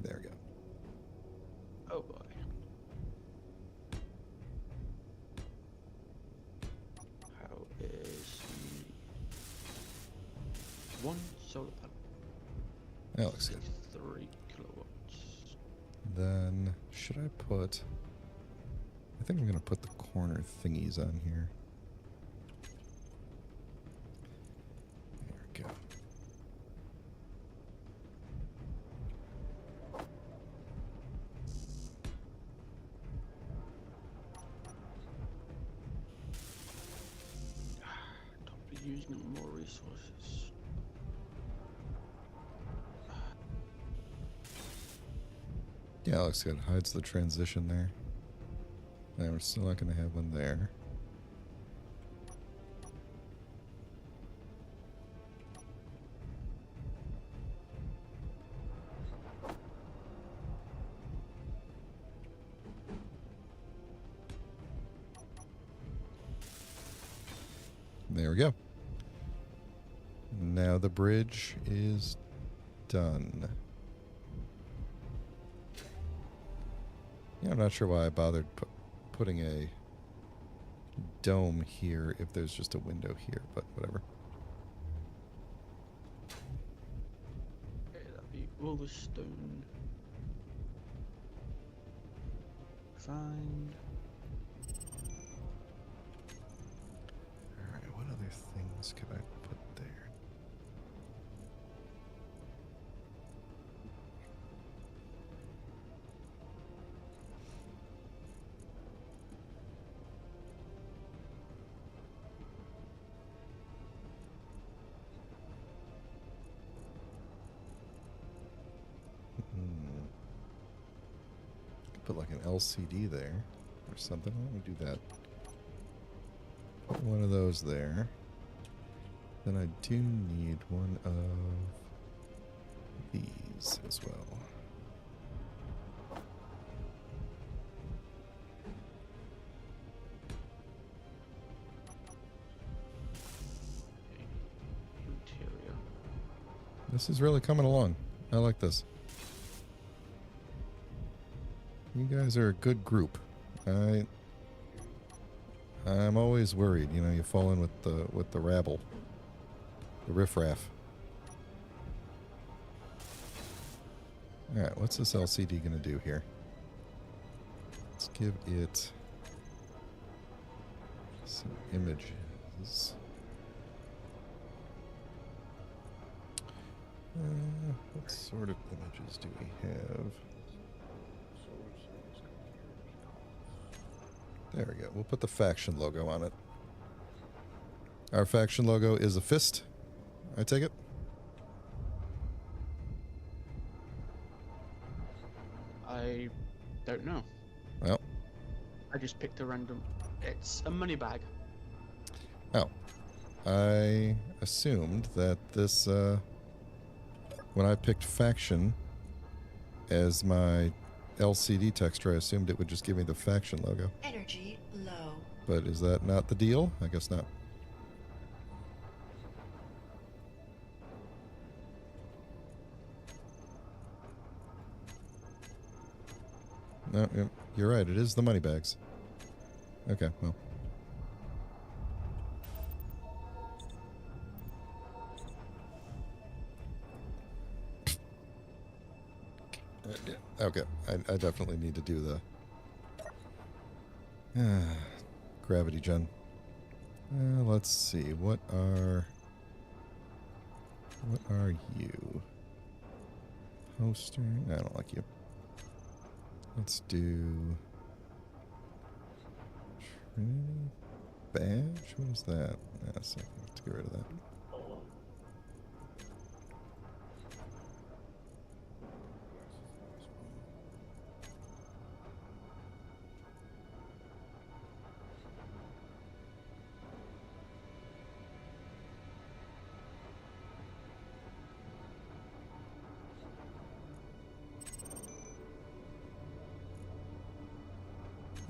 Speaker 1: There we go.
Speaker 2: Oh boy. How is one solar panel?
Speaker 1: That looks good.
Speaker 2: 3 kilowatts.
Speaker 1: Then, should I put... I think I'm going to put the corner thingies on here. There we go.
Speaker 2: Don't be using up more resources.
Speaker 1: Yeah, looks good. Hides the transition there. And we're still not going to have one there. There we go. Now the bridge is done. Yeah, I'm not sure why I bothered putting a dome here if there's just a window here, but whatever.
Speaker 2: Okay, that'd be all the stone. Find.
Speaker 1: Alright, what other things could I put there? Put like an LCD there or something. Why don't we do that? Put one of those there. Then I do need one of these as well.
Speaker 2: Interior.
Speaker 1: This is really coming along. I like this. You guys are a good group. I'm always worried, you know, you fall in with the rabble. The riffraff. Alright, what's this LCD gonna do here? Let's give it some images. What sort of images do we have? There we go. We'll put the faction logo on it. Our faction logo is a fist, I take it?
Speaker 2: I don't know.
Speaker 1: Well.
Speaker 2: I just picked a random. It's a money bag.
Speaker 1: Oh. I assumed that this, when I picked faction as my LCD texture, I assumed it would just give me the faction logo.
Speaker 3: Energy low.
Speaker 1: But is that not the deal? I guess not. No, you're right. It is the money bags. Okay, well. Okay, I definitely need to do the gravity gen. Let's see. What are you? Poster? I don't like you. Let's do Trinity badge. What is that? Yeah, so I have to get rid of that.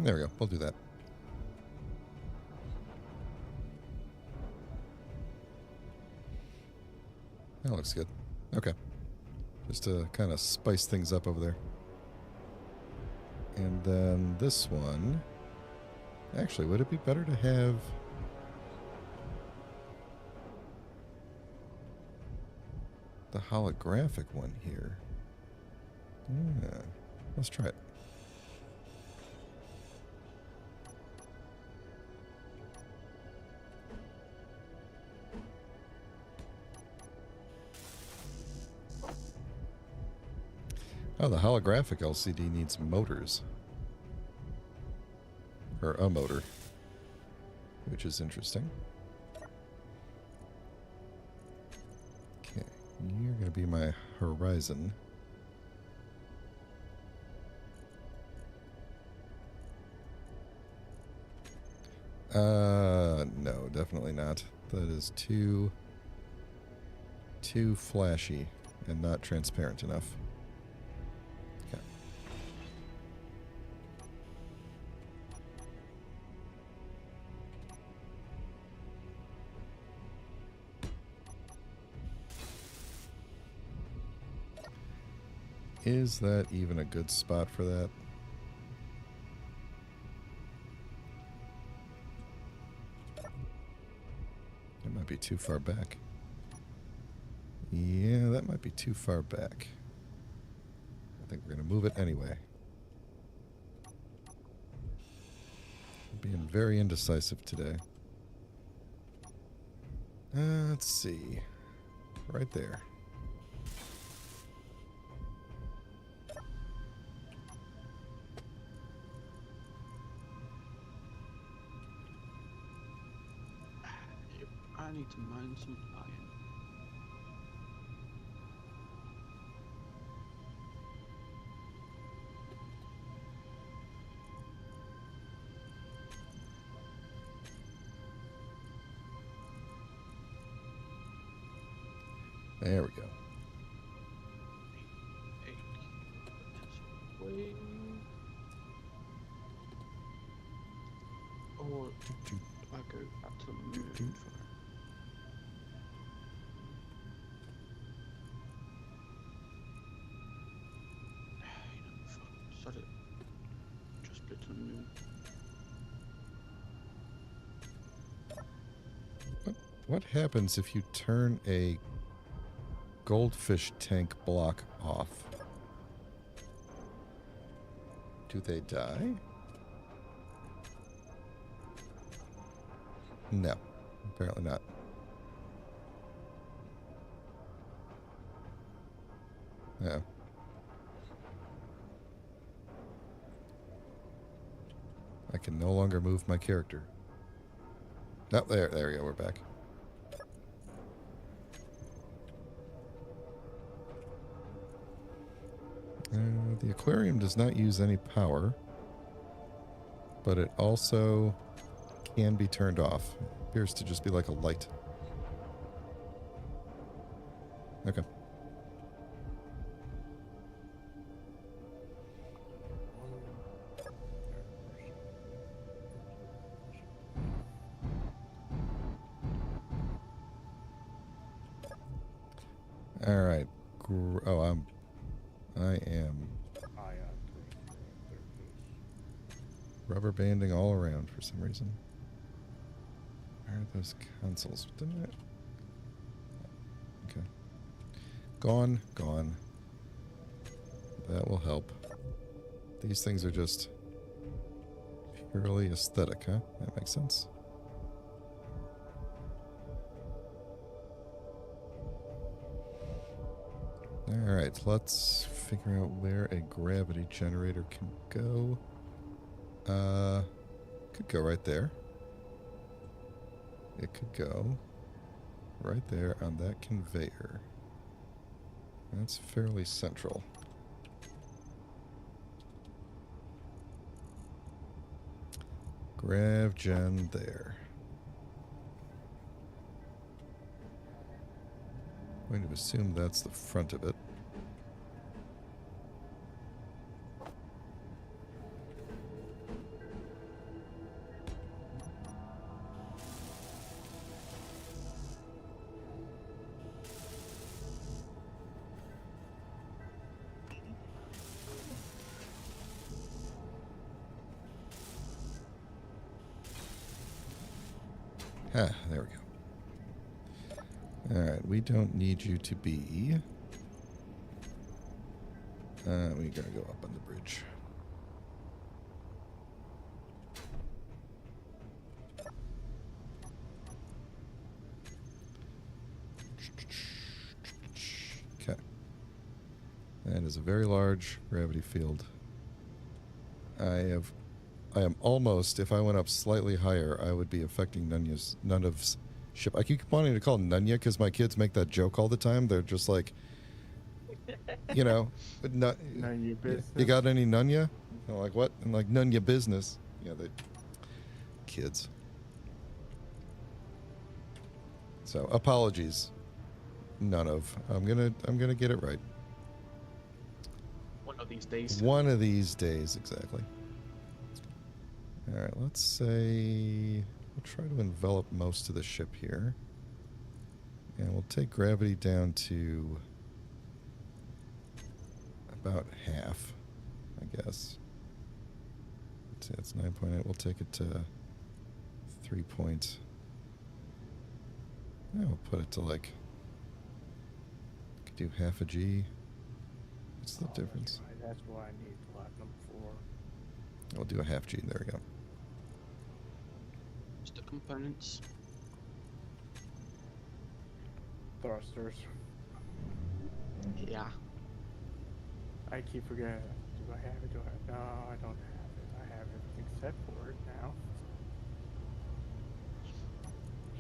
Speaker 1: There we go. We'll do that. That looks good. Okay. Just to kind of spice things up over there. And then this one. Actually, would it be better to have the holographic one here? Yeah. Let's try it. Oh, the holographic LCD needs motors. Or a motor. Which is interesting. Okay, you're going to be my horizon. No, definitely not. That is too flashy and not transparent enough. Okay. Is that even a good spot for that? It might be too far back. Yeah, that might be too far back. I think we're going to move it anyway. Being very indecisive today. Let's see. Right there.
Speaker 2: I need to mine some iron.
Speaker 1: There we go.
Speaker 2: Or I go back to the moon for it. Sod it. Just split to the moon.
Speaker 1: What happens if you turn a goldfish tank block off? Do they die? No, apparently not. Yeah. I can no longer move my character. Oh, there we go, we're back. The aquarium does not use any power, but it also can be turned off. It appears to just be like a light. Okay. All right. Oh, I am rubber banding all around for some reason. Where are those consoles? Didn't it? Okay. Gone. That will help. These things are just Purely aesthetic, huh? That makes sense. Alright, let's figure out where a gravity generator can go. Could go right there. It could go right there on that conveyor. That's fairly central. Grav gen there. I'm going to assume that's the front of it. Ah, there we go. Alright, we don't need you to be... we gotta go up on the bridge. Okay. That is a very large gravity field. I am almost, if I went up slightly higher, I would be affecting Nunav's ship. I keep wanting to call it Nunya because my kids make that joke all the time. They're just like, you know,
Speaker 4: None of your business.
Speaker 1: you got any Nunya? I'm like, what? I'm like, Nunya business. Yeah, they kids. So apologies, none of. I'm gonna get it right.
Speaker 2: One of these days.
Speaker 1: One of these days, exactly. All right, let's say we'll try to envelop most of the ship here. And we'll take gravity down to about half, I guess. It's 9.8. We'll take it to 3 point. Yeah, we'll put it to like, could do half a G. What's the difference?
Speaker 4: That's why I need platinum for.
Speaker 1: I'll do a half G. There we go.
Speaker 2: Just the components.
Speaker 4: Thrusters.
Speaker 2: Yeah.
Speaker 4: I keep forgetting. Do I have it? No, I don't have it. I have everything set for it now.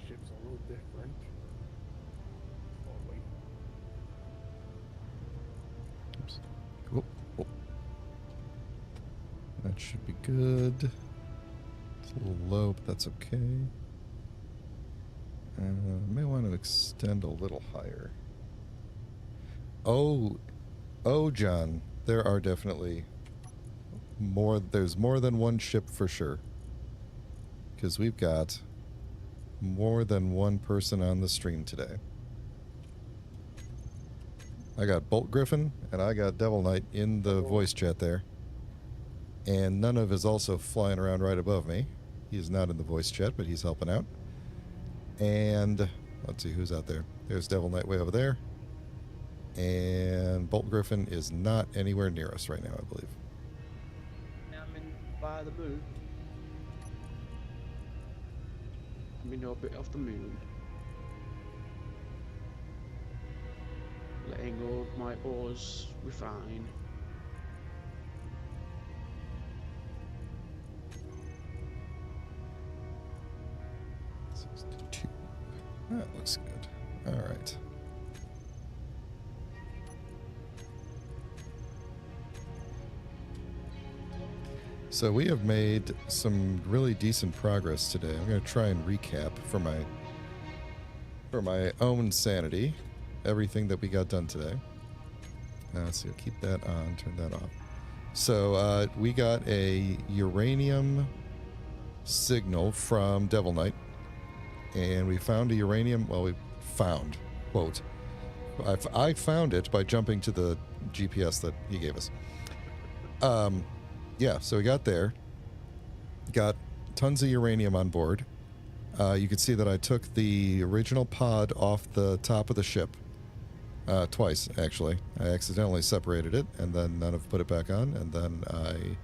Speaker 4: Ship's a little different. Slowly.
Speaker 1: Oops. Cool. Oh. That should be good. It's a little low, but that's okay. May want to extend a little higher. Oh, John, there are definitely more. There's more than one ship for sure. Because we've got more than one person on the stream today. I got Bolt Griffin and I got Devil Knight in the voice chat there. And Nunov is also flying around right above me. He is not in the voice chat, but he's helping out. And let's see who's out there. There's Devil Knight way over there. And Bolt Griffin is not anywhere near us right now, I believe.
Speaker 2: Now I'm in by the moon. I'm in orbit of the moon. Letting all my ores refine.
Speaker 1: That looks good. All right. So we have made some really decent progress today. I'm going to try and recap for my own sanity everything that we got done today. So keep that on, turn that off. So we got a uranium signal from Devil Knight. And we found a uranium, well, we found, quote, I found it by jumping to the GPS that he gave us. Yeah, so we got there, got tons of uranium on board. You could see that I took the original pod off the top of the ship twice, actually. I accidentally separated it, and then none of put it back on, and then I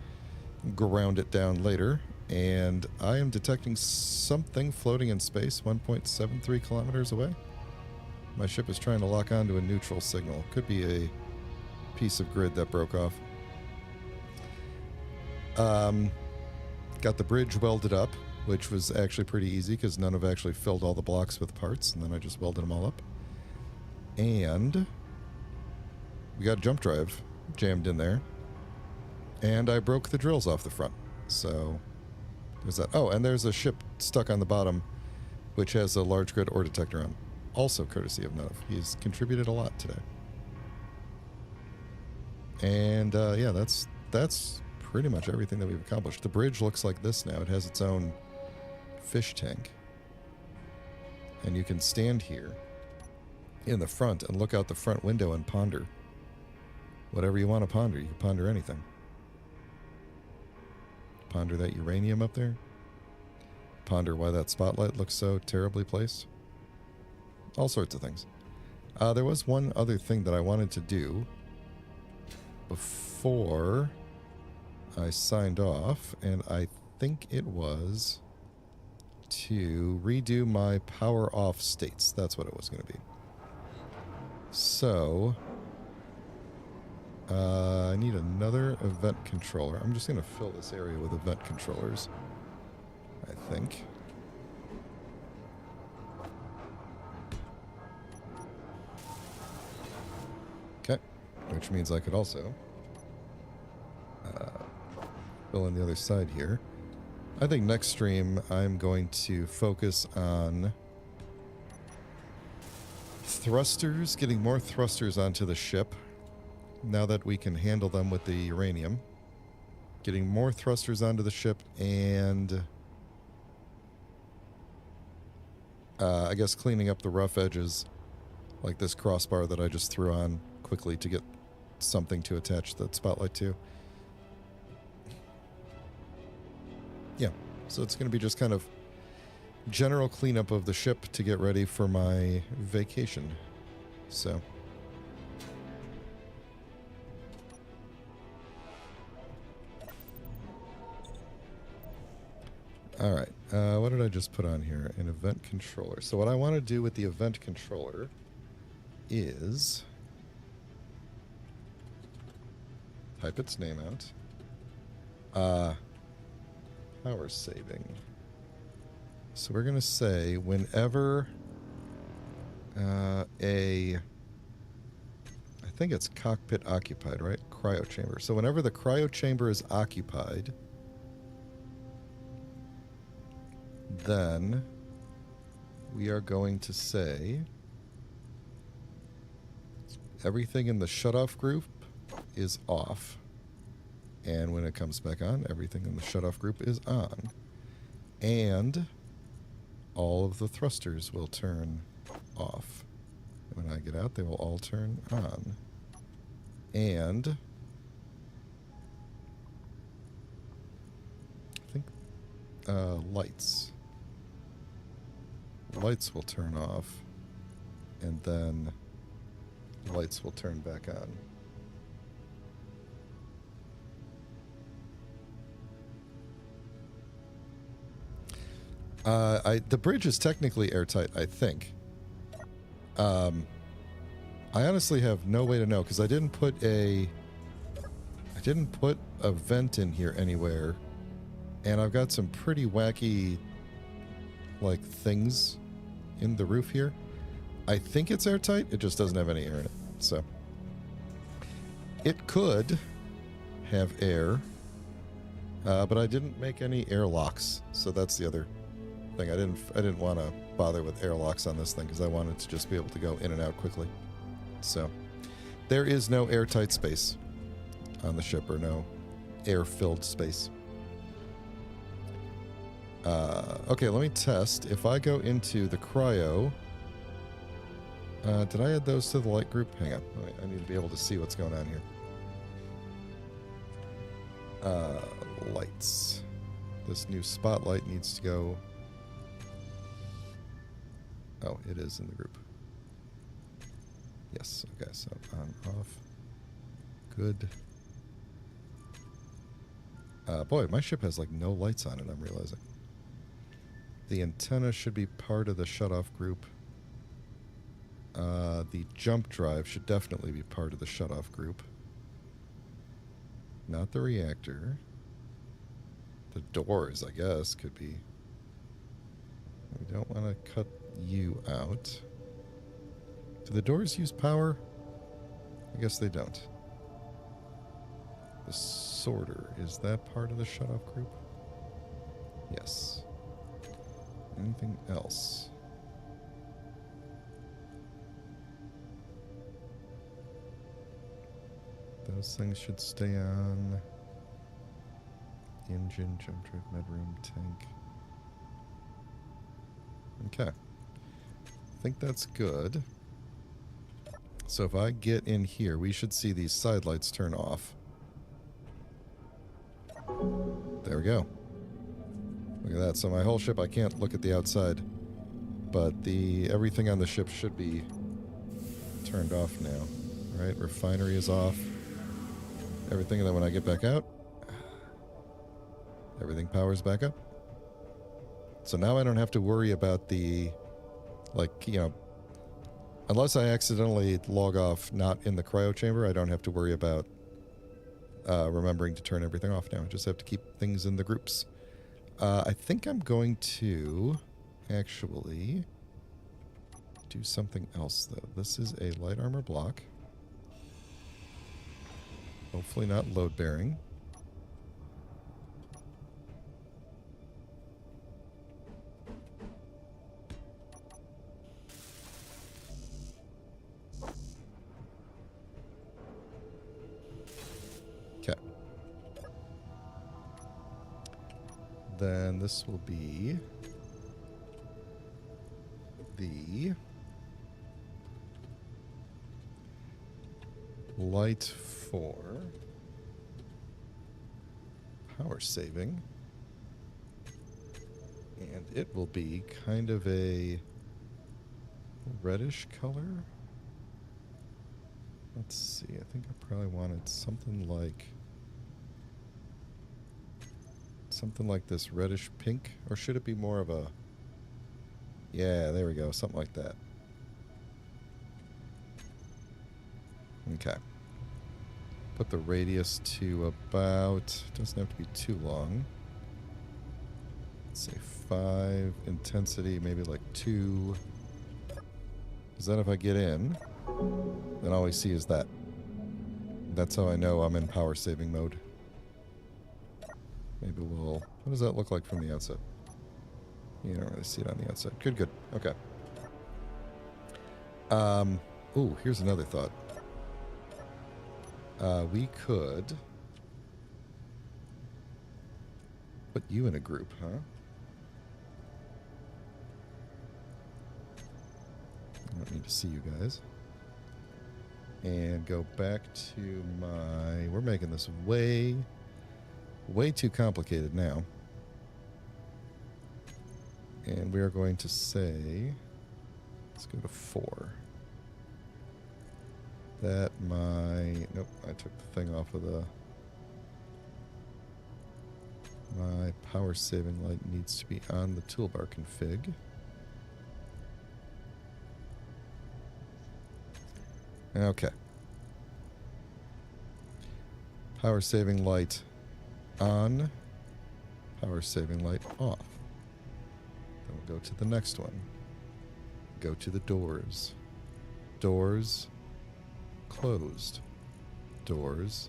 Speaker 1: ground it down later. And I am detecting something floating in space 1.73 kilometers away. My ship is trying to lock onto a neutral signal. Could be a piece of grid that broke off. Got the bridge welded up, which was actually pretty easy because none have actually filled all the blocks with parts, and then I just welded them all up. And we got jump drive jammed in there. And I broke the drills off the front. So there's that. Oh, and there's a ship stuck on the bottom, which has a large grid ore detector on. Also courtesy of Nuv. He's contributed a lot today. And yeah, that's pretty much everything that we've accomplished. The bridge looks like this now. It has its own fish tank. And you can stand here in the front and look out the front window and ponder. Whatever you want to ponder. You can ponder anything. Ponder that uranium up there. Ponder why that spotlight looks so terribly placed. All sorts of things. There was one other thing that I wanted to do before I signed off, and I think it was to redo my power off states. That's what it was going to be. So I need another event controller. I'm just going to fill this area with event controllers, I think. Okay, which means I could also fill in the other side here. I think next stream I'm going to focus on thrusters, getting more thrusters onto the ship now that we can handle them with the uranium. Getting more thrusters onto the ship and I guess cleaning up the rough edges, like this crossbar that I just threw on quickly to get something to attach that spotlight to. Yeah, so it's going to be just kind of general cleanup of the ship to get ready for my vacation. So all right, what did I just put on here? An event controller. So what I want to do with the event controller is type its name out. Power saving. So we're going to say whenever I think it's cockpit occupied, right? Cryo chamber. So whenever the cryo chamber is occupied, then we are going to say everything in the shutoff group is off. And when it comes back on, everything in the shutoff group is on. And all of the thrusters will turn off. When I get out, they will all turn on. And I think lights. Lights will turn off. And then lights will turn back on. The bridge is technically airtight, I think. I honestly have no way to know because I didn't put a vent in here anywhere, and I've got some pretty wacky like things in the roof here. I think it's airtight. It just doesn't have any air in it, so it could have air, but I didn't make any airlocks, so that's the other thing. I didn't want to bother with airlocks on this thing because I wanted to just be able to go in and out quickly. So there is no airtight space on the ship, or no air-filled space. Okay, let me test. If I go into the cryo, did I add those to the light group? Hang on, I need to be able to see what's going on here. Lights. This new spotlight needs to go. Oh, it is in the group. Yes, okay, so on, off. Good. Boy, my ship has like no lights on it, I'm realizing. The antenna should be part of the shutoff group. The jump drive should definitely be part of the shutoff group. Not the reactor. The doors, I guess, could be. We don't want to cut you out. Do the doors use power? I guess they don't. The sorter, is that part of the shutoff group? Yes. Anything else? Those things should stay on. Engine, jump drive, medroom, tank. Okay. I think that's good. So if I get in here, we should see these side lights turn off. There we go. Look at that. So my whole ship, I can't look at the outside. But everything on the ship should be turned off now. Right? Refinery is off. Everything, and then when I get back out, everything powers back up. So now I don't have to worry about unless I accidentally log off not in the cryo chamber, I don't have to worry about remembering to turn everything off now. I just have to keep things in the groups. I think I'm going to actually do something else, though. This is a light armor block. Hopefully not load-bearing. Okay. Then this will be the light for power saving, and it will be kind of a reddish color. Let's see, I think I probably wanted something like this reddish pink, or should it be more of a, yeah, there we go, something like that. Okay. Put the radius to about, doesn't have to be too long. Let's say 5, intensity, maybe like 2. Because then if I get in, then all I see is that. That's how I know I'm in power saving mode. Maybe what does that look like from the outside? You don't really see it on the outside. Good. Okay. Ooh, here's another thought. We could put you in a group, huh? I don't need to see you guys. And go back to my... We're making this way too complicated now. And we are going to say... Let's go to 4. That nope, I took the thing off of my power saving light needs to be on the toolbar config. Okay. Power saving light on, power saving light off. Then we'll go to the next one. Go to the doors. Doors closed. Doors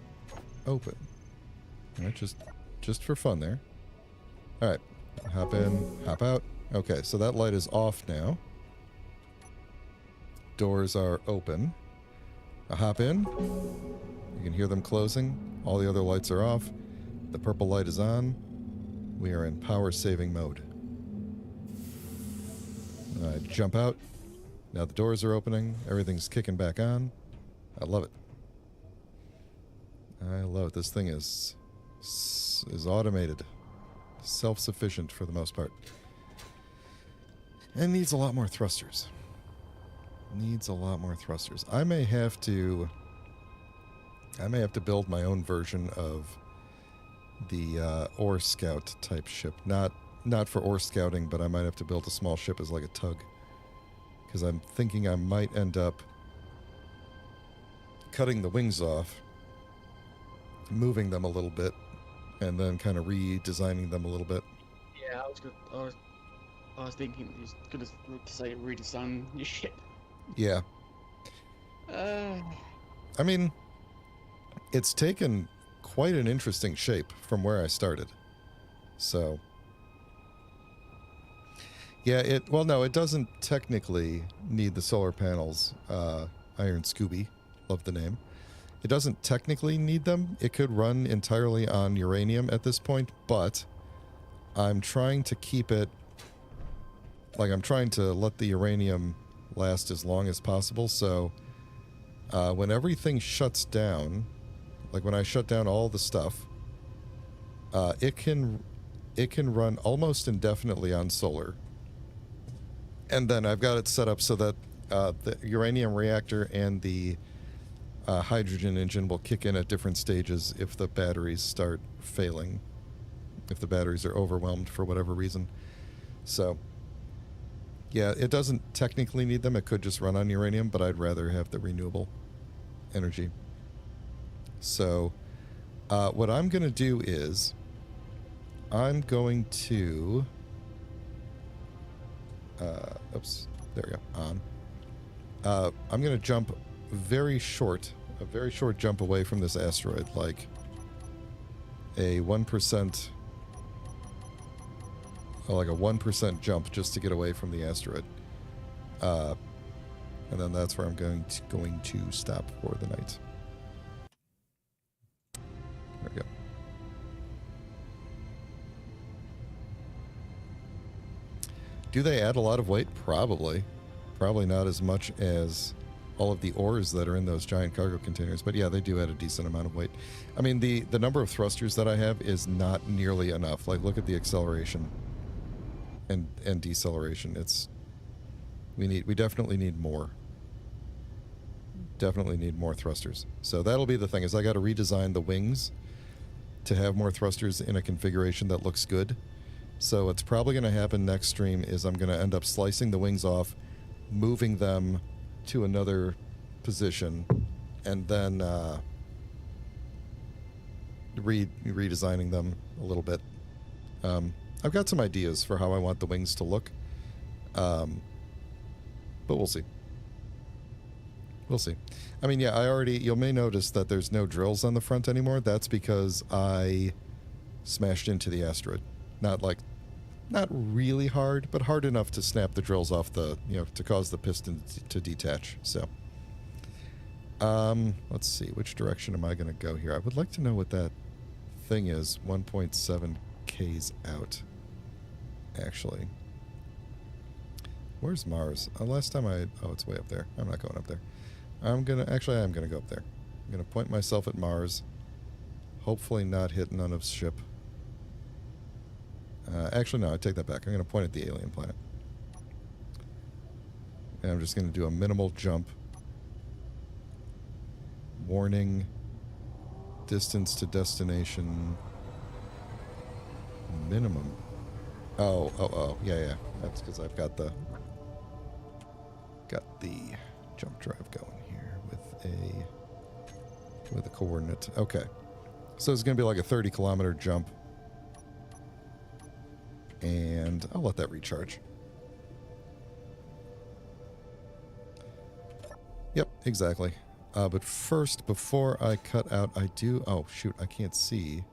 Speaker 1: open. All right, just for fun there. All right, hop in, hop out. Okay, so that light is off now. Doors are open. I hop in. You can hear them closing. All the other lights are off. The purple light is on. We are in power saving mode. I jump out. Now the doors are opening. Everything's kicking back on. I love it. I love it. This thing is automated. Self-sufficient for the most part. And needs a lot more thrusters. I may have to build my own version of the ore scout type ship. Not for ore scouting, but I might have to build a small ship as like a tug. Because I'm thinking I might end up cutting the wings off, moving them a little bit, and then kind of redesigning them a little bit.
Speaker 2: Yeah, I was thinking he was gonna say redesign your ship.
Speaker 1: Yeah. I mean, it's taken quite an interesting shape from where I started. So, yeah, well, no, it doesn't technically need the solar panels. Iron Scooby, love the name. It doesn't technically need them. It could run entirely on uranium at this point, but I'm trying to keep it, like, I'm trying to let the uranium last as long as possible, so when everything shuts down, like when I shut down all the stuff, it can run almost indefinitely on solar. And then I've got it set up so that the uranium reactor and the hydrogen engine will kick in at different stages if the batteries start failing, if the batteries are overwhelmed for whatever reason. So, yeah, it doesn't technically need them. It could just run on uranium, but I'd rather have the renewable energy. So, what I'm going to do is I'm going to... oops, there we go, on. I'm going to jump a very short jump away from this asteroid, like a 1%, like a 1% jump just to get away from the asteroid. And then that's where I'm going to stop for the night. There we go. Do they add a lot of weight? Probably. Probably not as much as all of the ores that are in those giant cargo containers. But yeah, they do add a decent amount of weight. I mean, the number of thrusters that I have is not nearly enough. Like, look at the acceleration and deceleration. We definitely need more. Definitely need more thrusters. So that'll be the thing, is I got to redesign the wings to have more thrusters in a configuration that looks good. So what's probably going to happen next stream is I'm going to end up slicing the wings off, moving them to another position, and then redesigning them a little bit. I've got some ideas for how I want the wings to look, but we'll see. We'll see. I mean, yeah, you may notice that there's no drills on the front anymore. That's because I smashed into the asteroid. Not really hard, but hard enough to snap the drills off to cause the piston to detach. So, let's see, which direction am I going to go here? I would like to know what that thing is 1.7 Ks out, actually. Where's Mars? Last time it's way up there. I'm not going up there. I'm going to go up there. I'm going to point myself at Mars, hopefully not hit Nunov's ship. Actually, no, I take that back. I'm going to point at the alien planet. And I'm just going to do a minimal jump. Warning. Distance to destination. Minimum. Oh. Yeah. That's because I've got the jump drive going here with a coordinate. Okay. So it's going to be like a 30-kilometer jump. And I'll let that recharge. Yep, exactly. But first, before I cut out, oh, shoot, I can't see.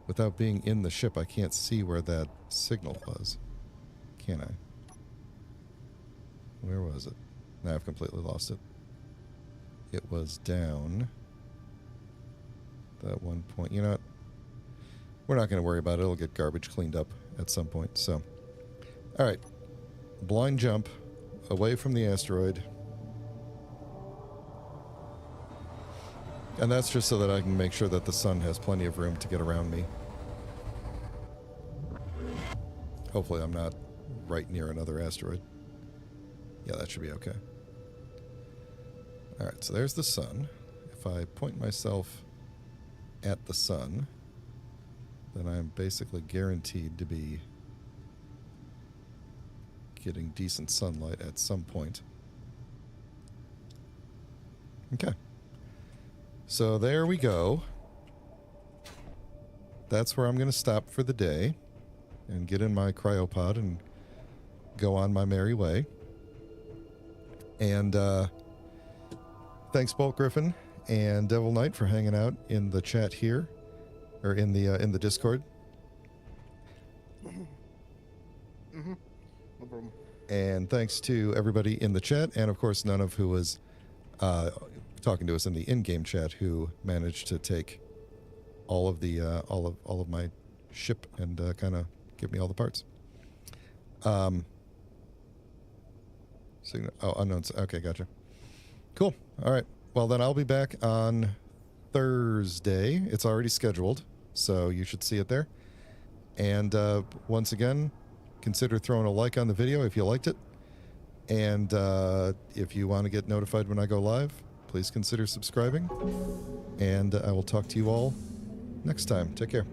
Speaker 1: Without being in the ship, I can't see where that signal was. Can I? Where was it? Now I've completely lost it. It was down that one point. You know what? We're not going to worry about it. It'll get garbage cleaned up at some point. So, all right. Blind jump away from the asteroid. And that's just so that I can make sure that the sun has plenty of room to get around me. Hopefully I'm not right near another asteroid. Yeah, that should be okay. All right, so there's the sun. If I point myself at the sun, then I'm basically guaranteed to be getting decent sunlight at some point. Okay. So there we go. That's where I'm going to stop for the day and get in my cryopod and go on my merry way. And thanks, Bolt Griffin and Devil Knight, for hanging out in the chat here, or in the Discord.
Speaker 4: Mm-hmm. No problem.
Speaker 1: And thanks to everybody in the chat, and of course none of who was talking to us in the in-game chat, who managed to take all of the all of my ship and kind of give me all the parts. Unknown. Okay, gotcha. Cool. All right. Well, then I'll be back on Thursday. It's already scheduled, so you should see it there. And once again, consider throwing a like on the video if you liked it. And if you want to get notified when I go live, please consider subscribing. And I will talk to you all next time. Take care.